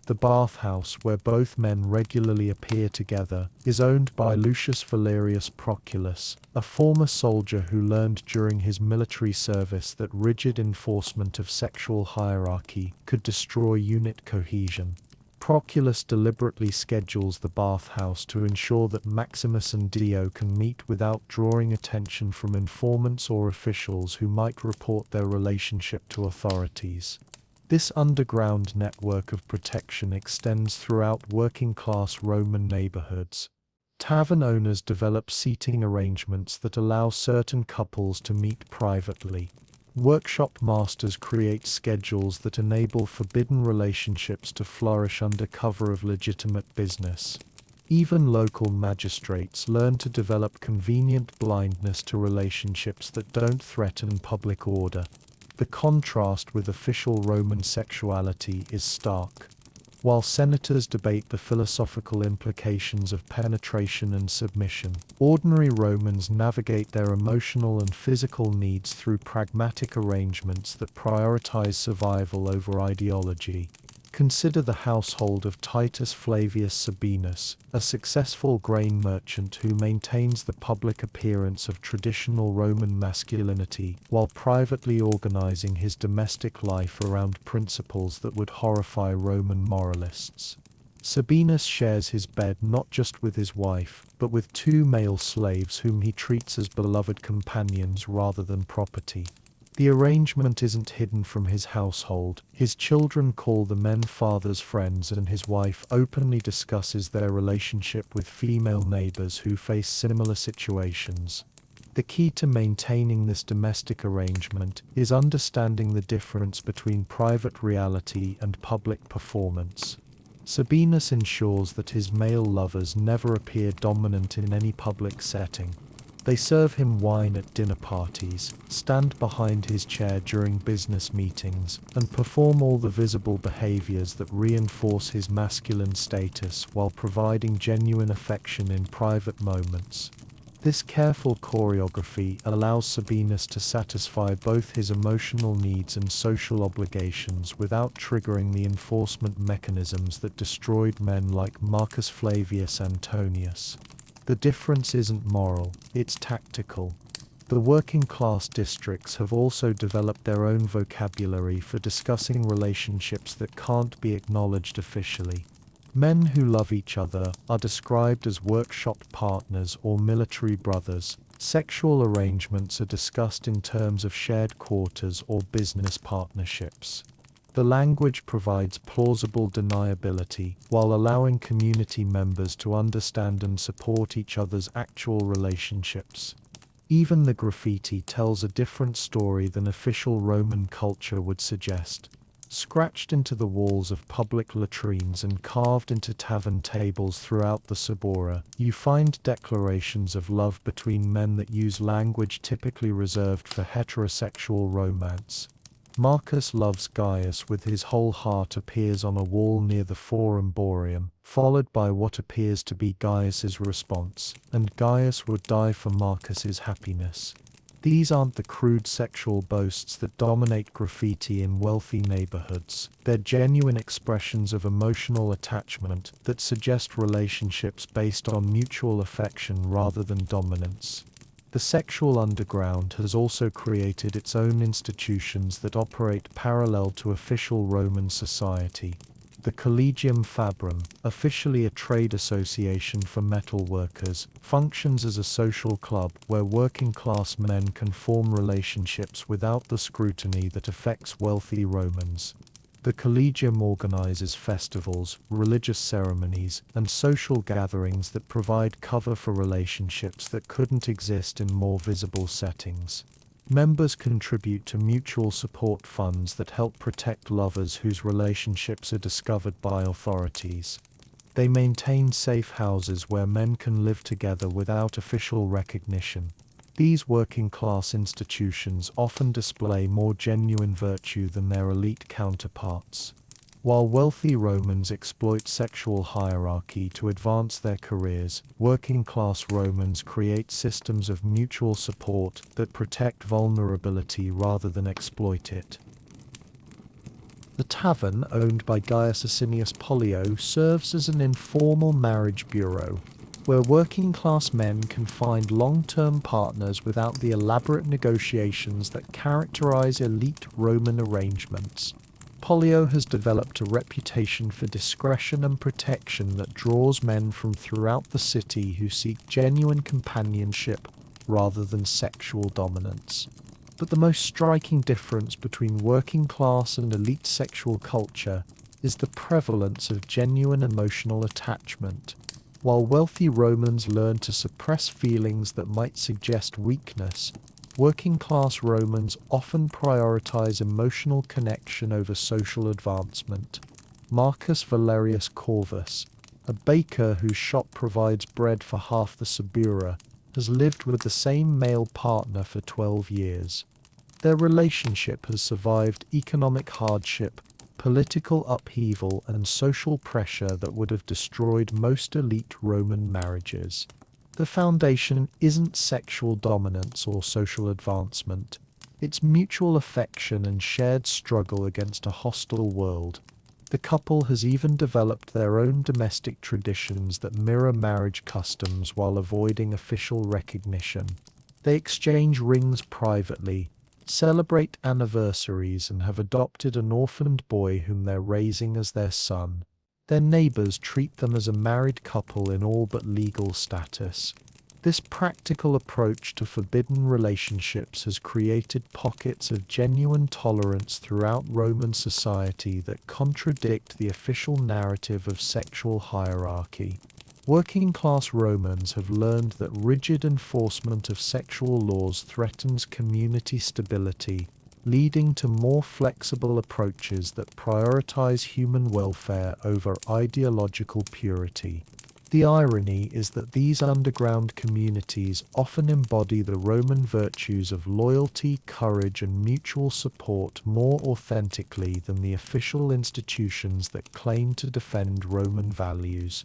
The bathhouse, where both men regularly appear together, is owned by Lucius Valerius Proculus, a former soldier who learned during his military service that rigid enforcement of sexual hierarchy could destroy unit cohesion. Proculus deliberately schedules the bathhouse to ensure that Maximus and Dio can meet without drawing attention from informants or officials who might report their relationship to authorities. This underground network of protection extends throughout working-class Roman neighborhoods. Tavern owners develop seating arrangements that allow certain couples to meet privately. Workshop masters create schedules that enable forbidden relationships to flourish under cover of legitimate business. Even local magistrates learn to develop convenient blindness to relationships that don't threaten public order. The contrast with official Roman sexuality is stark. while senators debate the philosophical implications of penetration and submission. Ordinary Romans navigate their emotional and physical needs through pragmatic arrangements that prioritize survival over ideology. Consider the household of Titus Flavius Sabinus, a successful grain merchant who maintains the public appearance of traditional Roman masculinity while privately organizing his domestic life around principles that would horrify Roman moralists. Sabinus shares his bed not just with his wife, but with two male slaves whom he treats as beloved companions rather than property. The arrangement isn't hidden from his household. His children call the men father's friends, and his wife openly discusses their relationship with female neighbors who face similar situations. The key to maintaining this domestic arrangement is understanding the difference between private reality and public performance. Sabinus ensures that his male lovers never appear dominant in any public setting. They serve him wine at dinner parties, stand behind his chair during business meetings, and perform all the visible behaviors that reinforce his masculine status while providing genuine affection in private moments. This careful choreography allows Sabinus to satisfy both his emotional needs and social obligations without triggering the enforcement mechanisms that destroyed men like Marcus Flavius Antonius. The difference isn't moral, it's tactical. The working class districts have also developed their own vocabulary for discussing relationships that can't be acknowledged officially. Men who love each other are described as workshop partners or military brothers. Sexual arrangements are discussed in terms of shared quarters or business partnerships. The language provides plausible deniability while allowing community members to understand and support each other's actual relationships. Even the graffiti tells a different story than official Roman culture would suggest. Scratched into the walls of public latrines and carved into tavern tables throughout the Suburra, you find declarations of love between men that use language typically reserved for heterosexual romance. Marcus loves Gaius with his whole heart appears on a wall near the Forum Boarium, followed by what appears to be Gaius's response, and Gaius would die for Marcus's happiness. These aren't the crude sexual boasts that dominate graffiti in wealthy neighborhoods. They're genuine expressions of emotional attachment that suggest relationships based on mutual affection rather than dominance. The sexual underground has also created its own institutions that operate parallel to official Roman society. The Collegium Fabrum, officially a trade association for metal workers, functions as a social club where working-class men can form relationships without the scrutiny that affects wealthy Romans. The Collegium organizes festivals, religious ceremonies, and social gatherings that provide cover for relationships that couldn't exist in more visible settings. Members contribute to mutual support funds that help protect lovers whose relationships are discovered by authorities. They maintain safe houses where men can live together without official recognition. These working-class institutions often display more genuine virtue than their elite counterparts. While wealthy Romans exploit sexual hierarchy to advance their careers, working-class Romans create systems of mutual support that protect vulnerability rather than exploit it. The tavern, owned by Gaius Asinius Pollio, serves as an informal marriage bureau, where working-class men can find long-term partners without the elaborate negotiations that characterize elite Roman arrangements. Pollio has developed a reputation for discretion and protection that draws men from throughout the city who seek genuine companionship rather than sexual dominance. But the most striking difference between working-class and elite sexual culture is the prevalence of genuine emotional attachment. While wealthy Romans learned to suppress feelings that might suggest weakness, working-class Romans often prioritize emotional connection over social advancement. Marcus Valerius Corvus, a baker whose shop provides bread for half the Suburra, has lived with the same male partner for 12 years. Their relationship has survived economic hardship, political upheaval and social pressure that would have destroyed most elite Roman marriages. The foundation isn't sexual dominance or social advancement. It's mutual affection and shared struggle against a hostile world. The couple has even developed their own domestic traditions that mirror marriage customs while avoiding official recognition. They exchange rings privately, celebrate anniversaries, and have adopted an orphaned boy whom they're raising as their son. Their neighbors treat them as a married couple in all but legal status. This practical approach to forbidden relationships has created pockets of genuine tolerance throughout Roman society that contradict the official narrative of sexual hierarchy. Working-class Romans have learned that rigid enforcement of sexual laws threatens community stability, leading to more flexible approaches that prioritize human welfare over ideological purity. The irony is that these underground communities often embody the Roman virtues of loyalty, courage, and mutual support more authentically than the official institutions that claim to defend Roman values.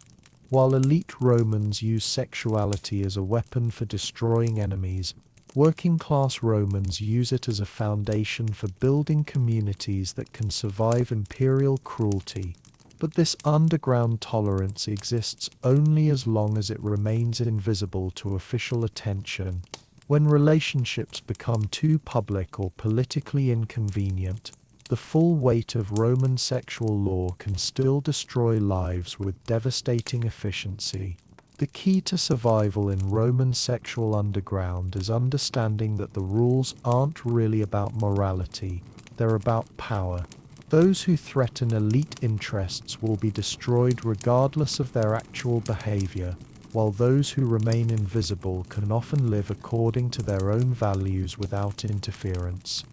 While elite Romans use sexuality as a weapon for destroying enemies, working-class Romans use it as a foundation for building communities that can survive imperial cruelty. But this underground tolerance exists only as long as it remains invisible to official attention. When relationships become too public or politically inconvenient, the full weight of Roman sexual law can still destroy lives with devastating efficiency. The key to survival in Roman sexual underground is understanding that the rules aren't really about morality, they're about power. Those who threaten elite interests will be destroyed regardless of their actual behavior, while those who remain invisible can often live according to their own values without interference.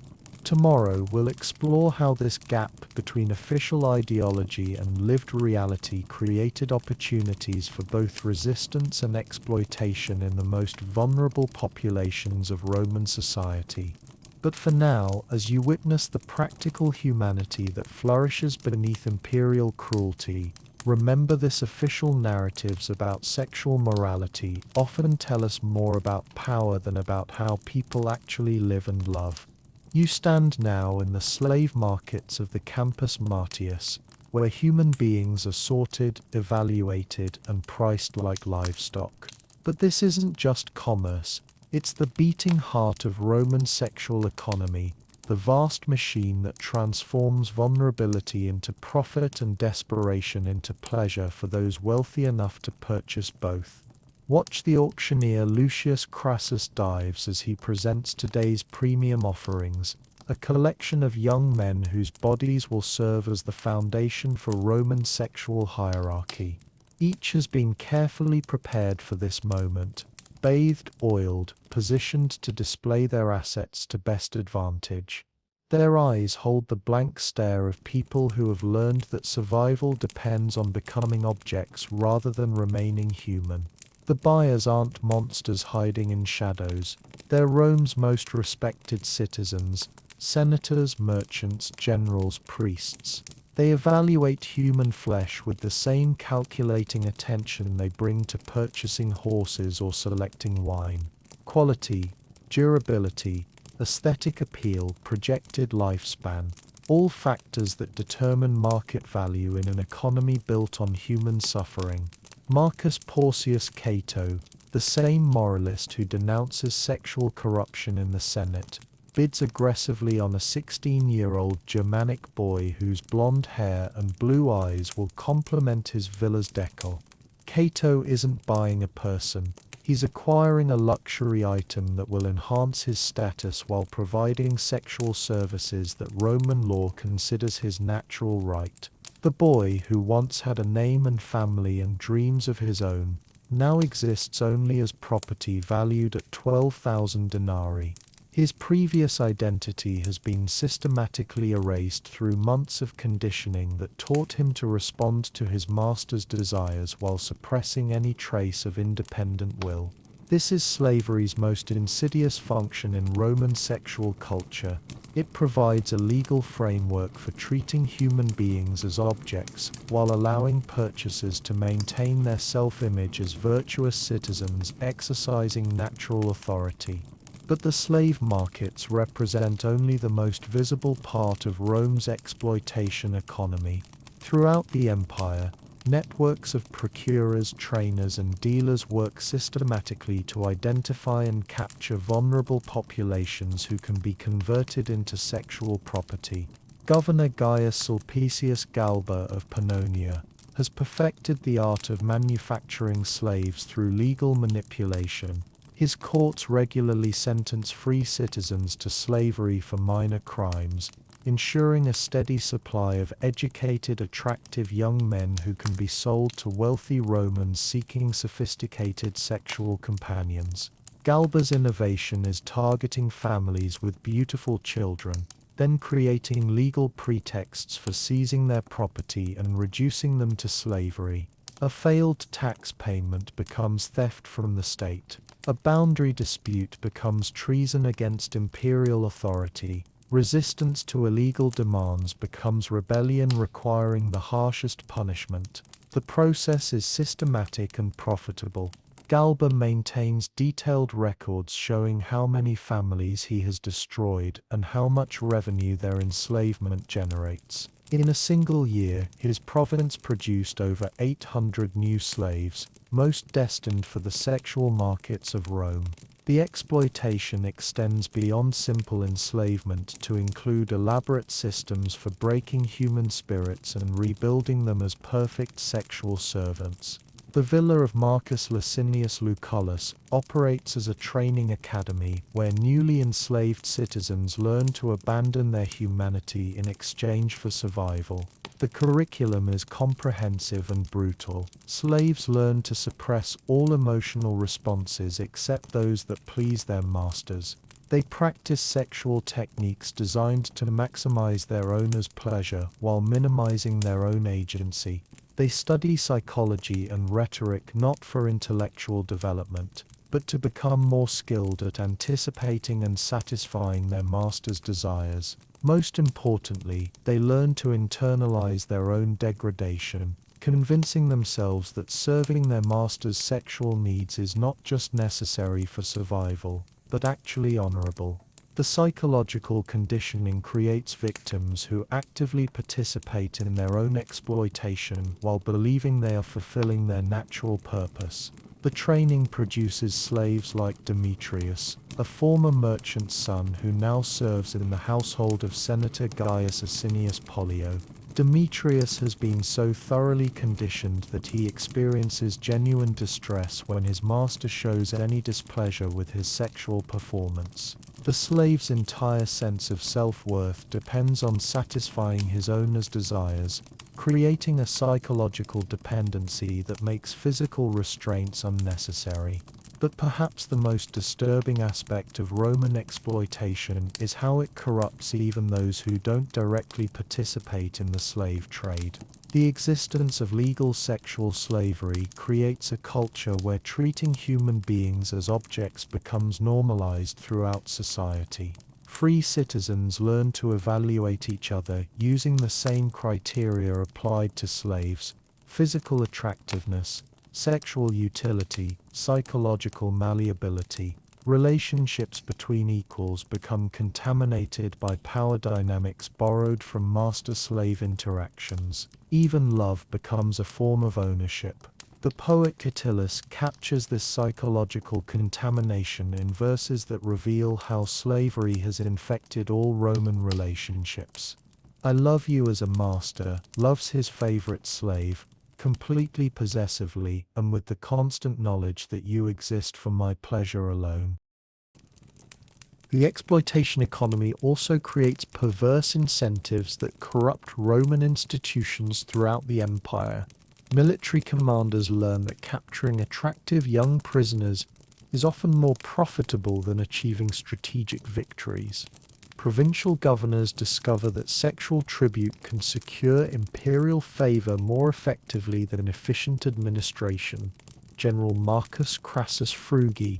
Tomorrow we'll explore how this gap between official ideology and lived reality created opportunities for both resistance and exploitation in the most vulnerable populations of Roman society. But for now, as you witness the practical humanity that flourishes beneath imperial cruelty, remember this: official narratives about sexual morality often tell us more about power than about how people actually live and love. You stand now in the slave markets of the Campus Martius, where human beings are sorted, evaluated, and priced like livestock. But this isn't just commerce. It's the beating heart of Roman sexual economy, the vast machine that transforms vulnerability into profit and desperation into pleasure for those wealthy enough to purchase both. Watch the auctioneer Lucius Crassus dives as he presents today's premium offerings, a collection of young men whose bodies will serve as the foundation for Roman sexual hierarchy. Each has been carefully prepared for this moment, bathed, oiled, positioned to display their assets to best advantage. Their eyes hold the blank stare of people who have learned that survival depends on becoming objects rather than remaining human. The buyers aren't monsters hiding in shadows. They're Rome's most respected citizens, senators, merchants, generals, priests. They evaluate human flesh with the same calculating attention they bring to purchasing horses or selecting wine. Quality, durability, aesthetic appeal, projected lifespan, all factors that determine market value in an economy built on human suffering. Marcus Porcius Cato, the same moralist who denounces sexual corruption in the Senate, bids aggressively on a 16-year-old Germanic boy whose blonde hair and blue eyes will complement his villa's decor. Cato isn't buying a person, he's acquiring a luxury item that will enhance his status while providing sexual services that Roman law considers his natural right. The boy, who once had a name and family and dreams of his own, now exists only as property valued at 12,000 denarii. His previous identity has been systematically erased through months of conditioning that taught him to respond to his master's desires while suppressing any trace of independent will. This is slavery's most insidious function in Roman sexual culture. It provides a legal framework for treating human beings as objects while allowing purchasers to maintain their self-image as virtuous citizens exercising natural authority. But the slave markets represent only the most visible part of Rome's exploitation economy. Throughout the empire, networks of procurers, trainers, and dealers work systematically to identify and capture vulnerable populations who can be converted into sexual property. Governor Gaius Sulpicius Galba of Pannonia has perfected the art of manufacturing slaves through legal manipulation. His courts regularly sentence free citizens to slavery for minor crimes, ensuring a steady supply of educated, attractive young men who can be sold to wealthy Romans seeking sophisticated sexual companions. Galba's innovation is targeting families with beautiful children, then creating legal pretexts for seizing their property and reducing them to slavery. A failed tax payment becomes theft from the state. A boundary dispute becomes treason against imperial authority. Resistance to illegal demands becomes rebellion requiring the harshest punishment. The process is systematic and profitable. Galba maintains detailed records showing how many families he has destroyed and how much revenue their enslavement generates. In a single year, his province produced over 800 new slaves, most destined for the sexual markets of Rome. The exploitation extends beyond simple enslavement to include elaborate systems for breaking human spirits and rebuilding them as perfect sexual servants. The villa of Marcus Licinius Lucullus operates as a training academy where newly enslaved citizens learn to abandon their humanity in exchange for survival. The curriculum is comprehensive and brutal. Slaves learn to suppress all emotional responses except those that please their masters. They practice sexual techniques designed to maximize their owner's pleasure while minimizing their own agency. They study psychology and rhetoric not for intellectual development, but to become more skilled at anticipating and satisfying their master's desires. Most importantly, they learn to internalize their own degradation, convincing themselves that serving their master's sexual needs is not just necessary for survival, but actually honorable. The psychological conditioning creates victims who actively participate in their own exploitation while believing they are fulfilling their natural purpose. The training produces slaves like Demetrius, a former merchant's son who now serves in the household of Senator Gaius Asinius Pollio. Demetrius has been so thoroughly conditioned that he experiences genuine distress when his master shows any displeasure with his sexual performance. The slave's entire sense of self-worth depends on satisfying his owner's desires, creating a psychological dependency that makes physical restraints unnecessary. But perhaps the most disturbing aspect of Roman exploitation is how it corrupts even those who don't directly participate in the slave trade. The existence of legal sexual slavery creates a culture where treating human beings as objects becomes normalized throughout society. Free citizens learn to evaluate each other using the same criteria applied to slaves: physical attractiveness, sexual utility, psychological malleability. Relationships between equals become contaminated by power dynamics borrowed from master-slave interactions. Even love becomes a form of ownership. The poet Catullus captures this psychological contamination in verses that reveal how slavery has infected all Roman relationships. I love you as a master loves his favorite slave, completely possessively and with the constant knowledge that you exist for my pleasure alone. The exploitation economy also creates perverse incentives that corrupt Roman institutions throughout the empire. Military commanders learn that capturing attractive young prisoners is often more profitable than achieving strategic victories. Provincial governors discover that sexual tribute can secure imperial favor more effectively than efficient administration. General Marcus Crassus Frugi,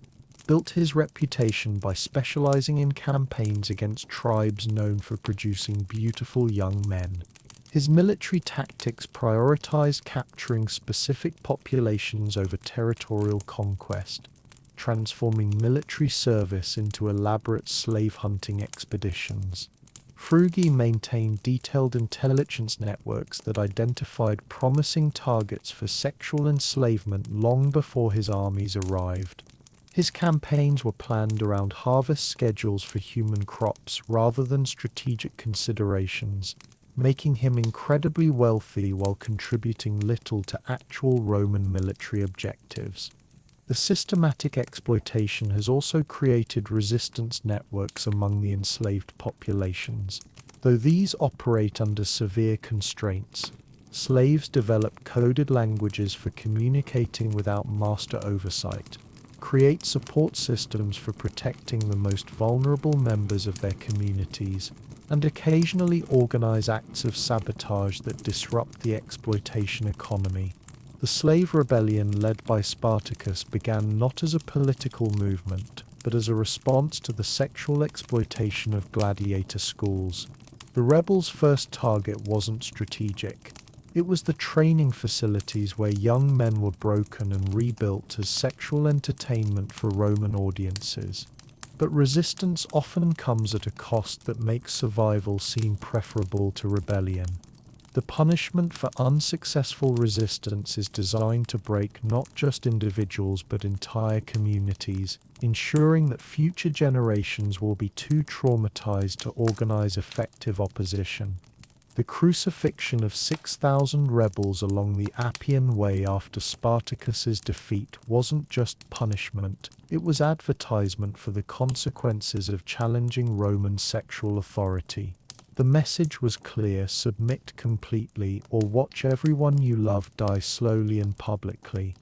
built his reputation by specializing in campaigns against tribes known for producing beautiful young men. His military tactics prioritized capturing specific populations over territorial conquest, transforming military service into elaborate slave hunting expeditions. Frugi maintained detailed intelligence networks that identified promising targets for sexual enslavement long before his armies arrived. His campaigns were planned around harvest schedules for human crops rather than strategic considerations, making him incredibly wealthy while contributing little to actual Roman military objectives. The systematic exploitation has also created resistance networks among the enslaved populations. Though these operate under severe constraints, slaves develop coded languages for communicating without master oversight, create support systems for protecting the most vulnerable members of their communities, and occasionally organize acts of sabotage that disrupt the exploitation economy. The slave rebellion led by Spartacus began not as a political movement, but as a response to the sexual exploitation of gladiator schools. The rebels' first target wasn't strategic. It was the training facilities where young men were broken and rebuilt as sexual entertainment for Roman audiences. But resistance often comes at a cost that makes survival seem preferable to rebellion. The punishment for unsuccessful resistance is designed to break not just individuals but entire communities, ensuring that future generations will be too traumatized to organize effective opposition. The crucifixion of 6,000 rebels along the Appian Way after Spartacus's defeat wasn't just punishment, it was advertisement for the consequences of challenging Roman sexual authority. The message was clear: submit completely or watch everyone you love die slowly and publicly.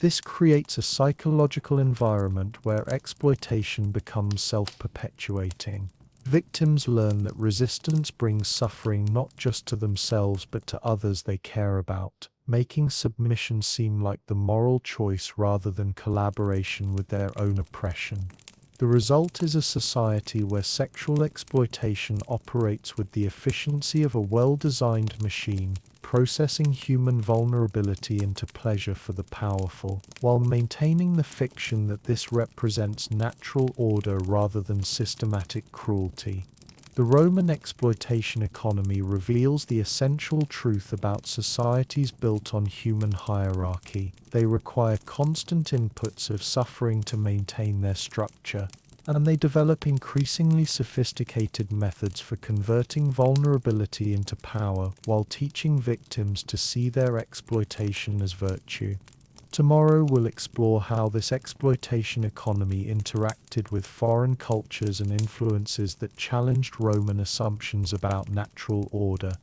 This creates a psychological environment where exploitation becomes self-perpetuating. Victims learn that resistance brings suffering not just to themselves but to others they care about, making submission seem like the moral choice rather than collaboration with their own oppression. The result is a society where sexual exploitation operates with the efficiency of a well-designed machine, processing human vulnerability into pleasure for the powerful, while maintaining the fiction that this represents natural order rather than systematic cruelty. The Roman exploitation economy reveals the essential truth about societies built on human hierarchy. They require constant inputs of suffering to maintain their structure, and they develop increasingly sophisticated methods for converting vulnerability into power while teaching victims to see their exploitation as virtue. Tomorrow we'll explore how this exploitation economy interacted with foreign cultures and influences that challenged Roman assumptions about natural order.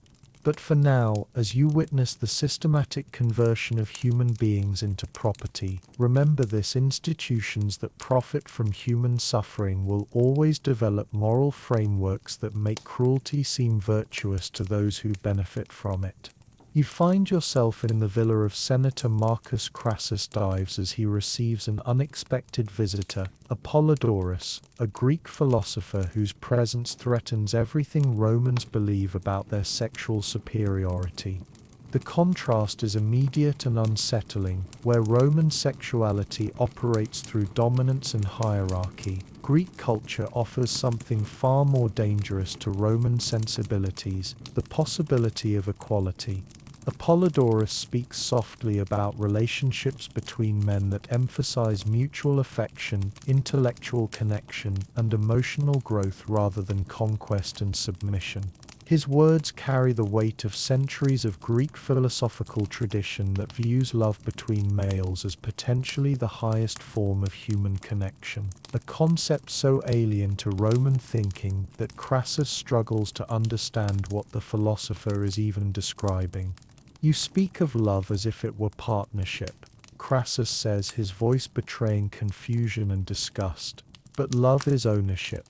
But for now, as you witness the systematic conversion of human beings into property, remember this: institutions that profit from human suffering will always develop moral frameworks that make cruelty seem virtuous to those who benefit from it. You find yourself in the villa of Senator Marcus Crassus Dives as he receives an unexpected visitor, Apollodorus, a Greek philosopher whose presence threatens everything Romans believe about their sexual superiority. The contrast is immediate and unsettling. Where Roman sexuality operates through dominance and hierarchy, Greek culture offers something far more dangerous to Roman sensibilities: the possibility of equality. Apollodorus speaks softly about relationships between men that emphasize mutual affection, intellectual connection, and emotional growth rather than conquest and submission. His words carry the weight of centuries of Greek philosophical tradition that views love between males as potentially the highest form of human connection, a concept so alien to Roman thinking that Crassus struggles to understand what the philosopher is even describing. You speak of love as if it were partnership, Crassus says, his voice betraying confusion and disgust. But love is ownership.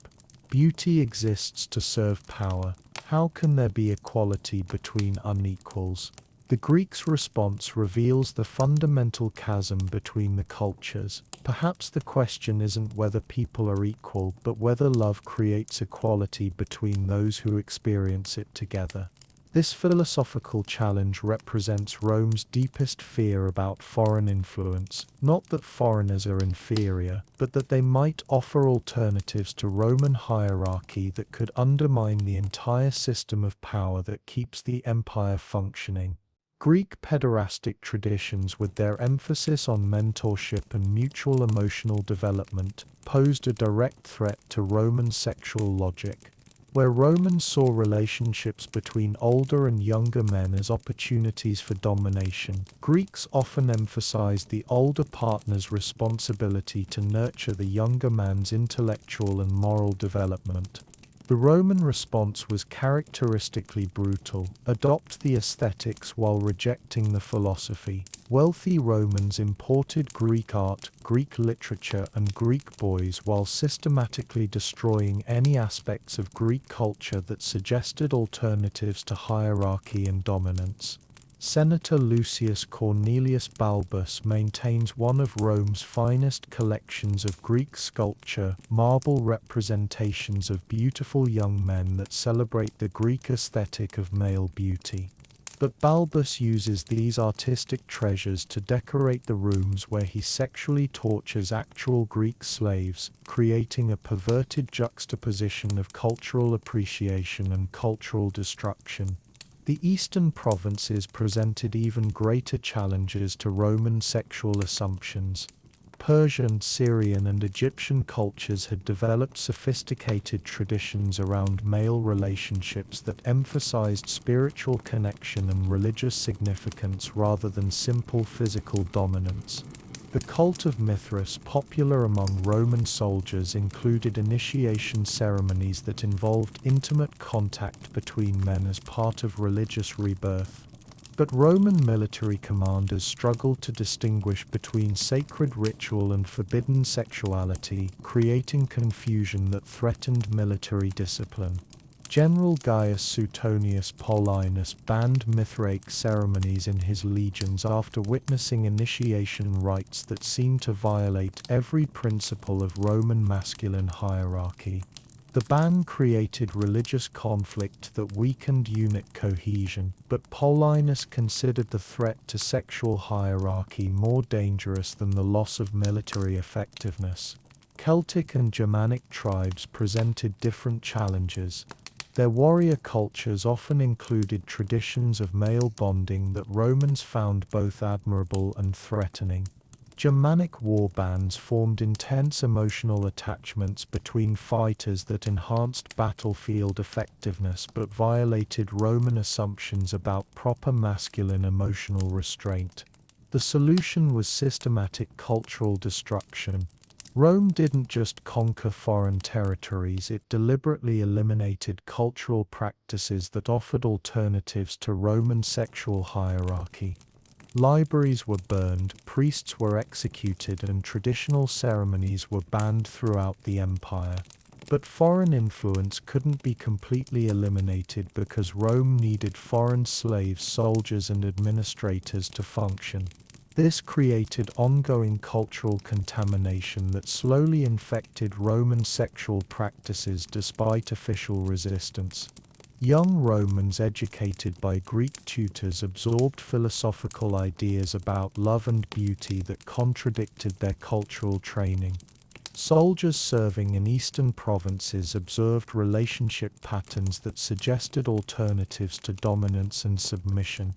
Beauty exists to serve power. How can there be equality between unequals? The Greeks' response reveals the fundamental chasm between the cultures. Perhaps the question isn't whether people are equal, but whether love creates equality between those who experience it together. This philosophical challenge represents Rome's deepest fear about foreign influence, not that foreigners are inferior, but that they might offer alternatives to Roman hierarchy that could undermine the entire system of power that keeps the empire functioning. Greek pederastic traditions, with their emphasis on mentorship and mutual emotional development, posed a direct threat to Roman sexual logic. Where Romans saw relationships between older and younger men as opportunities for domination, Greeks often emphasized the older partner's responsibility to nurture the younger man's intellectual and moral development. The Roman response was characteristically brutal: adopt the aesthetics while rejecting the philosophy. Wealthy Romans imported Greek art, Greek literature, and Greek boys while systematically destroying any aspects of Greek culture that suggested alternatives to hierarchy and dominance. Senator Lucius Cornelius Balbus maintains one of Rome's finest collections of Greek sculpture, marble representations of beautiful young men that celebrate the Greek aesthetic of male beauty. But Balbus uses these artistic treasures to decorate the rooms where he sexually tortures actual Greek slaves, creating a perverted juxtaposition of cultural appreciation and cultural destruction. The eastern provinces presented even greater challenges to Roman sexual assumptions. Persian, Syrian, and Egyptian cultures had developed sophisticated traditions around male relationships that emphasized spiritual connection and religious significance rather than simple physical dominance. The cult of Mithras, popular among Roman soldiers, included initiation ceremonies that involved intimate contact between men as part of religious rebirth. But Roman military commanders struggled to distinguish between sacred ritual and forbidden sexuality, creating confusion that threatened military discipline. General Gaius Suetonius Paulinus banned Mithraic ceremonies in his legions after witnessing initiation rites that seemed to violate every principle of Roman masculine hierarchy. The ban created religious conflict that weakened unit cohesion, but Paulinus considered the threat to sexual hierarchy more dangerous than the loss of military effectiveness. Celtic and Germanic tribes presented different challenges. Their warrior cultures often included traditions of male bonding that Romans found both admirable and threatening. Germanic war bands formed intense emotional attachments between fighters that enhanced battlefield effectiveness but violated Roman assumptions about proper masculine emotional restraint. The solution was systematic cultural destruction. Rome didn't just conquer foreign territories, it deliberately eliminated cultural practices that offered alternatives to Roman sexual hierarchy. Libraries were burned, priests were executed, and traditional ceremonies were banned throughout the empire. But foreign influence couldn't be completely eliminated because Rome needed foreign slaves, soldiers, and administrators to function. This created ongoing cultural contamination that slowly infected Roman sexual practices despite official resistance. Young Romans educated by Greek tutors absorbed philosophical ideas about love and beauty that contradicted their cultural training. Soldiers serving in eastern provinces observed relationship patterns that suggested alternatives to dominance and submission.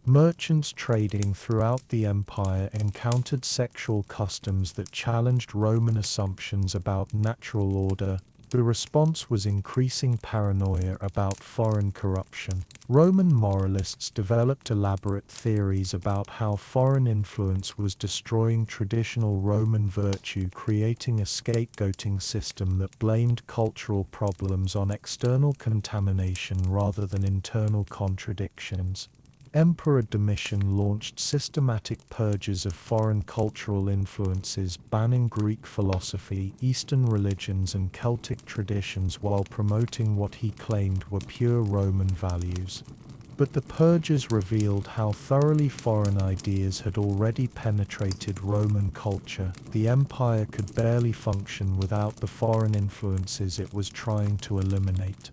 Merchants trading throughout the empire encountered sexual customs that challenged Roman assumptions about natural order. The response was increasing paranoia about foreign corruption. Roman moralists developed elaborate theories about how foreign influence was destroying traditional Roman virtue, creating a scapegoating system that blamed cultural problems on external contamination rather than internal contradictions. Emperor Domitian launched systematic purges of foreign cultural influences, banning Greek philosophy, Eastern religions, and Celtic traditions while promoting what he claimed were pure Roman values. But the purges revealed how thoroughly foreign ideas had already penetrated Roman culture. The empire could barely function without the foreign influences it was trying to eliminate.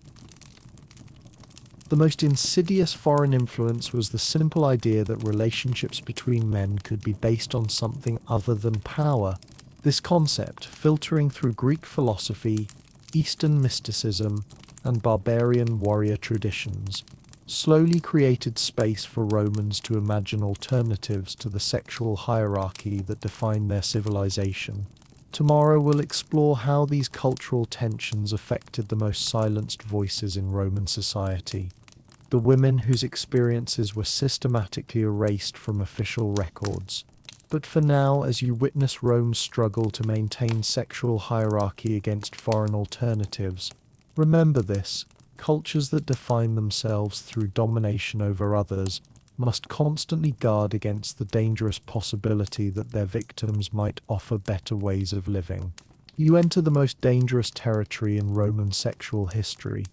The most insidious foreign influence was the simple idea that relationships between men could be based on something other than power. This concept, filtering through Greek philosophy, Eastern mysticism, and barbarian warrior traditions, slowly created space for Romans to imagine alternatives to the sexual hierarchy that defined their civilization. Tomorrow we'll explore how these cultural tensions affected the most silenced voices in Roman society, the women whose experiences were systematically erased from official records. But for now, as you witness Rome's struggle to maintain sexual hierarchy against foreign alternatives, remember this: cultures that define themselves through domination over others must constantly guard against the dangerous possibility that their victims might offer better ways of living. You enter the most dangerous territory in Roman sexual history,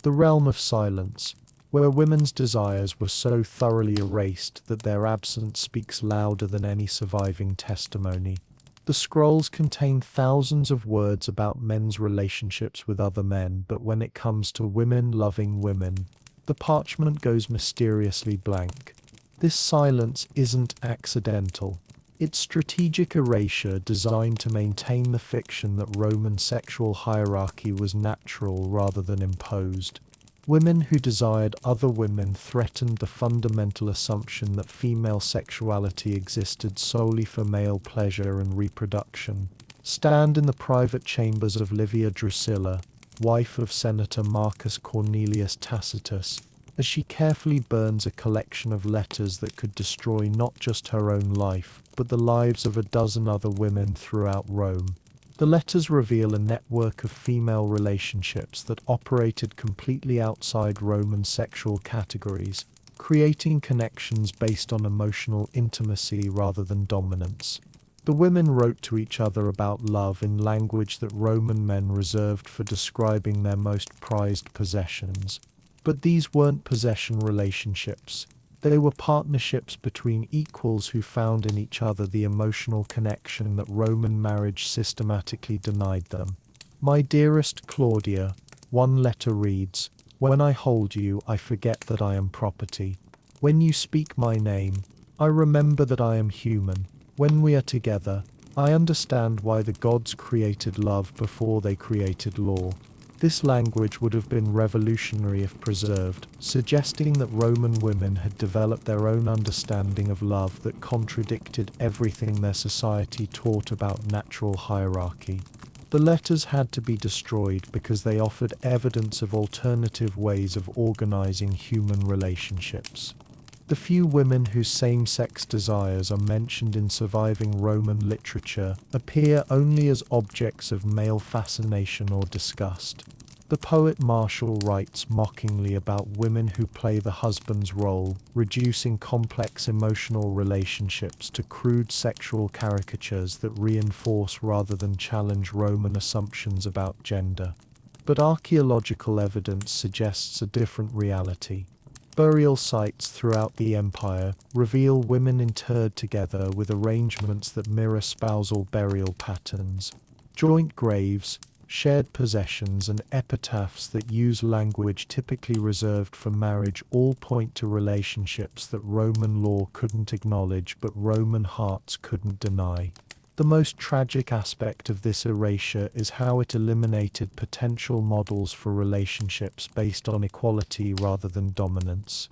the realm of silence, where women's desires were so thoroughly erased that their absence speaks louder than any surviving testimony. The scrolls contain thousands of words about men's relationships with other men, but when it comes to women loving women, the parchment goes mysteriously blank. This silence isn't accidental. It's strategic erasure designed to maintain the fiction that Roman sexual hierarchy was natural rather than imposed. Women who desired other women threatened the fundamental assumption that female sexuality existed solely for male pleasure and reproduction. Stand in the private chambers of Livia Drusilla, wife of Senator Marcus Cornelius Tacitus, as she carefully burns a collection of letters that could destroy not just her own life, but the lives of a dozen other women throughout Rome. The letters reveal a network of female relationships that operated completely outside Roman sexual categories, creating connections based on emotional intimacy rather than dominance. The women wrote to each other about love in language that Roman men reserved for describing their most prized possessions. But these weren't possession relationships. They were partnerships between equals who found in each other the emotional connection that Roman marriage systematically denied them. My dearest Claudia, one letter reads, "When I hold you, I forget that I am property. When you speak my name, I remember that I am human. When we are together, I understand why the gods created love before they created law." This language would have been revolutionary if preserved, suggesting that Roman women had developed their own understanding of love that contradicted everything their society taught about natural hierarchy. The letters had to be destroyed because they offered evidence of alternative ways of organizing human relationships. The few women whose same-sex desires are mentioned in surviving Roman literature appear only as objects of male fascination or disgust. The poet Martial writes mockingly about women who play the husband's role, reducing complex emotional relationships to crude sexual caricatures that reinforce rather than challenge Roman assumptions about gender. But archaeological evidence suggests a different reality. Burial sites throughout the empire reveal women interred together with arrangements that mirror spousal burial patterns. Joint graves, shared possessions, and epitaphs that use language typically reserved for marriage all point to relationships that Roman law couldn't acknowledge but Roman hearts couldn't deny. The most tragic aspect of this erasure is how it eliminated potential models for relationships based on equality rather than dominance.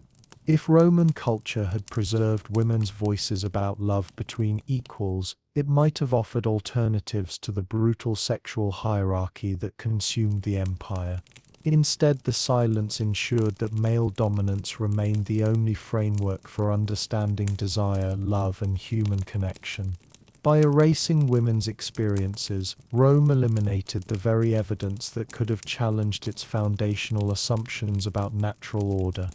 If Roman culture had preserved women's voices about love between equals, it might have offered alternatives to the brutal sexual hierarchy that consumed the empire. Instead, the silence ensured that male dominance remained the only framework for understanding desire, love, and human connection. By erasing women's experiences, Rome eliminated the very evidence that could have challenged its foundational assumptions about natural order.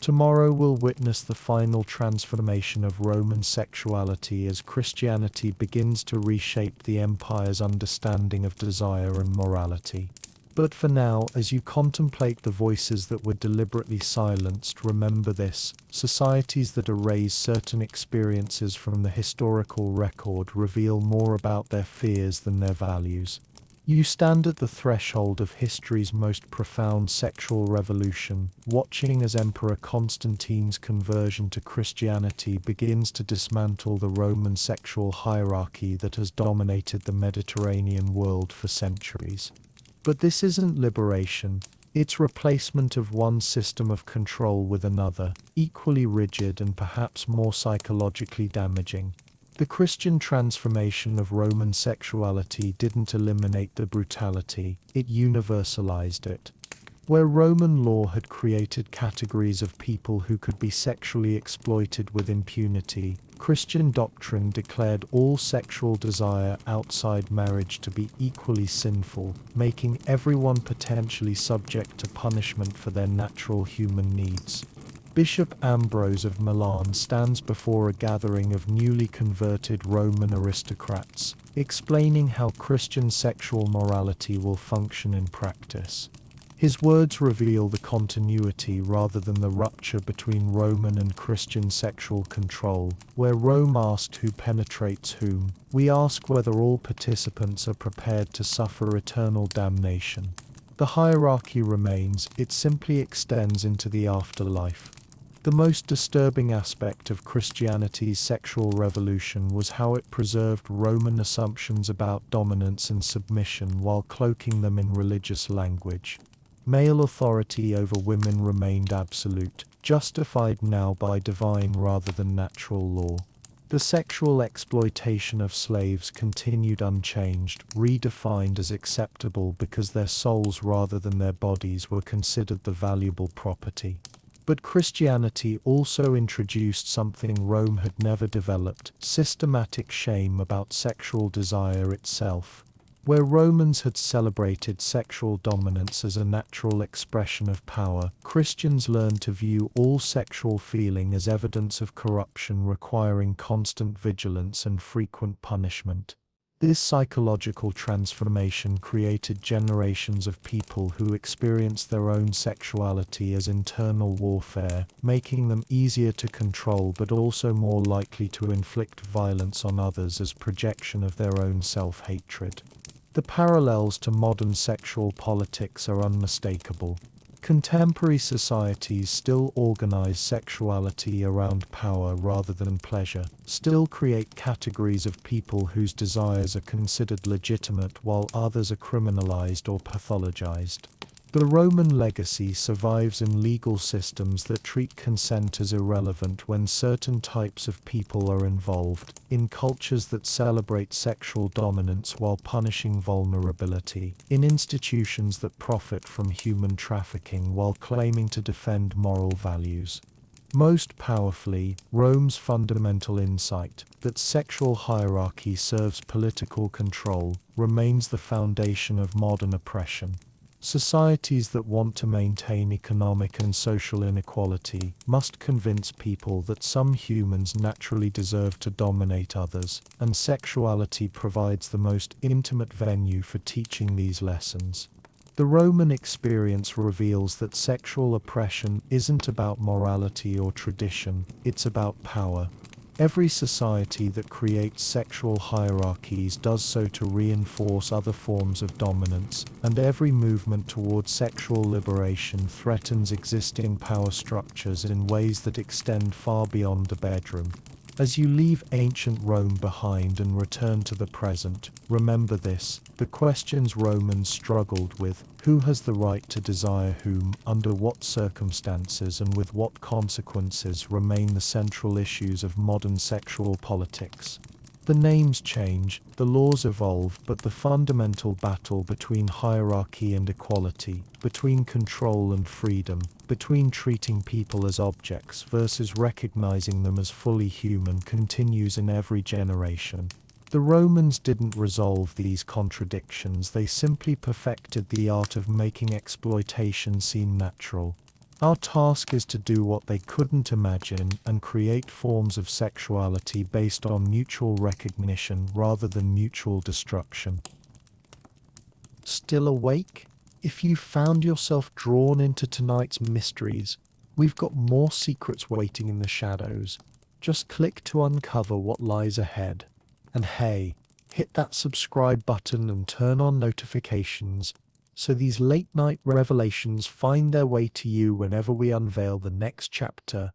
Tomorrow we'll witness the final transformation of Roman sexuality as Christianity begins to reshape the empire's understanding of desire and morality. But for now, as you contemplate the voices that were deliberately silenced, remember this: societies that erase certain experiences from the historical record reveal more about their fears than their values. You stand at the threshold of history's most profound sexual revolution, watching as Emperor Constantine's conversion to Christianity begins to dismantle the Roman sexual hierarchy that has dominated the Mediterranean world for centuries. But this isn't liberation, it's replacement of one system of control with another, equally rigid and perhaps more psychologically damaging. The Christian transformation of Roman sexuality didn't eliminate the brutality, it universalized it. Where Roman law had created categories of people who could be sexually exploited with impunity, Christian doctrine declared all sexual desire outside marriage to be equally sinful, making everyone potentially subject to punishment for their natural human needs. Bishop Ambrose of Milan stands before a gathering of newly converted Roman aristocrats, explaining how Christian sexual morality will function in practice. His words reveal the continuity rather than the rupture between Roman and Christian sexual control. Where Rome asked who penetrates whom, we ask whether all participants are prepared to suffer eternal damnation. The hierarchy remains, it simply extends into the afterlife. The most disturbing aspect of Christianity's sexual revolution was how it preserved Roman assumptions about dominance and submission while cloaking them in religious language. Male authority over women remained absolute, justified now by divine rather than natural law. The sexual exploitation of slaves continued unchanged, redefined as acceptable because their souls rather than their bodies were considered the valuable property. But Christianity also introduced something Rome had never developed: systematic shame about sexual desire itself. Where Romans had celebrated sexual dominance as a natural expression of power, Christians learned to view all sexual feeling as evidence of corruption requiring constant vigilance and frequent punishment. This psychological transformation created generations of people who experienced their own sexuality as internal warfare, making them easier to control but also more likely to inflict violence on others as projection of their own self-hatred. The parallels to modern sexual politics are unmistakable. Contemporary societies still organize sexuality around power rather than pleasure, still create categories of people whose desires are considered legitimate while others are criminalized or pathologized. The Roman legacy survives in legal systems that treat consent as irrelevant when certain types of people are involved, in cultures that celebrate sexual dominance while punishing vulnerability, in institutions that profit from human trafficking while claiming to defend moral values. Most powerfully, Rome's fundamental insight that sexual hierarchy serves political control remains the foundation of modern oppression. Societies that want to maintain economic and social inequality must convince people that some humans naturally deserve to dominate others, and sexuality provides the most intimate venue for teaching these lessons. The Roman experience reveals that sexual oppression isn't about morality or tradition, it's about power. Every society that creates sexual hierarchies does so to reinforce other forms of dominance, and every movement towards sexual liberation threatens existing power structures in ways that extend far beyond the bedroom. As you leave ancient Rome behind and return to the present, remember this: the questions Romans struggled with, who has the right to desire whom, under what circumstances and with what consequences, remain the central issues of modern sexual politics. The names change, the laws evolve, but the fundamental battle between hierarchy and equality, between control and freedom, between treating people as objects versus recognizing them as fully human continues in every generation. The Romans didn't resolve these contradictions, they simply perfected the art of making exploitation seem natural. Our task is to do what they couldn't imagine and create forms of sexuality based on mutual recognition rather than mutual destruction. Still awake? If you found yourself drawn into tonight's mysteries, we've got more secrets waiting in the shadows. Just click to uncover what lies ahead. And hey, hit that subscribe button and turn on notifications so these late night revelations find their way to you whenever we unveil the next chapter